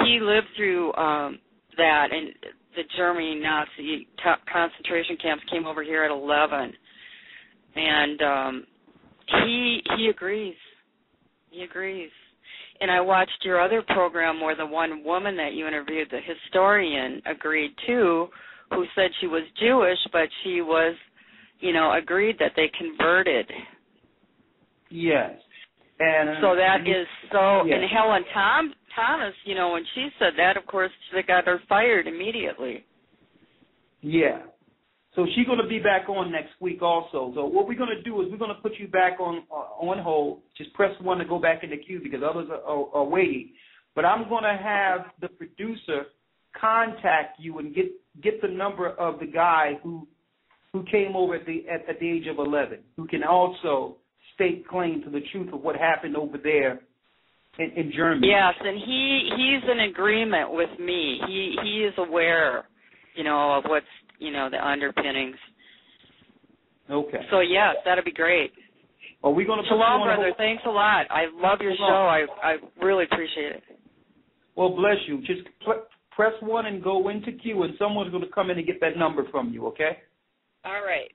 He lived through that, and the German Nazi concentration camps came over here at 11. And he agrees. He agrees. And I watched your other program where the one woman that you interviewed, the historian, agreed too, who said she was Jewish, but she was, agreed that they converted. Yes. And so that is so. Yes. And Helen Thomas, when she said that, of course, they got her fired immediately. Yeah. So she's going to be back on next week also. So what we're going to do is we're going to put you back on hold. Just press 1 to go back in the queue because others are waiting. But I'm going to have the producer contact you and get the number of the guy who came over at the age of 11, who can also stake claim to the truth of what happened over there in Germany. Yes, and he's in agreement with me. He is aware, of what's, the underpinnings. Okay. So, yes, that'd be great. Are we going to Shalom, brother. Thanks a lot. I love your show. I really appreciate it. Well, bless you. Just press 1 and go into queue, and someone's going to come in and get that number from you, okay? All right.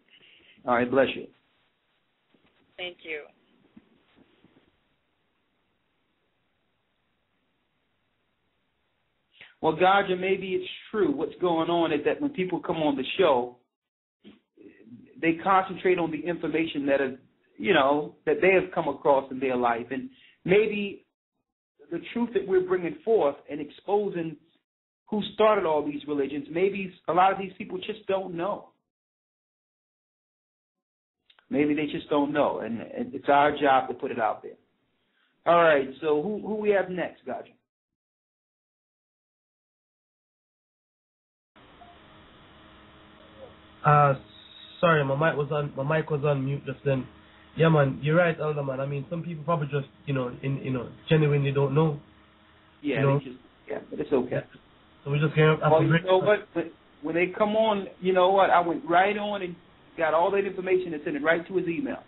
All right, bless you. Thank you. Well, Gaja, maybe it's true. What's going on is that when people come on the show, they concentrate on the information that that they have come across in their life, and maybe the truth that we're bringing forth and exposing who started all these religions, maybe a lot of these people just don't know. Maybe they just don't know, and it's our job to put it out there. All right, so who we have next, Gaja? Sorry, my mic was on mute just then. Yeah, man, you're right, Elder man. I mean, some people probably just, genuinely don't know. Yeah, but it's okay. So we just can't. You know what? When they come on, you know what? I went right on and got all that information and sent it right to his email.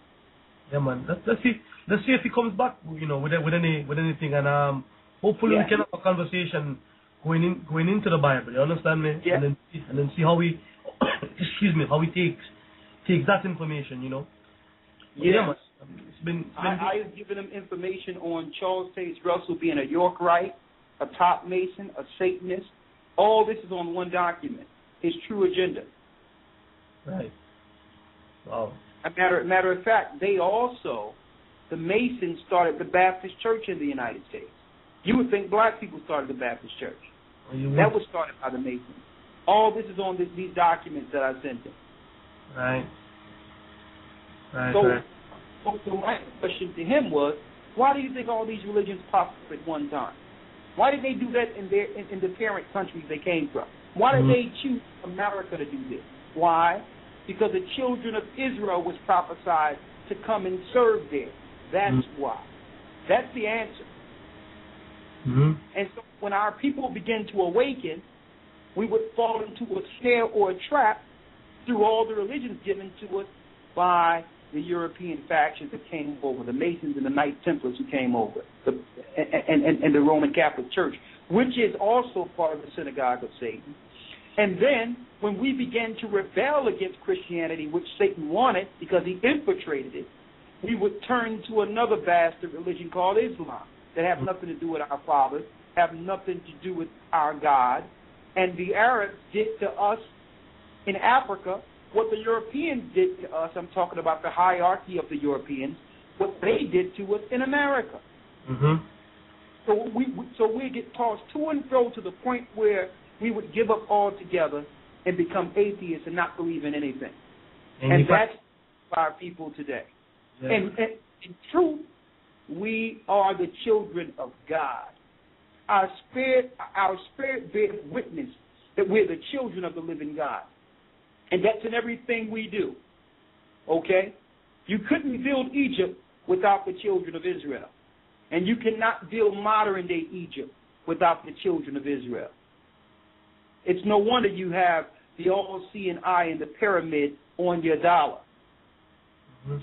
Yeah, man. Let's see if he comes back, with anything, and hopefully we can have a conversation going into the Bible. You understand me? Yeah. And then see how we, how he takes that information. Yeah. It's been I have given him information on Charles Taze Russell being a Yorkite, a top Mason, a Satanist. All this is on one document. His true agenda. Right. Wow. Matter of fact, the Masons started the Baptist Church in the United States. You would think black people started the Baptist Church. That was started by the Masons. All this is on these documents that I sent him. Right. So my question to him was, why do you think all these religions popped up at one time? Why did they do that in the parent countries they came from? Why did they choose America to do this? Why? Because the children of Israel was prophesied to come and serve there. That's why. That's the answer. And so when our people begin to awaken, we would fall into a snare or a trap through all the religions given to us by the European factions that came over, the Masons and the Knight Templars who came over, and the Roman Catholic Church, which is also part of the synagogue of Satan. And then when we began to rebel against Christianity, which Satan wanted because he infiltrated it, we would turn to another bastard religion called Islam that have nothing to do with our fathers, have nothing to do with our God. And the Arabs did to us in Africa what the Europeans did to us. I'm talking about the hierarchy of the Europeans, what they did to us in America. So we get tossed to and fro to the point where we would give up altogether and become atheists and not believe in anything. And that's our people today. Yeah. And in truth, we are the children of God. Our spirit bears witness that we're the children of the living God. And that's in everything we do. Okay? You couldn't build Egypt without the children of Israel. And you cannot build modern-day Egypt without the children of Israel. It's no wonder you have the all-seeing eye and the pyramid on your dollar.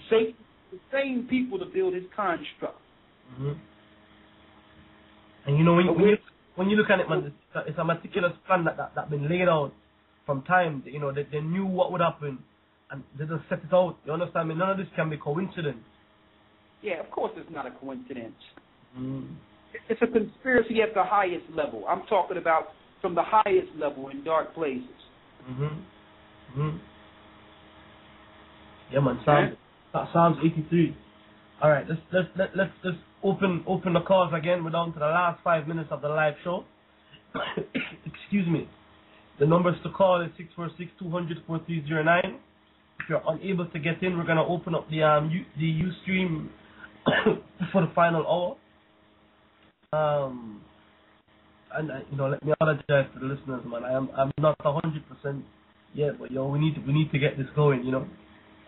Satan, the same people to build his construct. And when you look at it, man, it's a meticulous plan that been laid out from time. They knew what would happen, and they just set it out. You understand me? None of this can be coincidence. Yeah, of course it's not a coincidence. It's a conspiracy at the highest level. I'm talking about from the highest level in dark places. Yeah, man. Psalms 83. All right, let's just open the calls again. We're down to the last 5 minutes of the live show. Excuse me. The numbers to call is 646-200-4309. If you're unable to get in, we're going to open up the Ustream for the final hour. And let me apologize to the listeners, man. I'm not 100% yet, but we need to get this going, All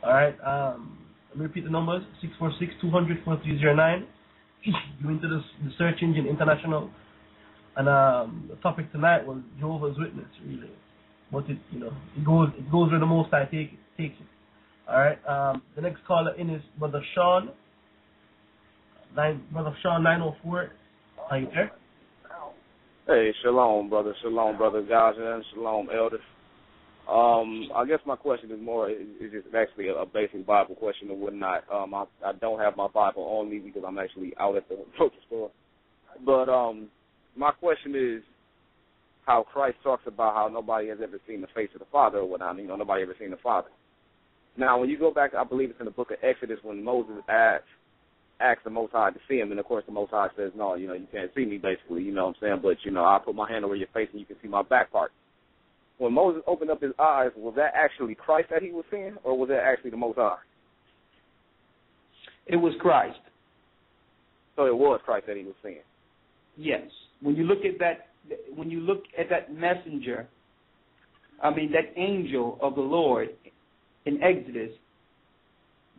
right. Let me repeat the numbers: 646-200-4309. You into the search engine international, and the topic tonight was Jehovah's Witness. Really, but it goes where the Most High takes it. All right. The next caller in is Brother Sean. Brother Sean 904. Are you there? Hey, shalom, brother. Shalom, brother Gocc, and shalom, elders. I guess my question is just actually a basic Bible question or whatnot. I don't have my Bible on me because I'm actually out at the grocery store. But my question is how Christ talks about how nobody has ever seen the face of the Father or whatnot. Nobody ever seen the Father. Now, when you go back, I believe it's in the book of Exodus when Moses asked the Most High to see him, and of course the Most High says, no, you can't see me, basically, you know what I'm saying, but, I'll put my hand over your face and you can see my back part. When Moses opened up his eyes, was that actually Christ that he was seeing, or was that actually the Most High? It was Christ. So it was Christ that he was seeing? Yes. When you look at that messenger, that angel of the Lord in Exodus,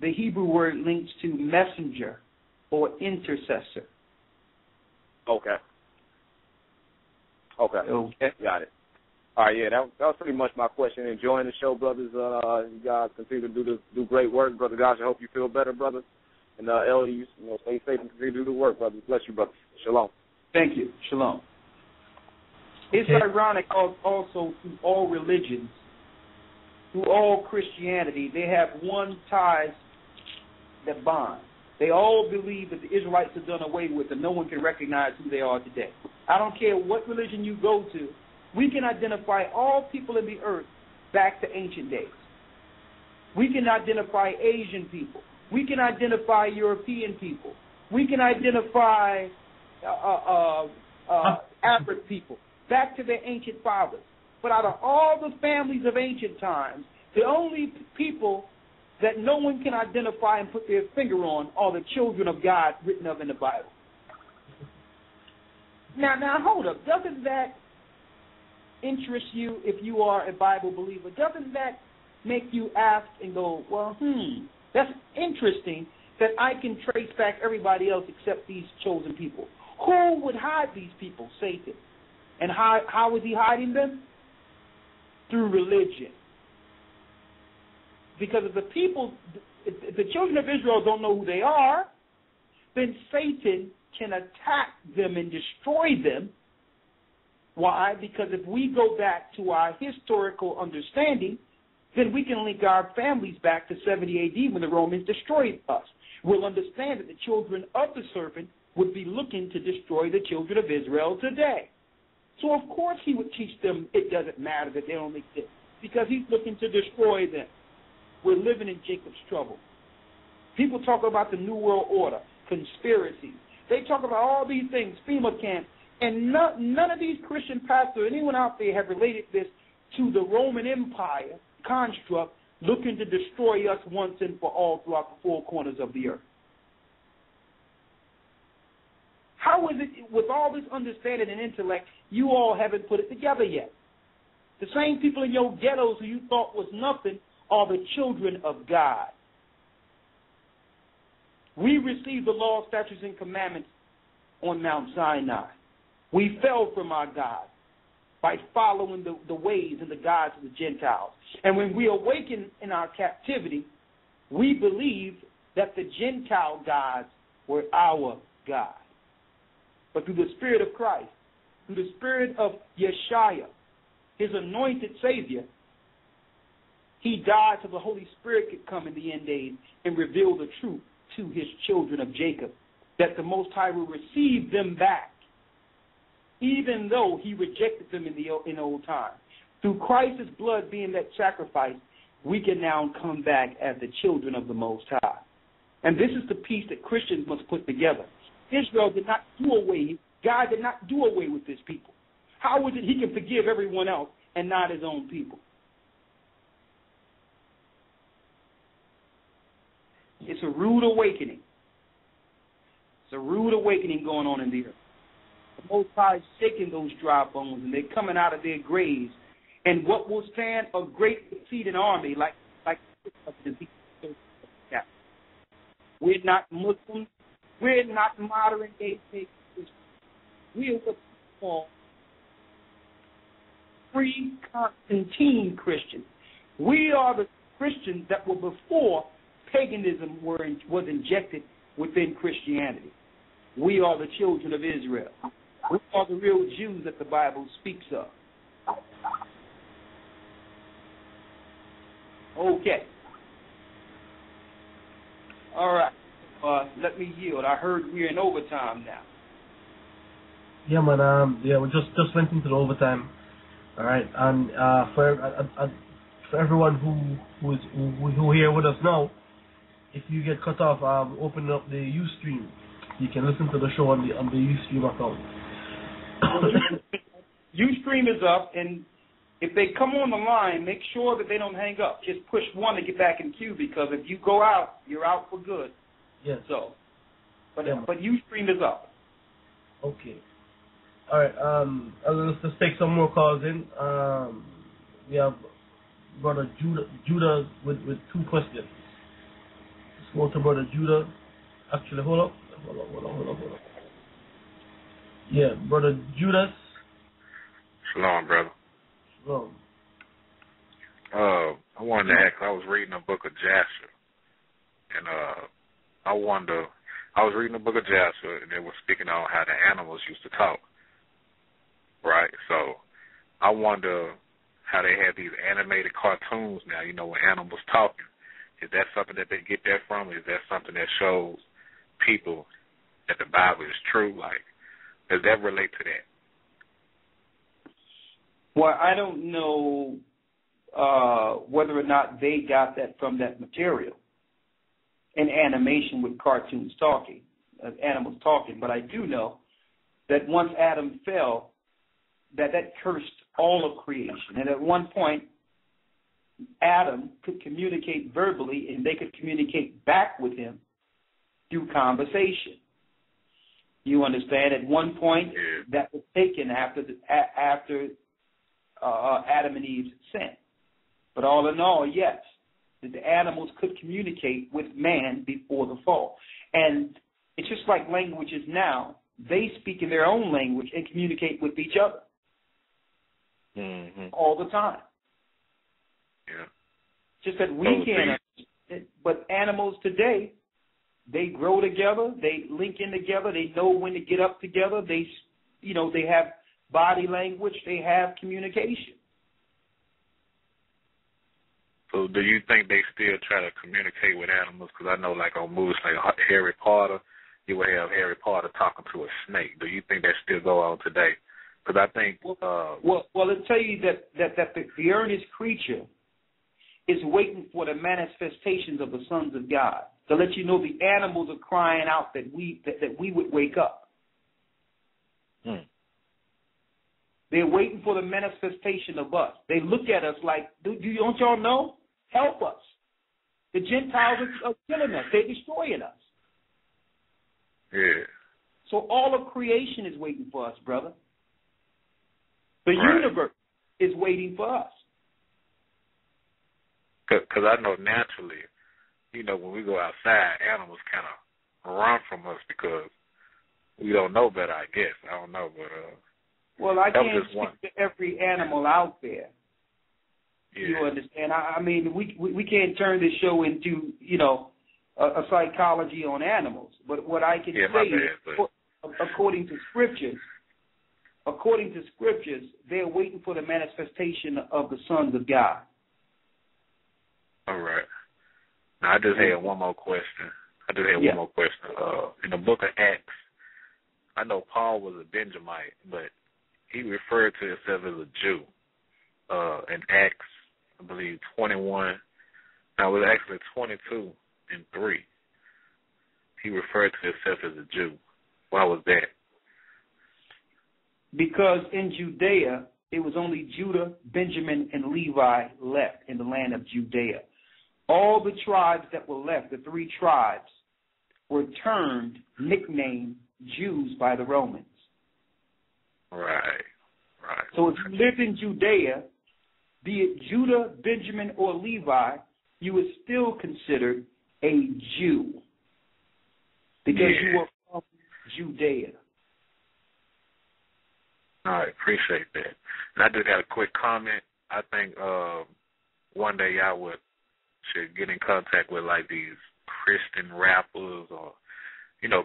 the Hebrew word links to messenger or intercessor. Okay. Got it. All right, yeah, that was pretty much my question. Enjoying the show, brothers. You guys continue to do great work. Brother Gocc, I hope you feel better, brother. And elders, stay safe and continue to do the work, brothers. Bless you, brother. Shalom. Thank you. Shalom. It's ironic also through all religions, through all Christianity, they have one ties that bond. They all believe that the Israelites are done away with and no one can recognize who they are today. I don't care what religion you go to, we can identify all people in the earth back to ancient days. We can identify Asian people. We can identify European people. We can identify African people back to their ancient fathers. But out of all the families of ancient times, the only people that no one can identify and put their finger on are the children of God written of in the Bible. Now hold up. Doesn't that interest you if you are a Bible believer? Doesn't that make you ask and go, well, that's interesting that I can trace back everybody else except these chosen people. Who would hide these people? Satan. And how is he hiding them? Through religion. Because if the children of Israel don't know who they are, then Satan can attack them and destroy them. Why? Because if we go back to our historical understanding, then we can link our families back to 70 A.D. when the Romans destroyed us. We'll understand that the children of the serpent would be looking to destroy the children of Israel today. So, of course, he would teach them it doesn't matter that they don't exist, because he's looking to destroy them. We're living in Jacob's trouble. People talk about the New World Order, conspiracies. They talk about all these things, FEMA camps, and none of these Christian pastors or anyone out there have related this to the Roman Empire construct looking to destroy us once and for all throughout the four corners of the earth. How is it, with all this understanding and intellect, you all haven't put it together yet? The same people in your ghettos who you thought was nothing are the children of God. We received the law, statutes, and commandments on Mount Sinai. We fell from our God by following the ways and the gods of the Gentiles. And when we awaken in our captivity, we believed that the Gentile gods were our God. But through the Spirit of Christ, through the Spirit of Yeshua, his anointed Savior, he died so the Holy Spirit could come in the end days and reveal the truth to his children of Jacob, that the Most High will receive them back, even though he rejected them in old time. Through Christ's blood being that sacrifice, we can now come back as the children of the Most High. And this is the piece that Christians must put together. Israel did not do away, God did not do away with this people. How is it he can forgive everyone else and not his own people. It's a rude awakening. It's a rude awakening going on in the earth. The Most High is shaking those dry bones, and they're coming out of their graves. And what will stand a great exceeding army like we're not Muslims. We're not modern day Christians. We are what we call pre-Constantine Christians. We are the Christians that were before paganism was injected within Christianity. We are the children of Israel. We are the real Jews that the Bible speaks of. Okay. All right. Let me yield. I heard we're in overtime now. Yeah, man. We just went into the overtime. All right, and for everyone who here with us now, if you get cut off, open up the Ustream. You can listen to the show on the Ustream account. Ustream is up, and if they come on the line, make sure that they don't hang up. Just push 1 to get back in queue, because if you go out, you're out for good. Yes. So, but Ustream is up. Okay. All right. Let's just take some more calls in. We have Brother Judah with 2 questions. Let's go to Brother Judah. Actually, hold up. Yeah, Brother Judas. Shalom, brother. Shalom. I wanted to ask. I was reading the book of Jasher, and I was reading the book of Jasher, and they were speaking on how the animals used to talk. Right, so I wonder how they have these animated cartoons now, with animals talking. Is that something that they get that from? Is that something that shows people that the Bible is true? Like, does that relate to that? Well, I don't know whether or not they got that from that material, an animation with cartoons talking, animals talking. But I do know that once Adam fell, that cursed all of creation. And at one point, Adam could communicate verbally, and they could communicate back with him through conversation. You understand? At one point, that was taken after Adam and Eve's sin. But all in all, yes, the animals could communicate with man before the fall. And it's just like languages now. They speak in their own language and communicate with each other. Mm-hmm. All the time. Yeah. Just that we can't. But animals today, they grow together, they link in together, they know when to get up together. They have body language, they have communication. So, do you think they still try to communicate with animals? Because I know, like on movies like Harry Potter, you would have Harry Potter talking to a snake. Do you think that still go on today? Because I think well, I'll tell you that the earnest creature is waiting for the manifestations of the sons of God to let you know the animals are crying out that we would wake up. They're waiting for the manifestation of us. They look at us like, don't y'all know? Help us. The Gentiles are killing us. They're destroying us. Yeah. So all of creation is waiting for us, brother. The universe is waiting for us. Because I know naturally, when we go outside, animals kind of run from us because we don't know better, I guess. I don't know, but... well, I can't speak to every animal out there. Yeah. You understand? I mean, we can't turn this show into, a psychology on animals. But what I can say is, according to scriptures, they're waiting for the manifestation of the sons of God. All right. Now, I just had one more question. One more question. In the book of Acts, I know Paul was a Benjamite, but he referred to himself as a Jew. In Acts, I believe, 21. Now, it was actually 22 and 3. He referred to himself as a Jew. Why was that? Because in Judea, it was only Judah, Benjamin, and Levi left in the land of Judea. All the tribes that were left, the 3 tribes, were nicknamed Jews by the Romans. Right. So if you lived in Judea, be it Judah, Benjamin, or Levi, you were still considered a Jew because you were from Judea. I appreciate that. And I just got a quick comment. I think one day y'all should get in contact with like these Christian rappers or,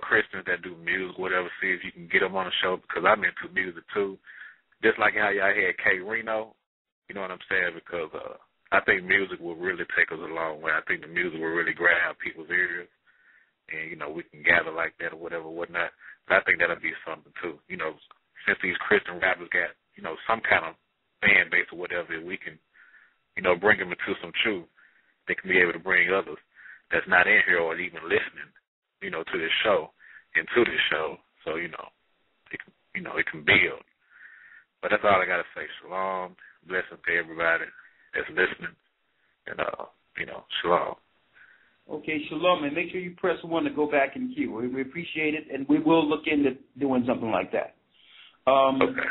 Christians that do music, whatever, see if you can get them on the show because I'm into music too. Just like how y'all had K. Reno, you know what I'm saying? Because I think music will really take us a long way. I think the music will really grab people's ears and, we can gather like that or whatnot. But I think that'll be something too. Since these Christian rappers got, some kind of fan base or whatever, we can, bring them into some truth. They can be able to bring others that's not in here or even listening, to this show and to this show. So, it can build. But that's all I got to say. Shalom. Blessings to everybody that's listening. And, shalom. Okay, shalom. And make sure you press 1 to go back in queue. We appreciate it, and we will look into doing something like that. Okay.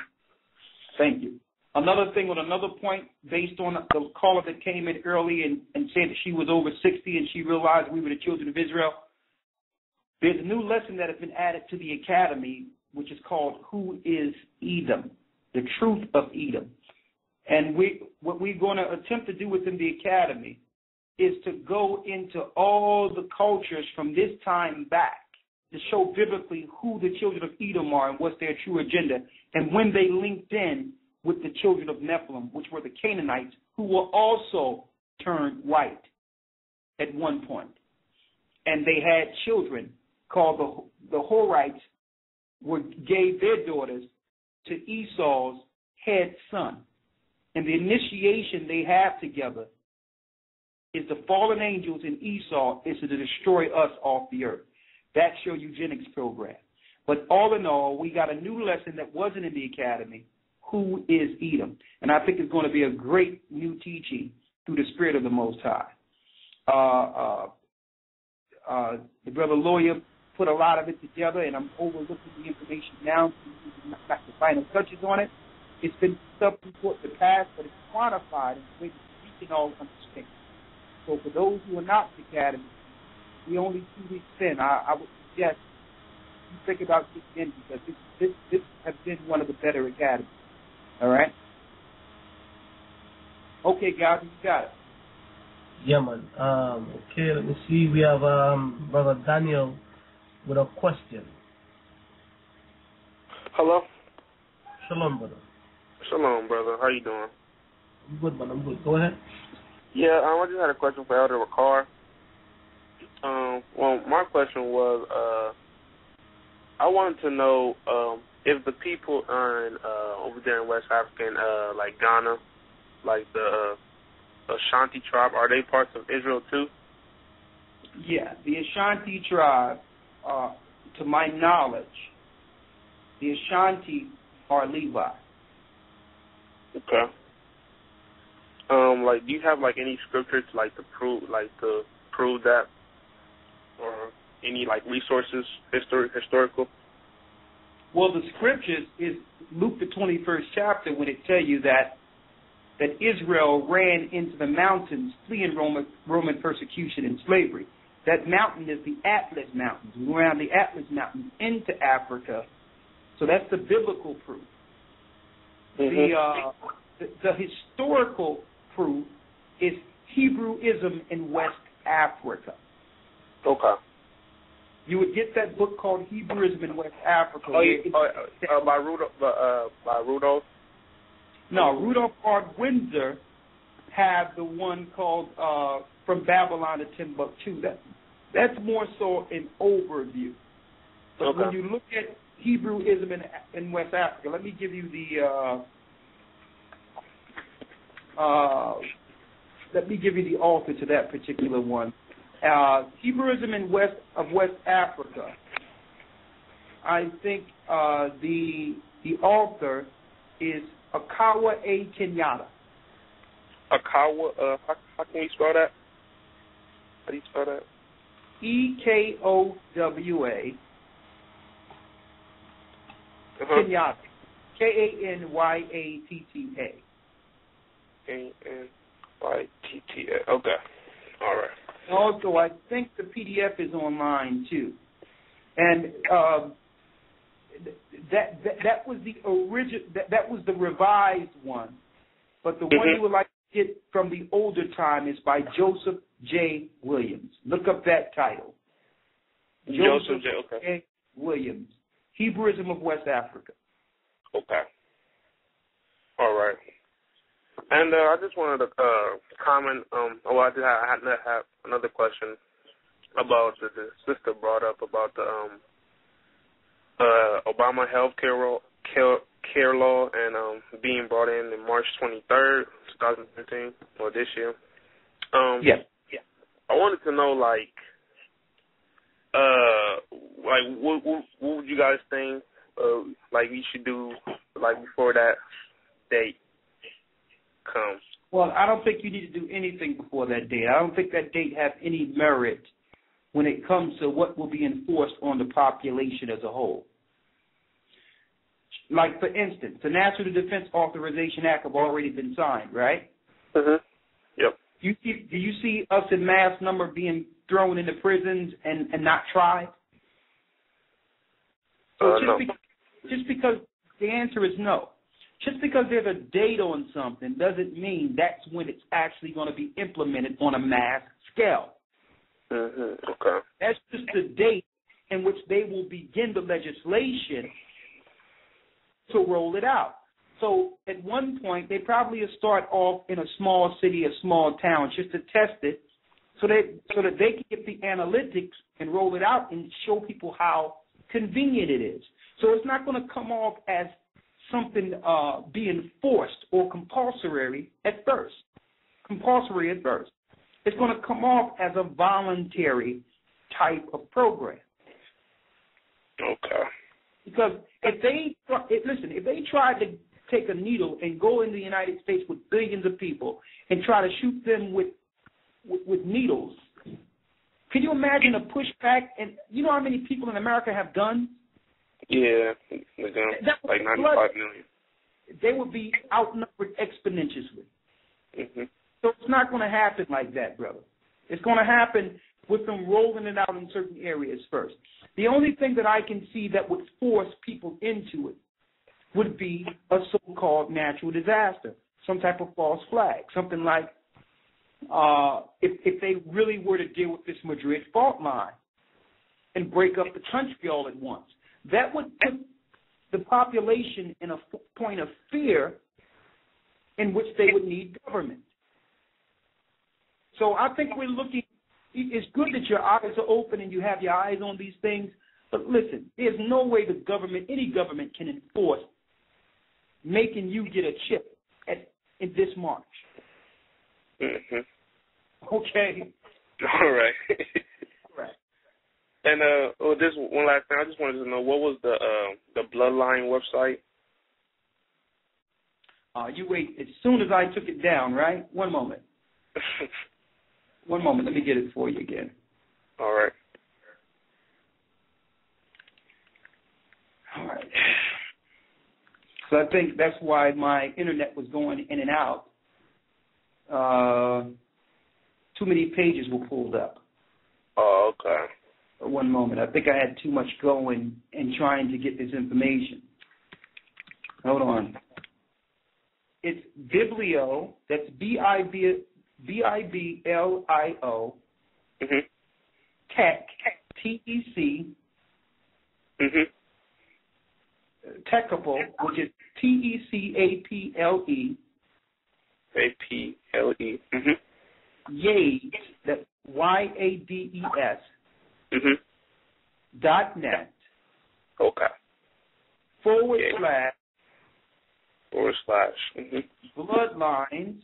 Thank you. Another thing on another point, based on the caller that came in early and said that she was over 60 and she realized we were the children of Israel, there's a new lesson that has been added to the academy, which is called Who is Edom? The Truth of Edom. And what we're going to attempt to do within the academy is to go into all the cultures from this time back to show biblically who the children of Edom are and what's their true agenda, and when they linked in with the children of Nephilim, which were the Canaanites, who were also turned white at one point. And they had children called the Horites, gave their daughters to Esau's head son. And the initiation they have together is the fallen angels in Esau is to destroy us off the earth. That's your eugenics program. But all in all, we got a new lesson that wasn't in the academy. Who is Edom? And I think it's going to be a great new teaching through the Spirit of the Most High. The brother lawyer put a lot of it together, and I'm overlooking the information now. Not the final touches on it. It's been stuff before the past, but it's quantified in a way that we can all understand. So for those who are not in the academy, we only 2 weeks in. I would suggest you think about getting in because this has been one of the better academies. All right? Okay, guys, you got it. Yeah, man. Okay, let me see. We have Brother Daniel with a question. Hello? Shalom, brother. Shalom, brother. How you doing? I'm good, man. I'm good. Go ahead. Yeah, I just had a question for Elder Ricard. Well, my question was, I wanted to know if the people in over there in West Africa, like Ghana, like the Ashanti tribe, are they parts of Israel too? Yeah, the Ashanti tribe, to my knowledge, the Ashanti are Levi. Okay. Like, do you have like any scriptures to prove that, or any like resources historical? Well, the scriptures is Luke the 21st chapter when it tell you that Israel ran into the mountains, fleeing Roman persecution and slavery. That mountain is the Atlas Mountains. We went around the Atlas Mountains into Africa. So that's the biblical proof. Mm-hmm. The historical proof is Hebrewism in West Africa. Okay. You would get that book called Hebrewism in West Africa. By Rudolph? No, Rudolph Windsor have the one called From Babylon to Timbuktu. That's more so an overview. But okay. When you look at Hebrewism in West Africa, let me give you the author to that particular one. Hebrewism in West Africa. I think the author is Akawa A. Kenyatta. Akawa, how can we spell that? How do you spell that? EKOWA. Kenyatta. KANYATTA. KANYATTA. Okay. All right. Also, I think the PDF is online too, and that was the original. That was the revised one, but the one you would like to get from the older time is by Joseph J. Williams. Look up that title. Joseph J. Okay. J. Williams, Hebrewism of West Africa. Okay. All right. And I just wanted to comment. I have another question about the sister brought up about the Obama health care law and being brought in March 23rd, 2013, or this year. Yeah. I wanted to know, what would you guys think, we should do, before that date comes? Well, I don't think you need to do anything before that date. I don't think that date has any merit when it comes to what will be enforced on the population as a whole. Like, for instance, the National Defense Authorization Act have already been signed, right? Mm-hmm. Yep. Do you see us in mass number being thrown into prisons and not tried? So just because the answer is no. Just because there's a date on something doesn't mean that's when it's actually going to be implemented on a mass scale. Mm-hmm. Okay. That's just the date in which they will begin the legislation to roll it out. So at one point, they probably start off in a small city, a small town, just to test it, so that they can get the analytics and roll it out and show people how convenient it is. So it's not going to come off as something being forced or compulsory at first. It's going to come off as a voluntary type of program. Okay. Because if they tried to take a needle and go in the United States with billions of people and try to shoot them with needles, can you imagine a pushback? And you know how many people in America have guns? Yeah, like 95 million. They would be outnumbered exponentially. Mm-hmm. So it's not going to happen like that, brother. It's going to happen with them rolling it out in certain areas first. The only thing that I can see that would force people into it would be a so-called natural disaster, some type of false flag, something like if they really were to deal with this Madrid fault line and break up the country all at once. That would put the population in a point of fear in which they would need government. So I think we're looking, it's good that your eyes are open and you have your eyes on these things, but listen, there's no way any government can enforce making you get a chip in this March. Mm-hmm. Okay. All right. All right. And this one last thing, I just wanted to know, what was the Bloodline website? You wait. As soon as I took it down, right? One moment. One moment. Let me get it for you again. All right. All right. So I think that's why my internet was going in and out. Too many pages were pulled up. Oh, okay. One moment. I think I had too much going and trying to get this information. Hold on. It's Biblio. That's Biblio. Mm-hmm. Tech. TEC. Mm-hmm. Techable, which is TECAPLE. APLE. Mm-hmm. Yades. That's YADES. Mm-hmm. .net. Okay. / Mm-hmm. Bloodlines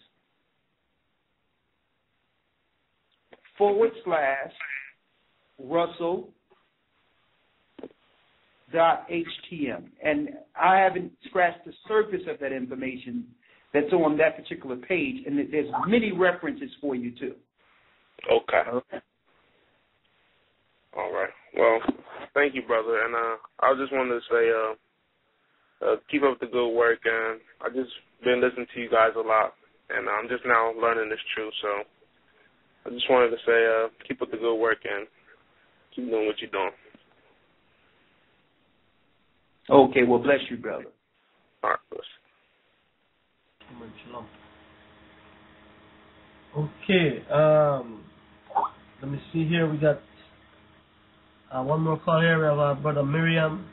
/ Russell and I haven't scratched the surface of that information that's on that particular page, and there's many references for you too. Okay. All right. Well, thank you, brother. And I just wanted to say, keep up the good work. And I just been listening to you guys a lot, and I'm just now learning this truth. So I just wanted to say, keep up the good work and keep doing what you're doing. Okay. Well, bless you, brother. All right. Bless. Okay. Let me see here. We got one more call here. We have our brother Miriam.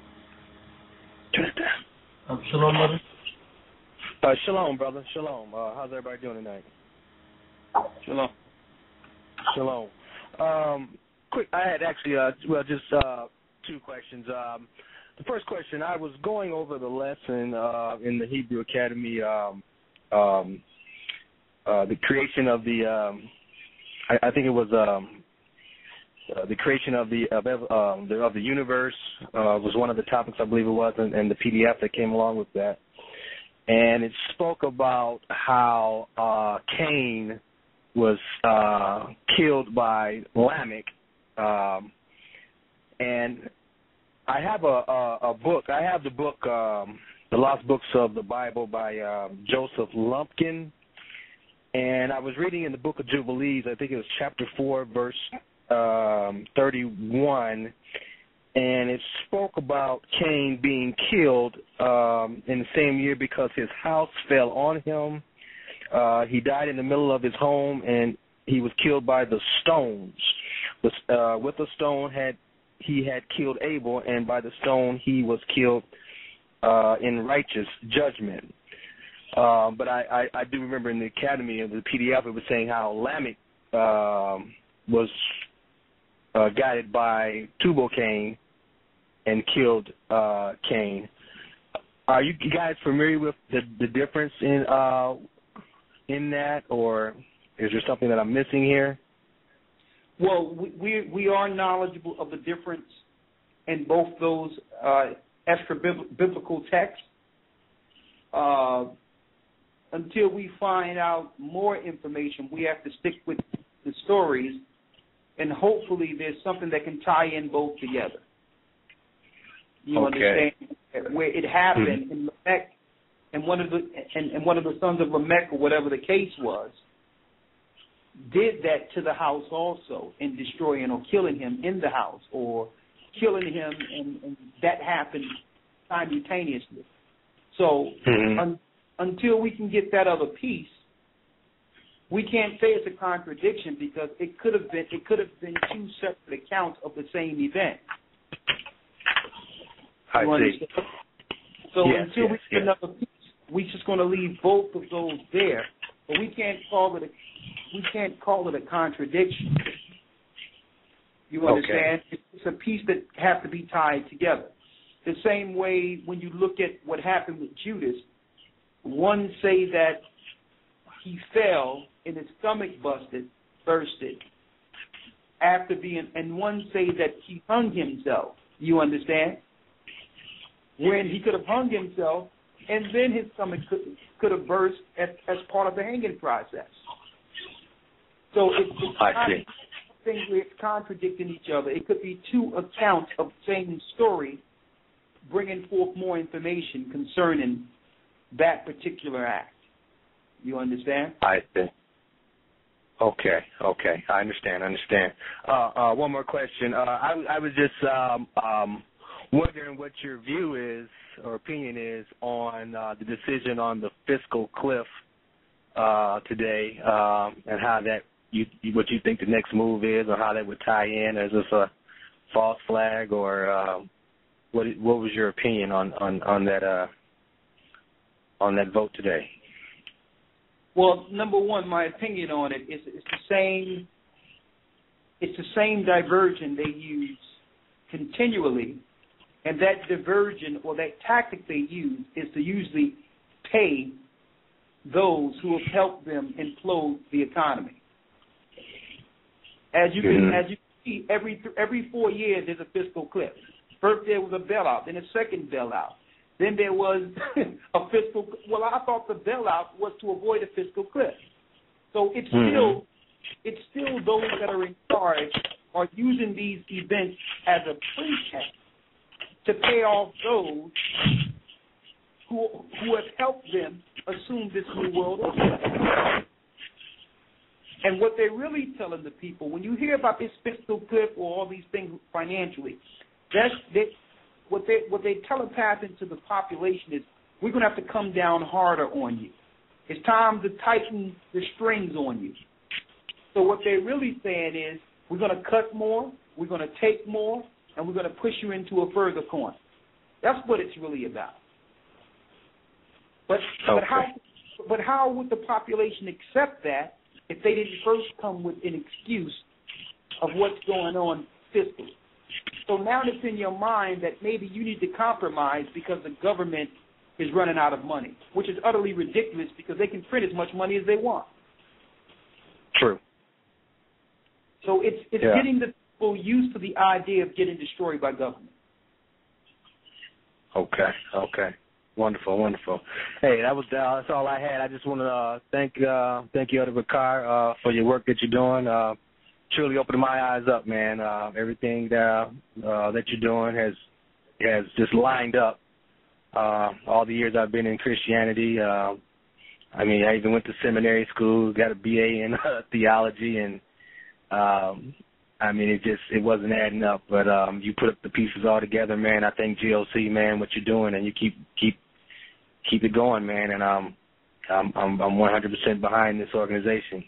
Shalom, brother. Shalom, brother. Shalom. How's everybody doing tonight? Shalom. Shalom. Quick, I had actually, just two questions. The first question, I was going over the lesson in the Hebrew Academy, the creation of the, I think it was the creation of the universe was one of the topics, I believe it was, and the PDF that came along with that. And it spoke about how Cain was killed by Lamech. And I have a book. I have the book, The Lost Books of the Bible by Joseph Lumpkin. And I was reading in the book of Jubilees, I think it was chapter 4, verse 31, and it spoke about Cain being killed in the same year because his house fell on him. He died in the middle of his home, and he was killed by the stones. With the stone, he had killed Abel, and by the stone he was killed in righteous judgment. But I do remember in the Academy of the PDF, it was saying how Lamech was guided by Tubal-Cain and killed Cain. Are you guys familiar with the difference in that, or is there something that I'm missing here? Well, we are knowledgeable of the difference in both those extra-biblical texts. Until we find out more information, we have to stick with the stories, and hopefully there's something that can tie in both together. You understand? Where it happened in Lamech, and one of the sons of Lamech, or whatever the case was, did that to the house also, in destroying or killing him in the house, or killing him, and that happened simultaneously. So until we can get that other piece, we can't say it's a contradiction, because it could have been two separate accounts of the same event. I see. So until we get another piece, we're just going to leave both of those there, but we can't call it a contradiction. You understand? It's a piece that has to be tied together. The same way when you look at what happened with Judas, one say that he fell and his stomach bursted after being, and one say that he hung himself. You understand? When he could have hung himself, and then his stomach could have burst as part of the hanging process. So it's things where it's contradicting each other. It could be two accounts of the same story, bringing forth more information concerning that particular act. You understand? I see. Okay. I understand. One more question. I was just wondering what your view is, or opinion is, on the decision on the fiscal cliff today, and how that what you think the next move is, or how that would tie in. Is this a false flag, or what was your opinion on that vote today? Well, number one, my opinion on it is it's the same diversion they use continually, and that diversion or that tactic they use is to usually pay those who have helped them implode the economy. As you can see, every 4 years there's a fiscal cliff. First there was a bailout, then a second bailout. Then there was a fiscal. Well, I thought the bailout was to avoid a fiscal cliff. So it's still those that are in charge are using these events as a pretext to pay off those who have helped them assume this new world order. And what they're really telling the people, when you hear about this fiscal cliff or all these things financially, what they telepathing to the population is, we're going to have to come down harder on you. It's time to tighten the strings on you. So what they're really saying is, we're going to cut more, we're going to take more, and we're going to push you into a further corner. That's what it's really about. But how would the population accept that if they didn't first come with an excuse of what's going on fiscally? So now it's in your mind that maybe you need to compromise because the government is running out of money, which is utterly ridiculous because they can print as much money as they want. True. So it's getting the people used to the idea of getting destroyed by government. Okay. Wonderful. Hey, that's all I had. I just want to thank you, Elder Bakar, for your work that you're doing. Truly opened my eyes up, man. Everything that you're doing has just lined up. All the years I've been in Christianity. I even went to seminary school, got a BA in theology, and it wasn't adding up. But you put up the pieces all together, man. I thank GOC, man, what you're doing, and you keep it going, man. And I'm 100% behind this organization.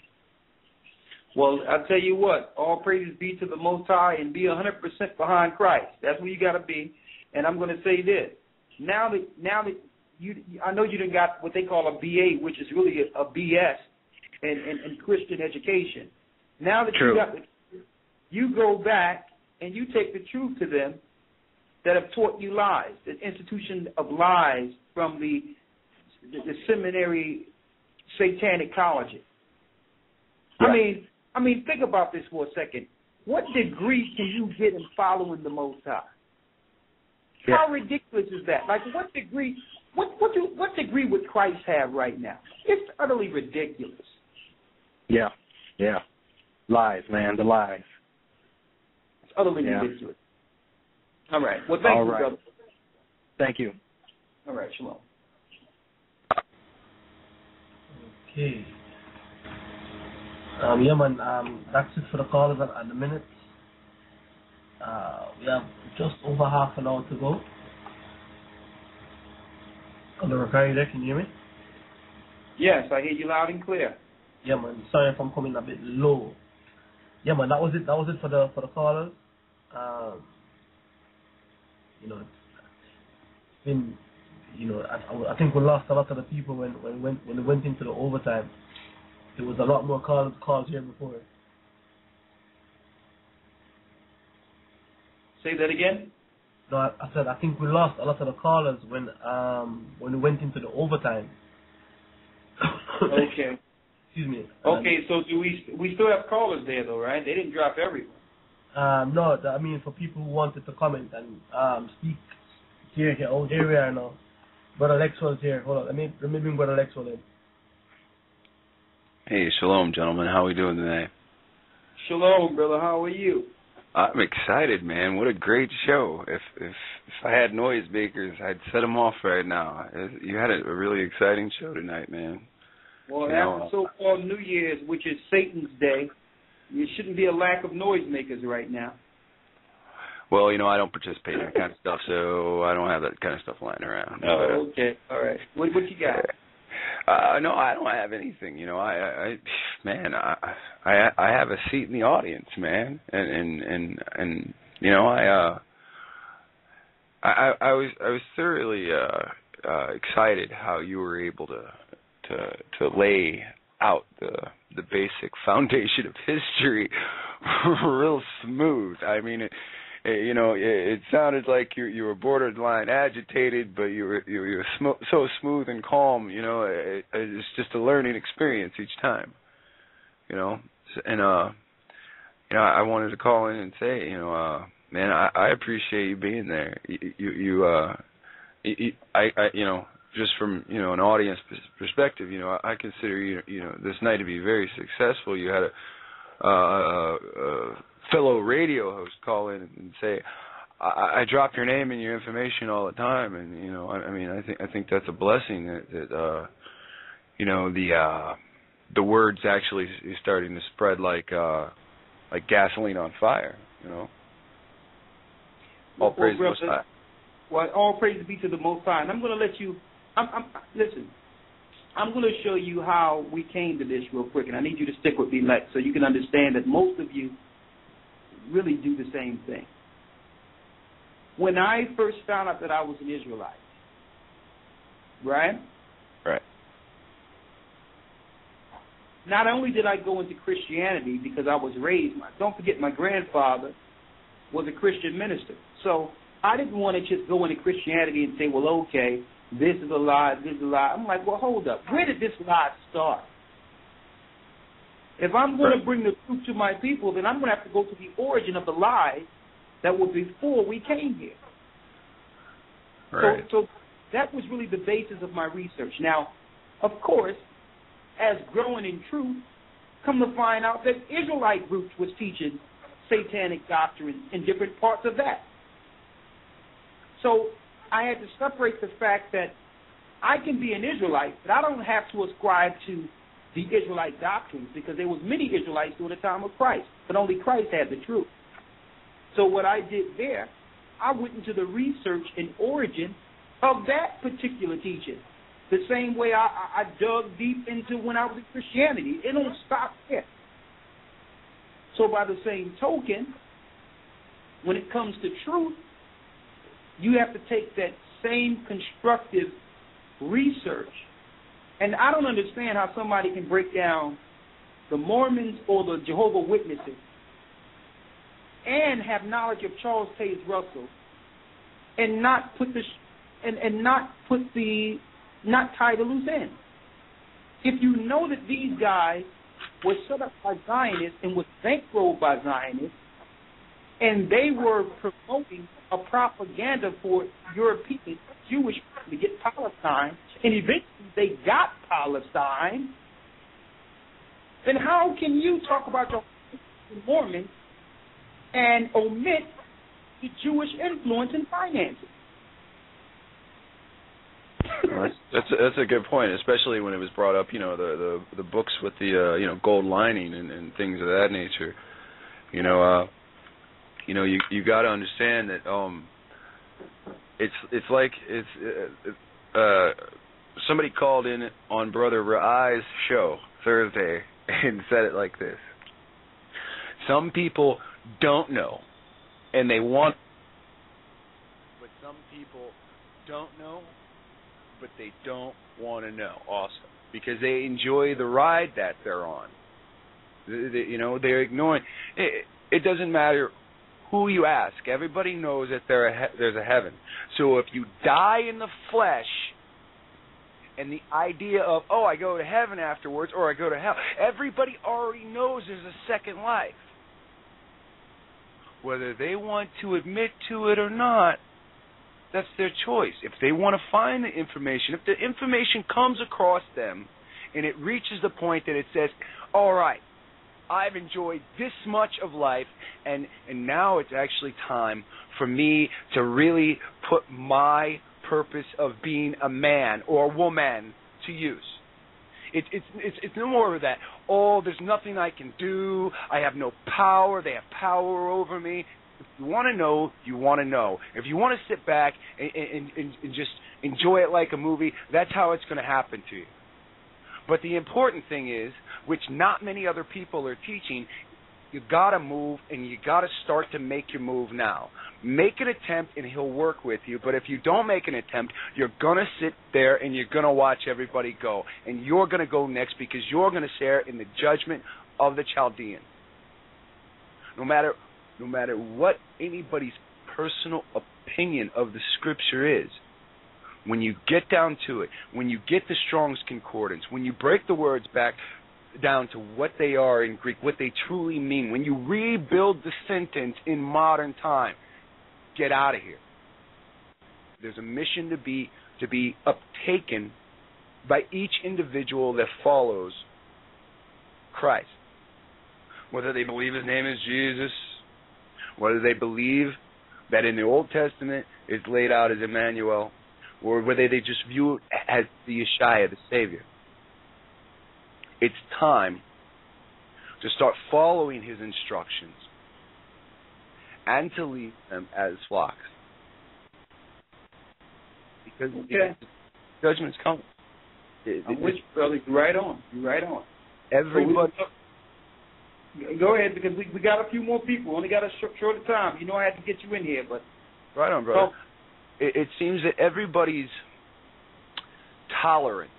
Well, I'll tell you what, all praises be to the Most High, and be 100% behind Christ. That's where you got to be. And I'm going to say this. Now that I know you done got what they call a BA, which is really a BS in Christian education. Now that True. you go back and you take the truth to them that have taught you lies, the institution of lies from the seminary satanic colleges. Yeah. I mean, think about this for a second. What degree can you get in following the Most High? Yeah. How ridiculous is that? Like, what degree? What degree would Christ have right now? It's utterly ridiculous. Yeah. Lies, man, the lies. It's utterly ridiculous. All right. Well, thank you, brother. Thank you. All right, shalom. Okay. That's it for the callers at the minute. We have just over half an hour to go. Hello, are you there? Can you hear me? Yes, I hear you loud and clear. Yeah, man. Sorry if I'm coming a bit low. Yeah, man. That was it. That was it for the callers. It's been, I think we lost a lot of the people when we went into the overtime. There was a lot more calls here before. Say that again? No, I said I think we lost a lot of the callers when we went into the overtime. Okay. Excuse me. Okay, so do we still have callers there though, right? They didn't drop everyone. No, for people who wanted to comment and speak here we are now. Brother Lexwell's here. Hold on, let me bring Brother Lexwell in. Hey, shalom, gentlemen. How are we doing today? Shalom, brother. How are you? I'm excited, man. What a great show. If I had noisemakers, I'd set them off right now. You had a really exciting show tonight, man. Well, after so-called New Year's, which is Satan's day, there shouldn't be a lack of noisemakers right now. Well, I don't participate in that kind of stuff, so I don't have that kind of stuff lying around. Oh, okay. All right. What you got? No, I don't have anything. I have a seat in the audience, man, and I was thoroughly excited how you were able to lay out the basic foundation of history real smooth. I mean, it sounded like you were borderline agitated, but you were so smooth and calm. It's just a learning experience each time. And I wanted to call in and say, man, I appreciate you being there. Just from an audience perspective, I consider you this night to be very successful. You had a fellow radio host call in and say, I drop your name and your information all the time, and I think that's a blessing that the word's actually is starting to spread like gasoline on fire. All praise the Most High. Well, all praise be to the Most High. And I'm going to let you. Listen. I'm going to show you how we came to this real quick, and I need you to stick with me, Lex, so you can understand that most of you really do the same thing. When I first found out that I was an Israelite, right? Right. Not only did I go into Christianity because I was raised, don't forget my grandfather was a Christian minister. So I didn't want to just go into Christianity and say, well, okay, this is a lie, this is a lie. I'm like, well, hold up. Where did this lie start? If I'm going to bring the truth to my people, then I'm going to have to go to the origin of the lie that was before we came here. Right. So that was really the basis of my research. Now, of course, as growing in truth, come to find out that Israelite groups was teaching satanic doctrines in different parts of that. So I had to separate the fact that I can be an Israelite, but I don't have to ascribe to the Israelite doctrines because there was many Israelites during the time of Christ, but only Christ had the truth. So what I did there, I went into the research and origin of that particular teaching. The same way I dug deep into when I was in Christianity. It don't stop there. So by the same token, when it comes to truth, you have to take that same constructive research. And I don't understand how somebody can break down the Mormons or the Jehovah's Witnesses and have knowledge of Charles Taze Russell and not tie the loose end. If you know that these guys were set up by Zionists and was bankrolled by Zionists, and they were promoting a propaganda for European Jewish people to get Palestine, and eventually they got Palestine, then how can you talk about your Mormons and omit the Jewish influence and finances? Well, that's a good point, especially when it was brought up. The books with the gold lining and things of that nature. You got to understand that it's like somebody called in on Brother Ra'ai's show Thursday and said it like this: some people don't know, and they want, but some people don't know, but they don't want to know also, because they enjoy the ride that they're on. They're ignoring. It doesn't matter who you ask. Everybody knows that there's a heaven. So if you die in the flesh, and the idea of, I go to heaven afterwards, or I go to hell, everybody already knows there's a second life. Whether they want to admit to it or not, that's their choice. If they want to find the information, if the information comes across them and it reaches the point that it says, all right, I've enjoyed this much of life, and now it's actually time for me to really put my purpose of being a man or a woman to use. It's no more of that, there's nothing I can do, I have no power, they have power over me. If you want to know, you want to know. If you want to sit back and just enjoy it like a movie, that's how it's going to happen to you. But the important thing is, which not many other people are teaching, you got to move, and you got to start to make your move now. Make an attempt, and he'll work with you. But if you don't make an attempt, you're going to sit there, and you're going to watch everybody go. And you're going to go next because you're going to share in the judgment of the Chaldean. No matter what anybody's personal opinion of the Scripture is, when you get down to it, when you get the Strong's Concordance, when you break the words back down to what they are in Greek, what they truly mean, when you rebuild the sentence in modern time, get out of here. There's a mission to be uptaken by each individual that follows Christ. Whether they believe his name is Jesus, whether they believe that in the Old Testament it's laid out as Emmanuel, or whether they just view it as the Yeshua, the Savior. It's time to start following his instructions and to lead them as flocks. Because judgment's coming. I'm with you, brother. You're right on. Everybody. So go ahead, because we got a few more people. We only got a shorter time. You know I had to get you in here, but... Right on, brother. It seems that everybody's tolerance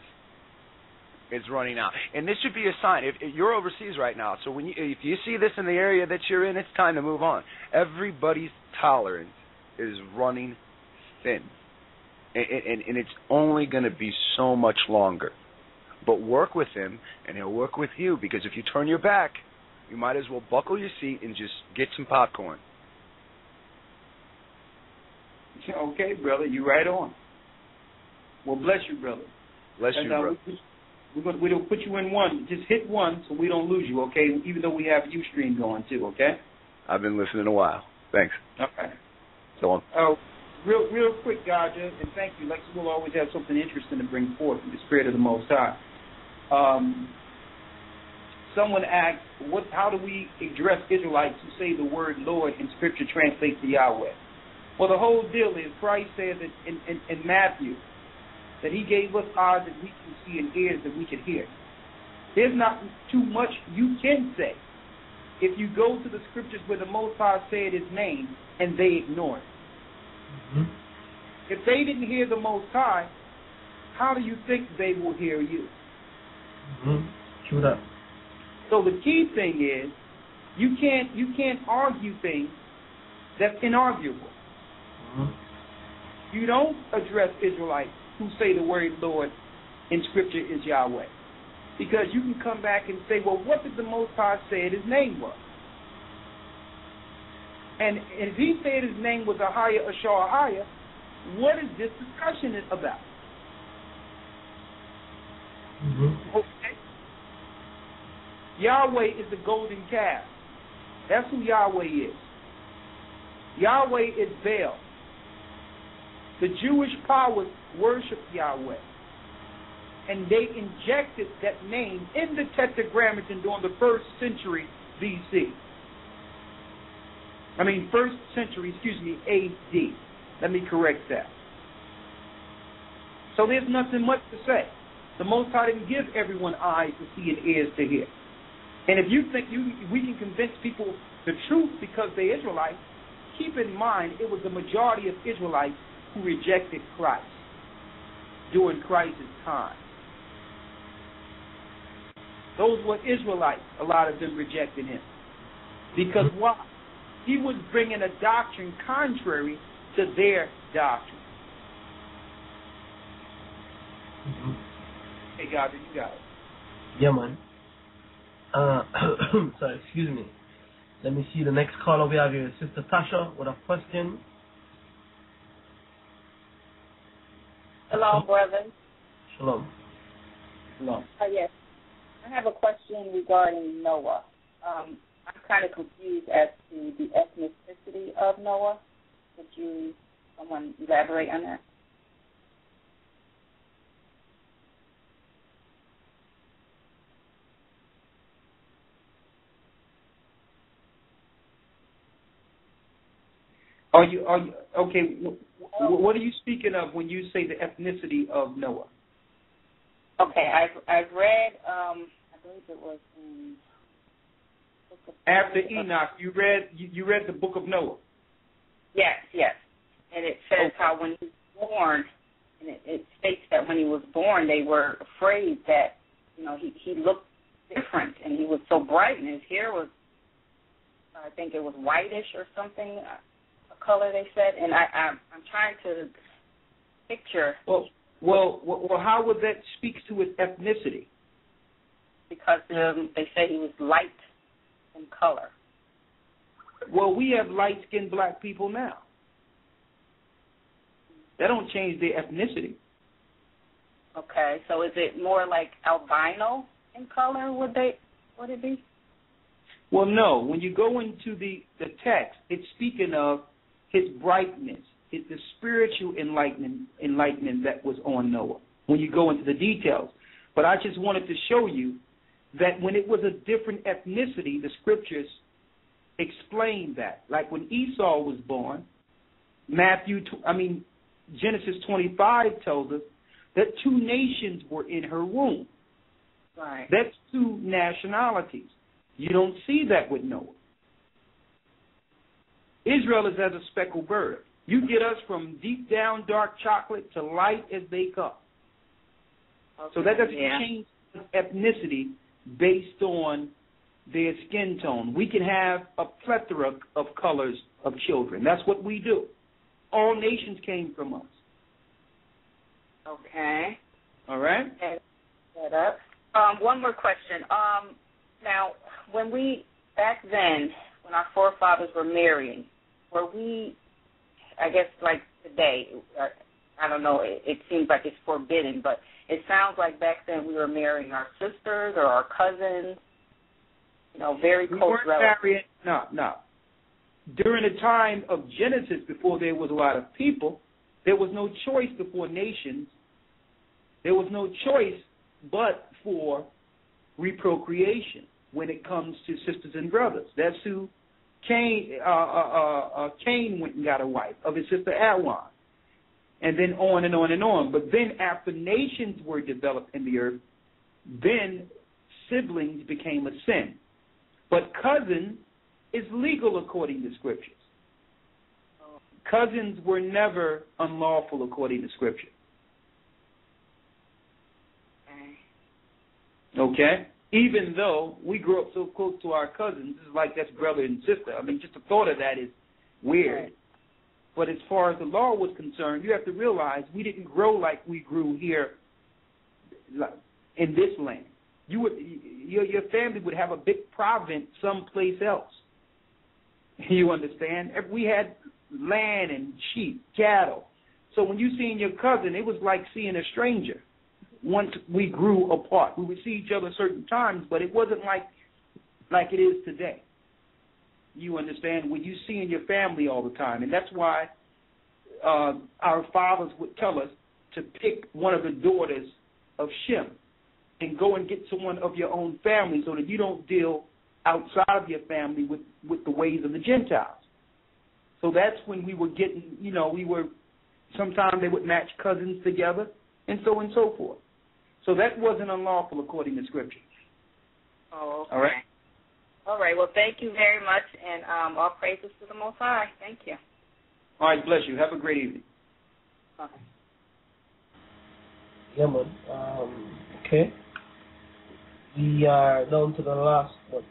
is running out. And this should be a sign. If you're overseas right now, so if you see this in the area that you're in, it's time to move on. Everybody's tolerance is running thin. And it's only going to be so much longer. But work with him, and he'll work with you, because if you turn your back, you might as well buckle your seat and just get some popcorn. Okay, brother, you're right on. Well, bless you, brother. Bless you, brother. We're going to put you in one. Just hit one so we don't lose you, okay? Even though we have Ustream going too, okay? I've been listening a while. Thanks. Okay. So on. Real quick, Gaja, and thank you. Lex will always have something interesting to bring forth in the Spirit of the Most High. Someone asked, how do we address Israelites who say the word Lord in Scripture translates to Yahweh? Well, the whole deal is Christ says in Matthew that he gave us eyes that we can see and ears that we can hear. There's not too much you can say if you go to the Scriptures where the Most High said his name and they ignore it. Mm-hmm. If they didn't hear the Most High, how do you think they will hear you? Mm-hmm. True that. So the key thing is you can't argue things that's inarguable. You don't address Israelites who say the word Lord in Scripture is Yahweh. Because you can come back and say, well, what did the Most High say his name was? And if he said his name was Ahaya Ashar Ahaya, what is this discussion about? Mm-hmm. Okay. Yahweh is the golden calf. That's who Yahweh is. Yahweh is Baal. The Jewish powers worship Yahweh. And they injected that name in the Tetragrammaton during the 1st century BC. AD. Let me correct that. So there's nothing much to say. The Most High didn't give everyone eyes to see and ears to hear. And if you think we can convince people the truth because they're Israelites, keep in mind it was the majority of Israelites who rejected Christ during Christ's time. Those were Israelites, a lot of them rejected him. Because why? He was bringing a doctrine contrary to their doctrine. Mm-hmm. Hey, God, you got it. Yeah, man. Sorry, excuse me. Let me see the next caller we have here. Sister Tasha with a question. Hello, brother. Shalom. Yes. I have a question regarding Noah. I'm kind of confused as to the ethnicity of Noah. Could someone elaborate on that? Are you okay? What are you speaking of when you say the ethnicity of Noah? Okay, I've read. I believe it was in book of after Enoch. You read the book of Noah. Yes, and it says how when he was born, and it states that when he was born, they were afraid that he looked different and he was so bright, and his hair was, I think it was whitish or something. Color they said, and I'm trying to picture. Well, how would that speak to his ethnicity? Because they say he was light in color. Well, we have light-skinned black people now. That don't change their ethnicity. Okay, so is it more like albino in color? Would it be? Well, no. When you go into the text, it's speaking of his brightness, the spiritual enlightenment that was on Noah. When you go into the details, but I just wanted to show you that when it was a different ethnicity, the scriptures explain that. Like when Esau was born, Genesis 25 tells us that 2 nations were in her womb. Right. That's 2 nationalities. You don't see that with Noah. Israel is as a speckled bird. You get us from deep down dark chocolate to light as they come. Okay, so that doesn't change ethnicity based on their skin tone. We can have a plethora of colors of children. That's what we do. All nations came from us. Okay. All right. Set up. One more question. Now, back then, when our forefathers were marrying, were we, I guess like today, I don't know, it seems like it's forbidden, but it sounds like back then we were marrying our sisters or our cousins, very close relatives. No. During the time of Genesis, before there was a lot of people, there was no choice before nations. There was no choice but for reprocreation when it comes to sisters and brothers. That's who Cain went and got a wife of his sister Awan. And then on and on and on. But then after nations were developed in the earth, then siblings became a sin. But cousin is legal according to scriptures. Cousins were never unlawful according to scripture. Okay? Even though we grew up so close to our cousins, it's like that's brother and sister. Just the thought of that is weird. But as far as the law was concerned, you have to realize we didn't grow like we grew here in this land. Your family would have a big province someplace else. You understand? We had land and sheep, cattle. So when you seen your cousin, it was like seeing a stranger. Once we grew apart, we would see each other certain times, but it wasn't like it is today. You understand? When you see in your family all the time, and that's why our fathers would tell us to pick one of the daughters of Shem and go and get someone of your own family so that you don't deal outside of your family with the ways of the Gentiles. So that's when we were getting, sometimes they would match cousins together and so forth. So that wasn't unlawful according to Scripture. Oh, okay. All right? All right. Well, thank you very much, and all praises to the Most High. Thank you. All right. Bless you. Have a great evening. Okay. Yeah, man. Okay. We are down to the last one.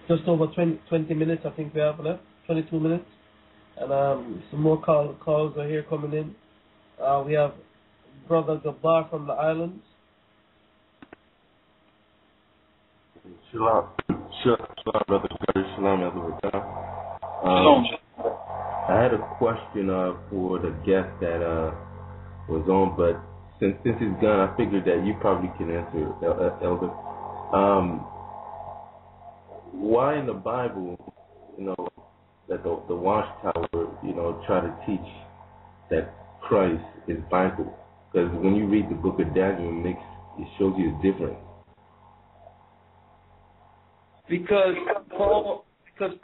Just over 20 minutes, I think we have left. 22 minutes. And some more calls are here coming in. We have Brother Gabar from the islands. Shalom, Brother Curtis. Shalom, Elder. I had a question for the guest that was on, but since he's gone, I figured that you probably can answer, Elder. Why in the Bible, that the Watchtower, try to teach that Christ is Bible? Because when you read the book of Daniel, it shows you the difference. Because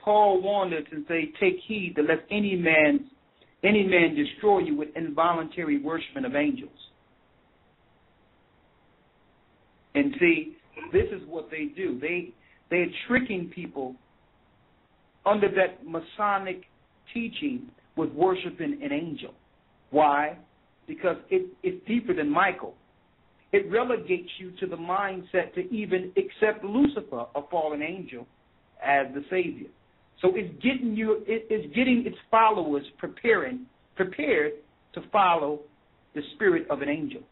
Paul warned us and say, take heed to lest any man destroy you with involuntary worshiping of angels. And see, this is what they do. They're tricking people under that Masonic teaching with worshiping an angel. Why? Because it's deeper than Michael. It relegates you to the mindset to even accept Lucifer, a fallen angel, as the Savior. So it's getting its followers prepared to follow the spirit of an angel.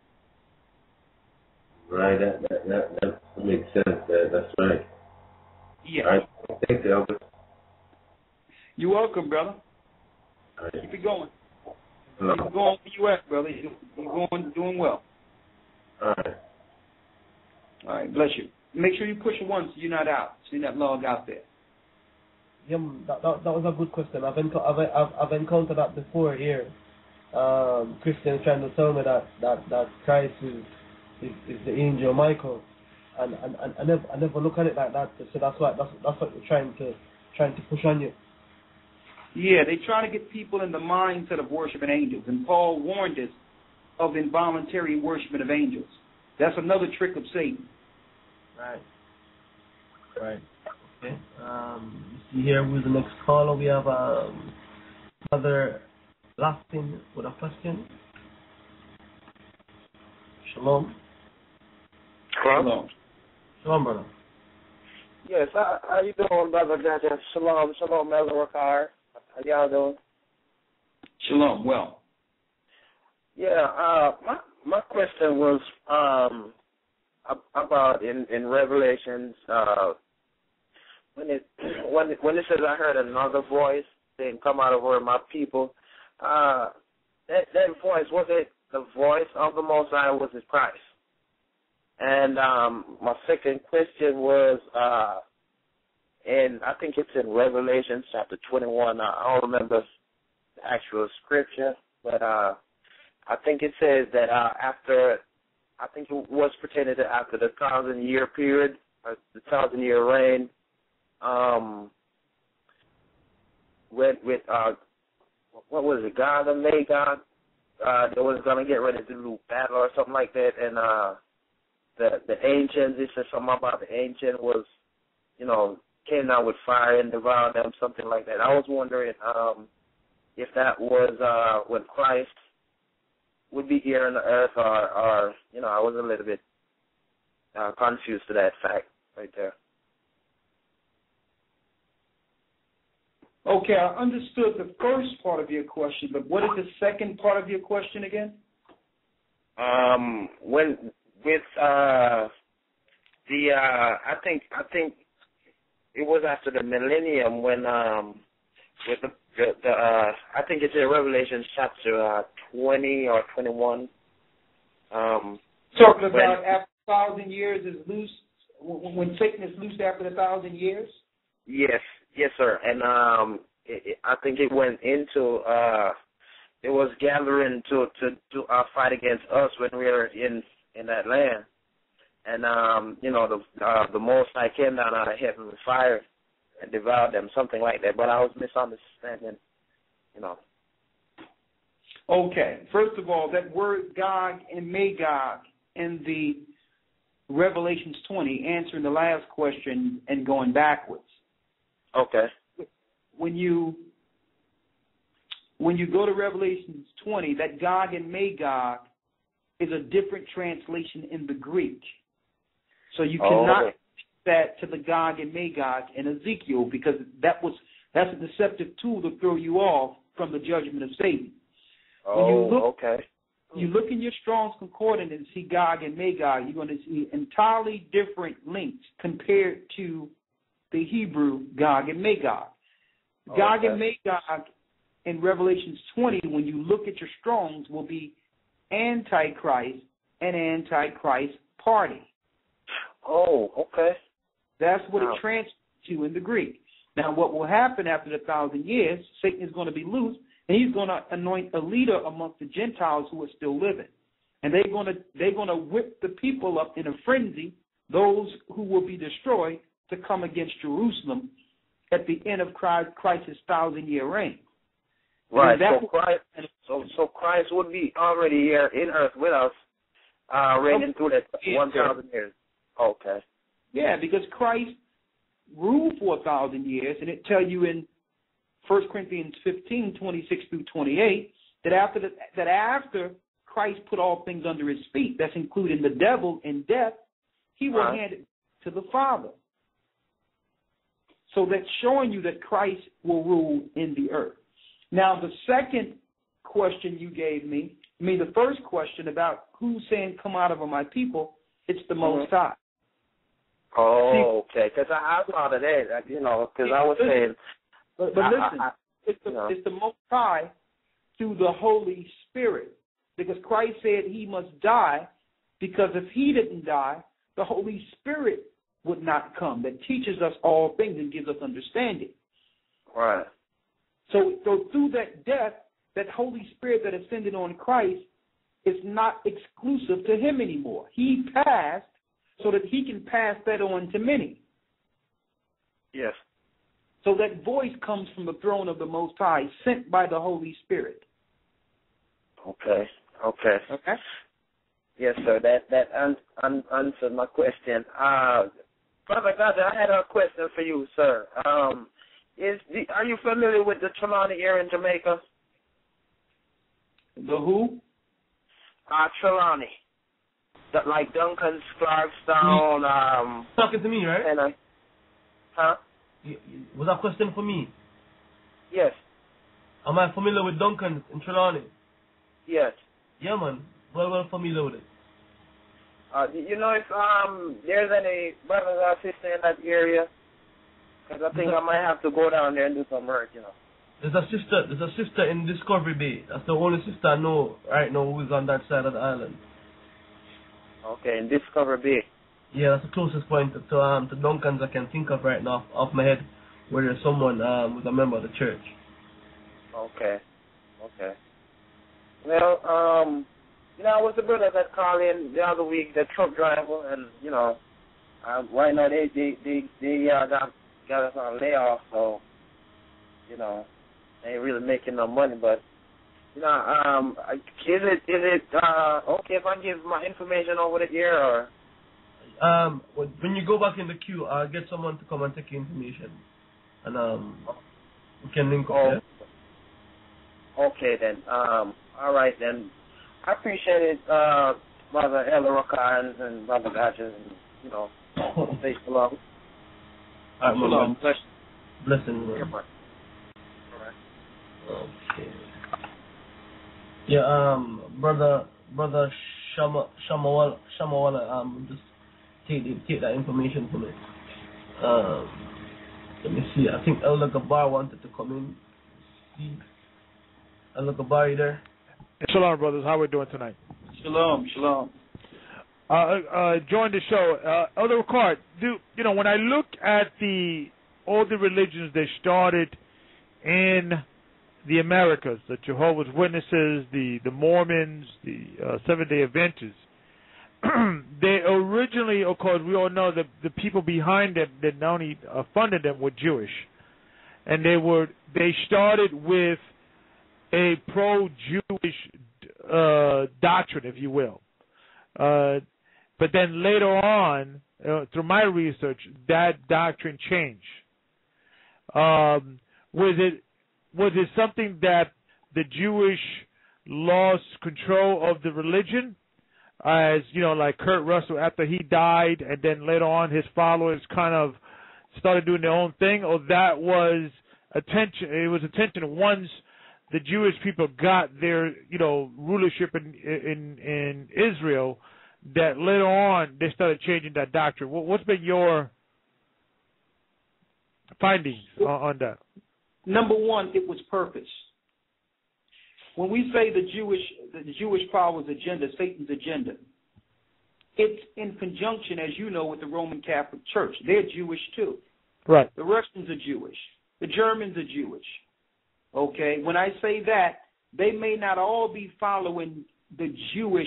Right, that makes sense. That's right. Yeah. All right. Thanks, Elder. You're welcome, brother. All right. Keep it going. Hello. You can go on the U.S., brother. You're doing well. All right. All right, bless you. Make sure you push it once so you're not out, so you're not logged out there. Yeah, that was a good question. I've encountered that before here. Christians trying to tell me that Christ is the angel Michael, and I never look at it like that. So that's what we're trying to push on you. Yeah, they try to get people in the mindset of worshiping angels, and Paul warned us of involuntary worshiping of angels. That's another trick of Satan. Right. Okay. You see here with the next caller, we have Brother Lastin with a question. Shalom. Hello. Shalom, brother. Yes, how you doing, Brother Gocc? Shalom, Elder Ricard. How y'all doing? Shalom, well. Yeah, my question was about in Revelations when it says I heard another voice saying, "Come out of where my people." That voice, was it the voice of the Most High, or was it Christ? And my second question was, and I think it's in Revelation chapter 21. I don't remember the actual scripture, but I think it says that after, I think it was pertaining to after the 1,000-year period, or the 1,000-year reign, with what was it, God and Magog, they was going to get ready to do battle or something like that, and the ancients, it said something about the ancient was, came down with fire and devoured them, something like that. I was wondering if that was when Christ would be here on the earth, or I was a little bit confused to that fact right there. Okay, I understood the first part of your question, but what is the second part of your question again? When with I think it was after the millennium when with the I think it's in Revelation chapter 20 or 21. Talking about after 1,000 years is loose, when Satan is loosed after the 1,000 years? Yes, sir. And I think it went into it was gathering to fight against us when we were in that land. And the Most High came down out of heaven with fire and devoured them, something like that. But I was misunderstanding, Okay. First of all, that word Gog and Magog in the Revelations 20, answering the last question and going backwards. Okay. When you go to Revelations 20, that Gog and Magog is a different translation in the Greek. So you cannot that to the Gog and Magog in Ezekiel, because that's a deceptive tool to throw you off from the judgment of Satan. You look in your Strong's Concordance and see Gog and Magog, you're going to see entirely different links compared to the Hebrew Gog and Magog. Gog and Magog in Revelations 20, when you look at your Strong's, will be Antichrist and Antichrist party. Oh, okay. That's what it translates to in the Greek. Now, what will happen after the 1,000 years, Satan is going to be loose, and he's going to anoint a leader amongst the Gentiles who are still living. And they're going to whip the people up in a frenzy, those who will be destroyed, to come against Jerusalem at the end of Christ's 1,000-year reign. Right. So Christ would be already here in earth with us, reigning through that 1,000 years. Okay. Yeah, because Christ ruled for 1,000 years, and it tell you in 1 Corinthians 15, 26 through 28, that after Christ put all things under his feet, that's including the devil and death, he will hand it to the Father. So that's showing you that Christ will rule in the earth. Now, the second question you gave me, the first question about who's saying, come out of my people, it's the Most High. Oh, okay. Because I thought of that, because I was saying. But listen, it's the Most High through the Holy Spirit. Because Christ said he must die, because if he didn't die, the Holy Spirit would not come, that teaches us all things and gives us understanding. Right. So through that death, that Holy Spirit that ascended on Christ is not exclusive to him anymore. He passed so that he can pass that on to many. Yes. So that voice comes from the throne of the Most High, sent by the Holy Spirit. Okay. Yes, sir. That answered my question. Brother Gocc, I had a question for you, sir. Are you familiar with the Trelawney here in Jamaica? The who? Trelawney. Like Duncan's, Clarkstown. Talking to me, right? And huh? Was that a question for me? Yes. Am I familiar with Duncan in Trelawney? Yes. Yeah, man. Well familiar with it. You know if there's any brothers or sisters in that area? Because I think I might have to go down there and do some work, you know. There's a sister in Discovery Bay. That's the only sister I know right now who is on that side of the island. Okay, in Discovery Bay. Yeah, that's the closest point to Duncan's I can think of right now off my head, where there's someone who's a member of the church. Okay. Well, you know, I was the brother that called in the other week, the truck driver, and you know, right now they got us on layoff, so you know, they ain't really making no money. But you know, is it okay if I give my information over the air, or? When you go back in the queue, I'll get someone to come and take your information, and we can link up there. Okay then. All right then. I appreciate it, Brother Elder Rockans and Brother Gocc, and you know, stay along. All right, blessing. Yeah, all right. Okay. Yeah, brother Shamawala, just take that information from it. Let me see. I think Elder Gabar wanted to come in. See, Elder Gabar, you there? Shalom, brothers. How we doing tonight? Shalom. Join the show. Elder Ricard, you know, when I look at all the religions that started in the Americas, the Jehovah's Witnesses, the Mormons, the Seventh-day Adventists, they originally, of course, we all know that the people behind them that not only funded them were Jewish, and they started with a pro-Jewish doctrine, if you will. But then later on, through my research, that doctrine changed. Was it something that the Jewish lost control of the religion? As you know, like Kurt Russell, after he died, and then later on his followers kind of started doing their own thing, or that was attention? It was attention once the Jewish people got their, you know, rulership in Israel, that later on they started changing that doctrine. What's been your findings on that? Number one, it was purpose. When we say the Jewish power's agenda, Satan's agenda, it's in conjunction, as you know, with the Roman Catholic Church. They're Jewish too. Right. The Russians are Jewish. The Germans are Jewish. Okay? When I say that, they may not all be following the Jewish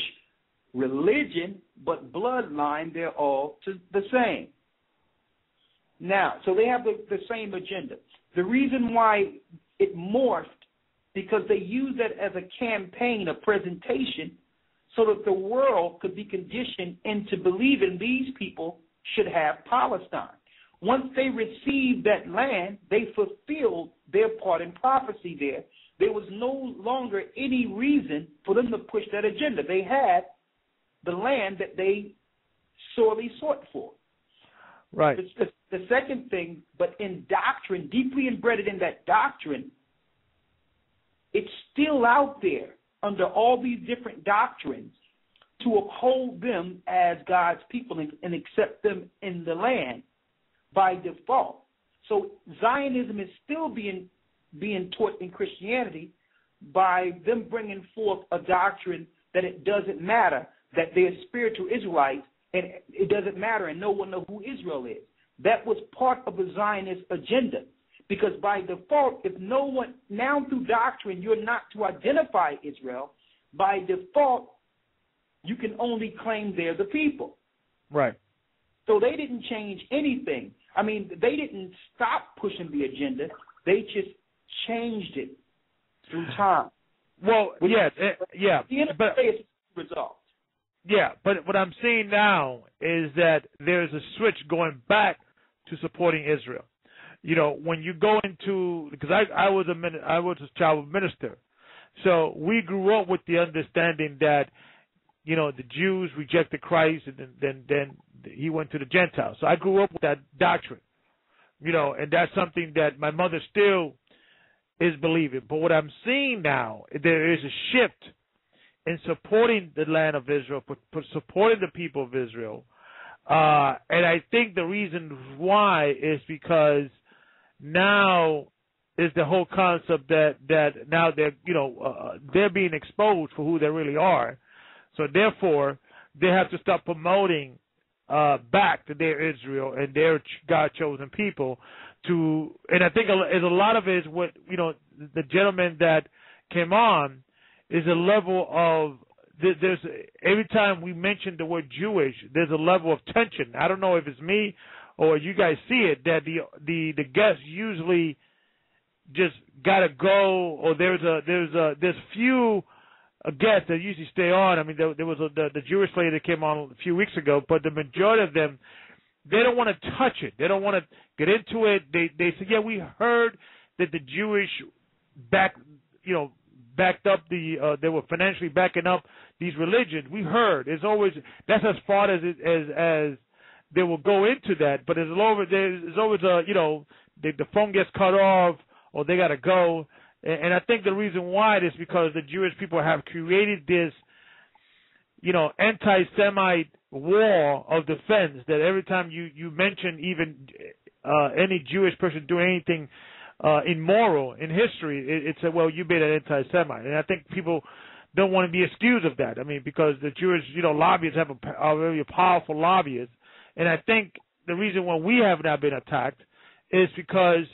religion, but bloodline, they're all the same. Now, so they have the same agenda. The reason why it morphed, because they used that as a campaign, a presentation, so that the world could be conditioned into believing these people should have Palestine. Once they received that land, they fulfilled their part in prophecy there. There was no longer any reason for them to push that agenda. They had the land that they sorely sought for. Right. The second thing, but in doctrine, deeply embedded in that doctrine, it's still out there under all these different doctrines to uphold them as God's people and accept them in the land by default. So Zionism is still being taught in Christianity, by them bringing forth a doctrine that it doesn't matter, that they're spiritual Israelites, and it doesn't matter, and no one knows who Israel is. That was part of the Zionist agenda. Because by default, if no one, now through doctrine, you're not to identify Israel, by default, you can only claim they're the people. Right. So they didn't change anything. I mean, they didn't stop pushing the agenda. They just changed it through time. Well, yeah. The end of the day, it's a result. Yeah, but what I'm seeing now is that there's a switch going back to supporting Israel. You know, when you go into, because I was a child minister, so we grew up with the understanding that, you know, the Jews rejected Christ, and then he went to the Gentiles. So I grew up with that doctrine, you know, and that's something that my mother still is believing. But what I'm seeing now, there is a shift in supporting the land of Israel, for supporting the people of Israel. And I think the reason why is because now is the whole concept that now they're, you know, they're being exposed for who they really are. So therefore, they have to start promoting back to their Israel and their God-chosen people to, and I think a lot of it is what, you know, the gentleman that came on is a level of, there's every time we mention the word Jewish, there's a level of tension. I don't know if it's me or you guys see it, that the guests usually just gotta go, or there's few guests that usually stay on. I mean, there was the Jewish lady that came on a few weeks ago, but the majority of them, they don't want to touch it. They don't want to get into it. They say, yeah, we heard that the Jewish backed up they were financially backing up these religions. We heard. It's always, that's as far as they will go into that. But there's always a, you know, the phone gets cut off or they got to go. And I think the reason why is because the Jewish people have created this, you know, anti-Semite war of defense, that every time you mention even any Jewish person doing anything immoral in history, it's a, well, you made an anti-Semite. And I think people don't want to be excused of that. I mean, because the Jewish, you know, lobbyists have a very powerful lobbyists. And I think the reason why we have not been attacked is because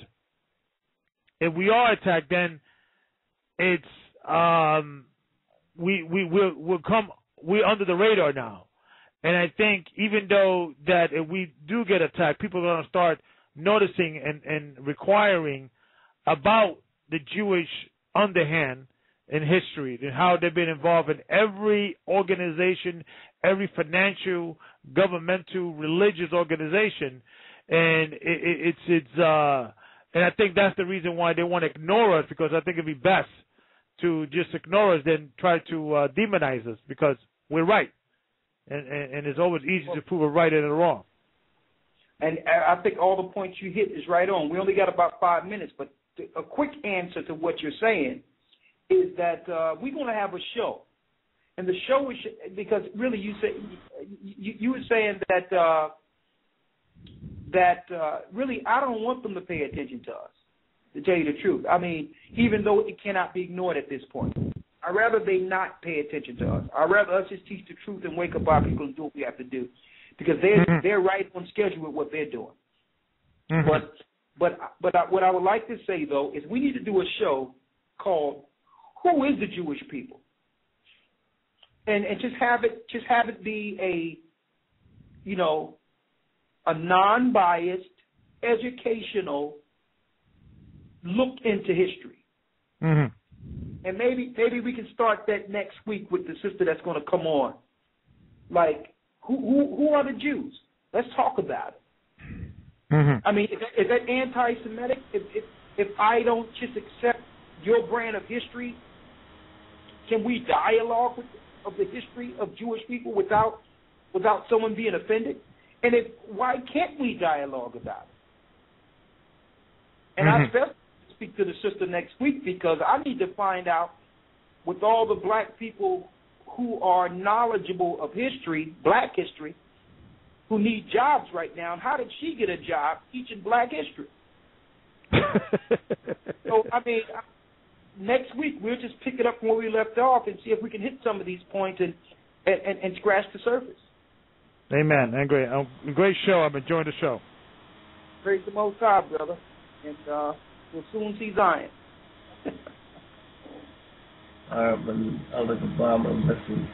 if we are attacked, then it's we're under the radar now. And I think even though that if we do get attacked, people are going to start noticing and requiring about the Jewish underhand in history and how they've been involved in every organization, every financial, governmental, religious organization, and and I think that's the reason why they want to ignore us, because I think it'd be best to just ignore us than try to demonize us, because we're right, and it's always easy to prove a right and a wrong. And I think all the points you hit is right on. We only got about 5 minutes, but a quick answer to what you're saying is that we're going to have a show, and the show is because really you were saying that really I don't want them to pay attention to us, to tell you the truth. I mean, even though it cannot be ignored at this point, I'd rather they not pay attention to us. I'd rather us just teach the truth and wake up our people and do what we have to do, because they're right on schedule with what they're doing. Mm-hmm. But what I would like to say though is we need to do a show called "Who is the Jewish People?" and just have it be a, you know, a non-biased, educational look into history. Mm-hmm. And maybe we can start that next week with the sister that's going to come on. Like, who are the Jews? Let's talk about it. Mm-hmm. I mean, is that anti-Semitic? If I don't just accept your brand of history, can we dialogue of the history of Jewish people without someone being offended? And why can't we dialogue about it? And I expect to speak to the sister next week, because I need to find out, with all the black people who are knowledgeable of history, black history, who need jobs right now, and how did she get a job teaching black history? So, I mean, next week we'll just pick it up from where we left off and see if we can hit some of these points and scratch the surface. Amen. And great show. I'm enjoying the show. Praise the Most High, brother. And we'll soon see Zion. All right, man. I'll let the bomb and let's see.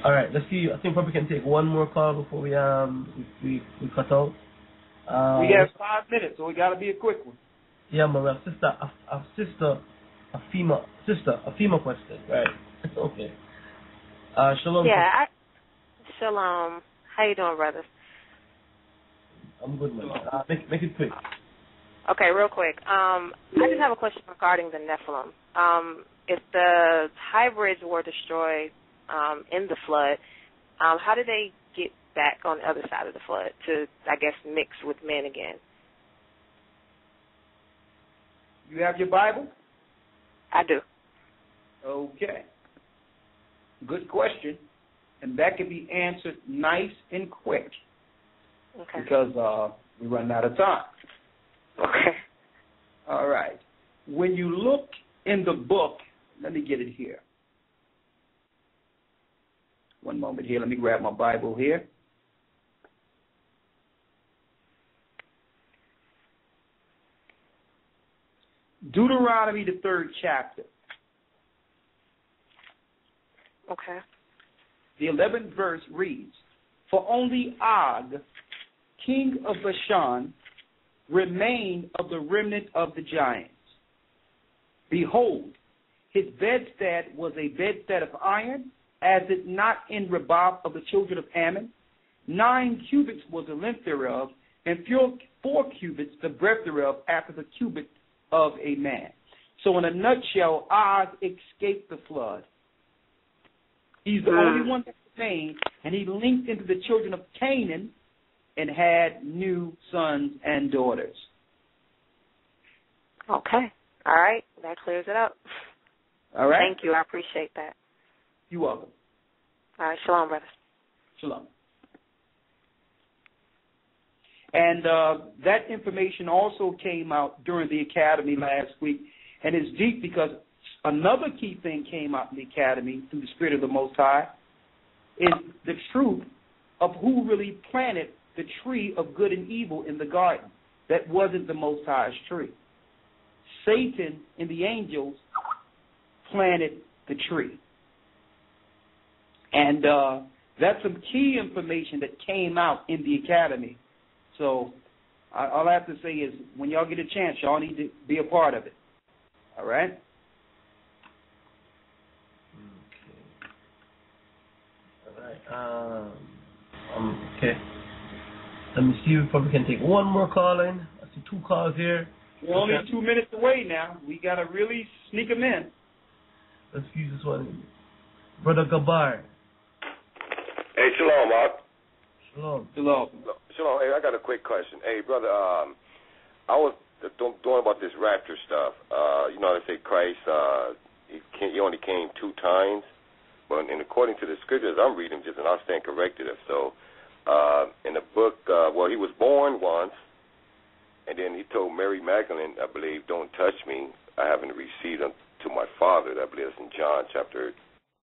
All right, let's see. I think probably can take one more call before we cut out. We have 5 minutes, so we got to be a quick one. Yeah, man. A female question, right? Okay. Shalom. Yeah. Shalom. How you doing, brother? I'm good, man. Make it quick. Okay, real quick. I just have a question regarding the Nephilim. If the hybrids were destroyed in the flood, how did they get back on the other side of the flood to, I guess, mix with men again? You have your Bible? I do. Okay. Good question. And that can be answered nice and quick. Okay. Because we're running out of time. Okay. All right. When you look in the book, let me get it here. One moment here. Let me grab my Bible here. Deuteronomy, the 3rd chapter. Okay. The 11th verse reads, "For only Og, king of Bashan, remained of the remnant of the giants. Behold, his bedstead was a bedstead of iron, as it not in Rabbah of the children of Ammon. 9 cubits was the length thereof, and 4 cubits the breadth thereof, after the cubit of a man." So in a nutshell, Og escaped the flood. He's the only one that remained, and he linked into the children of Canaan and had new sons and daughters. Okay. All right. That clears it up. All right. Thank you. I appreciate that. You're welcome. All right. Shalom, brother. Shalom. And that information also came out during the Academy last week, and it's deep because another key thing came out in the Academy through the Spirit of the Most High is the truth of who really planted the tree of good and evil in the garden. That wasn't the Most High's tree. Satan and the angels planted the tree. And that's some key information that came out in the Academy. So all I have to say is when y'all get a chance, y'all need to be a part of it. All right? Okay. Let me see if we can take one more call in. I see 2 calls here. We're only 2 minutes away now. We got to really sneak them in. Let's use this one. Brother Gabar. Hey, shalom, Mark. Shalom. Shalom. Shalom. Hey, I got a quick question. Hey, brother, I was doing about this rapture stuff. You know, they say Christ, he only came 2 times. But according to the scriptures I'm reading, and I'll stand corrected if so, in the book, he was born once, and then he told Mary Magdalene, I believe, don't touch me. I haven't received unto my Father. I believe it's in John chapter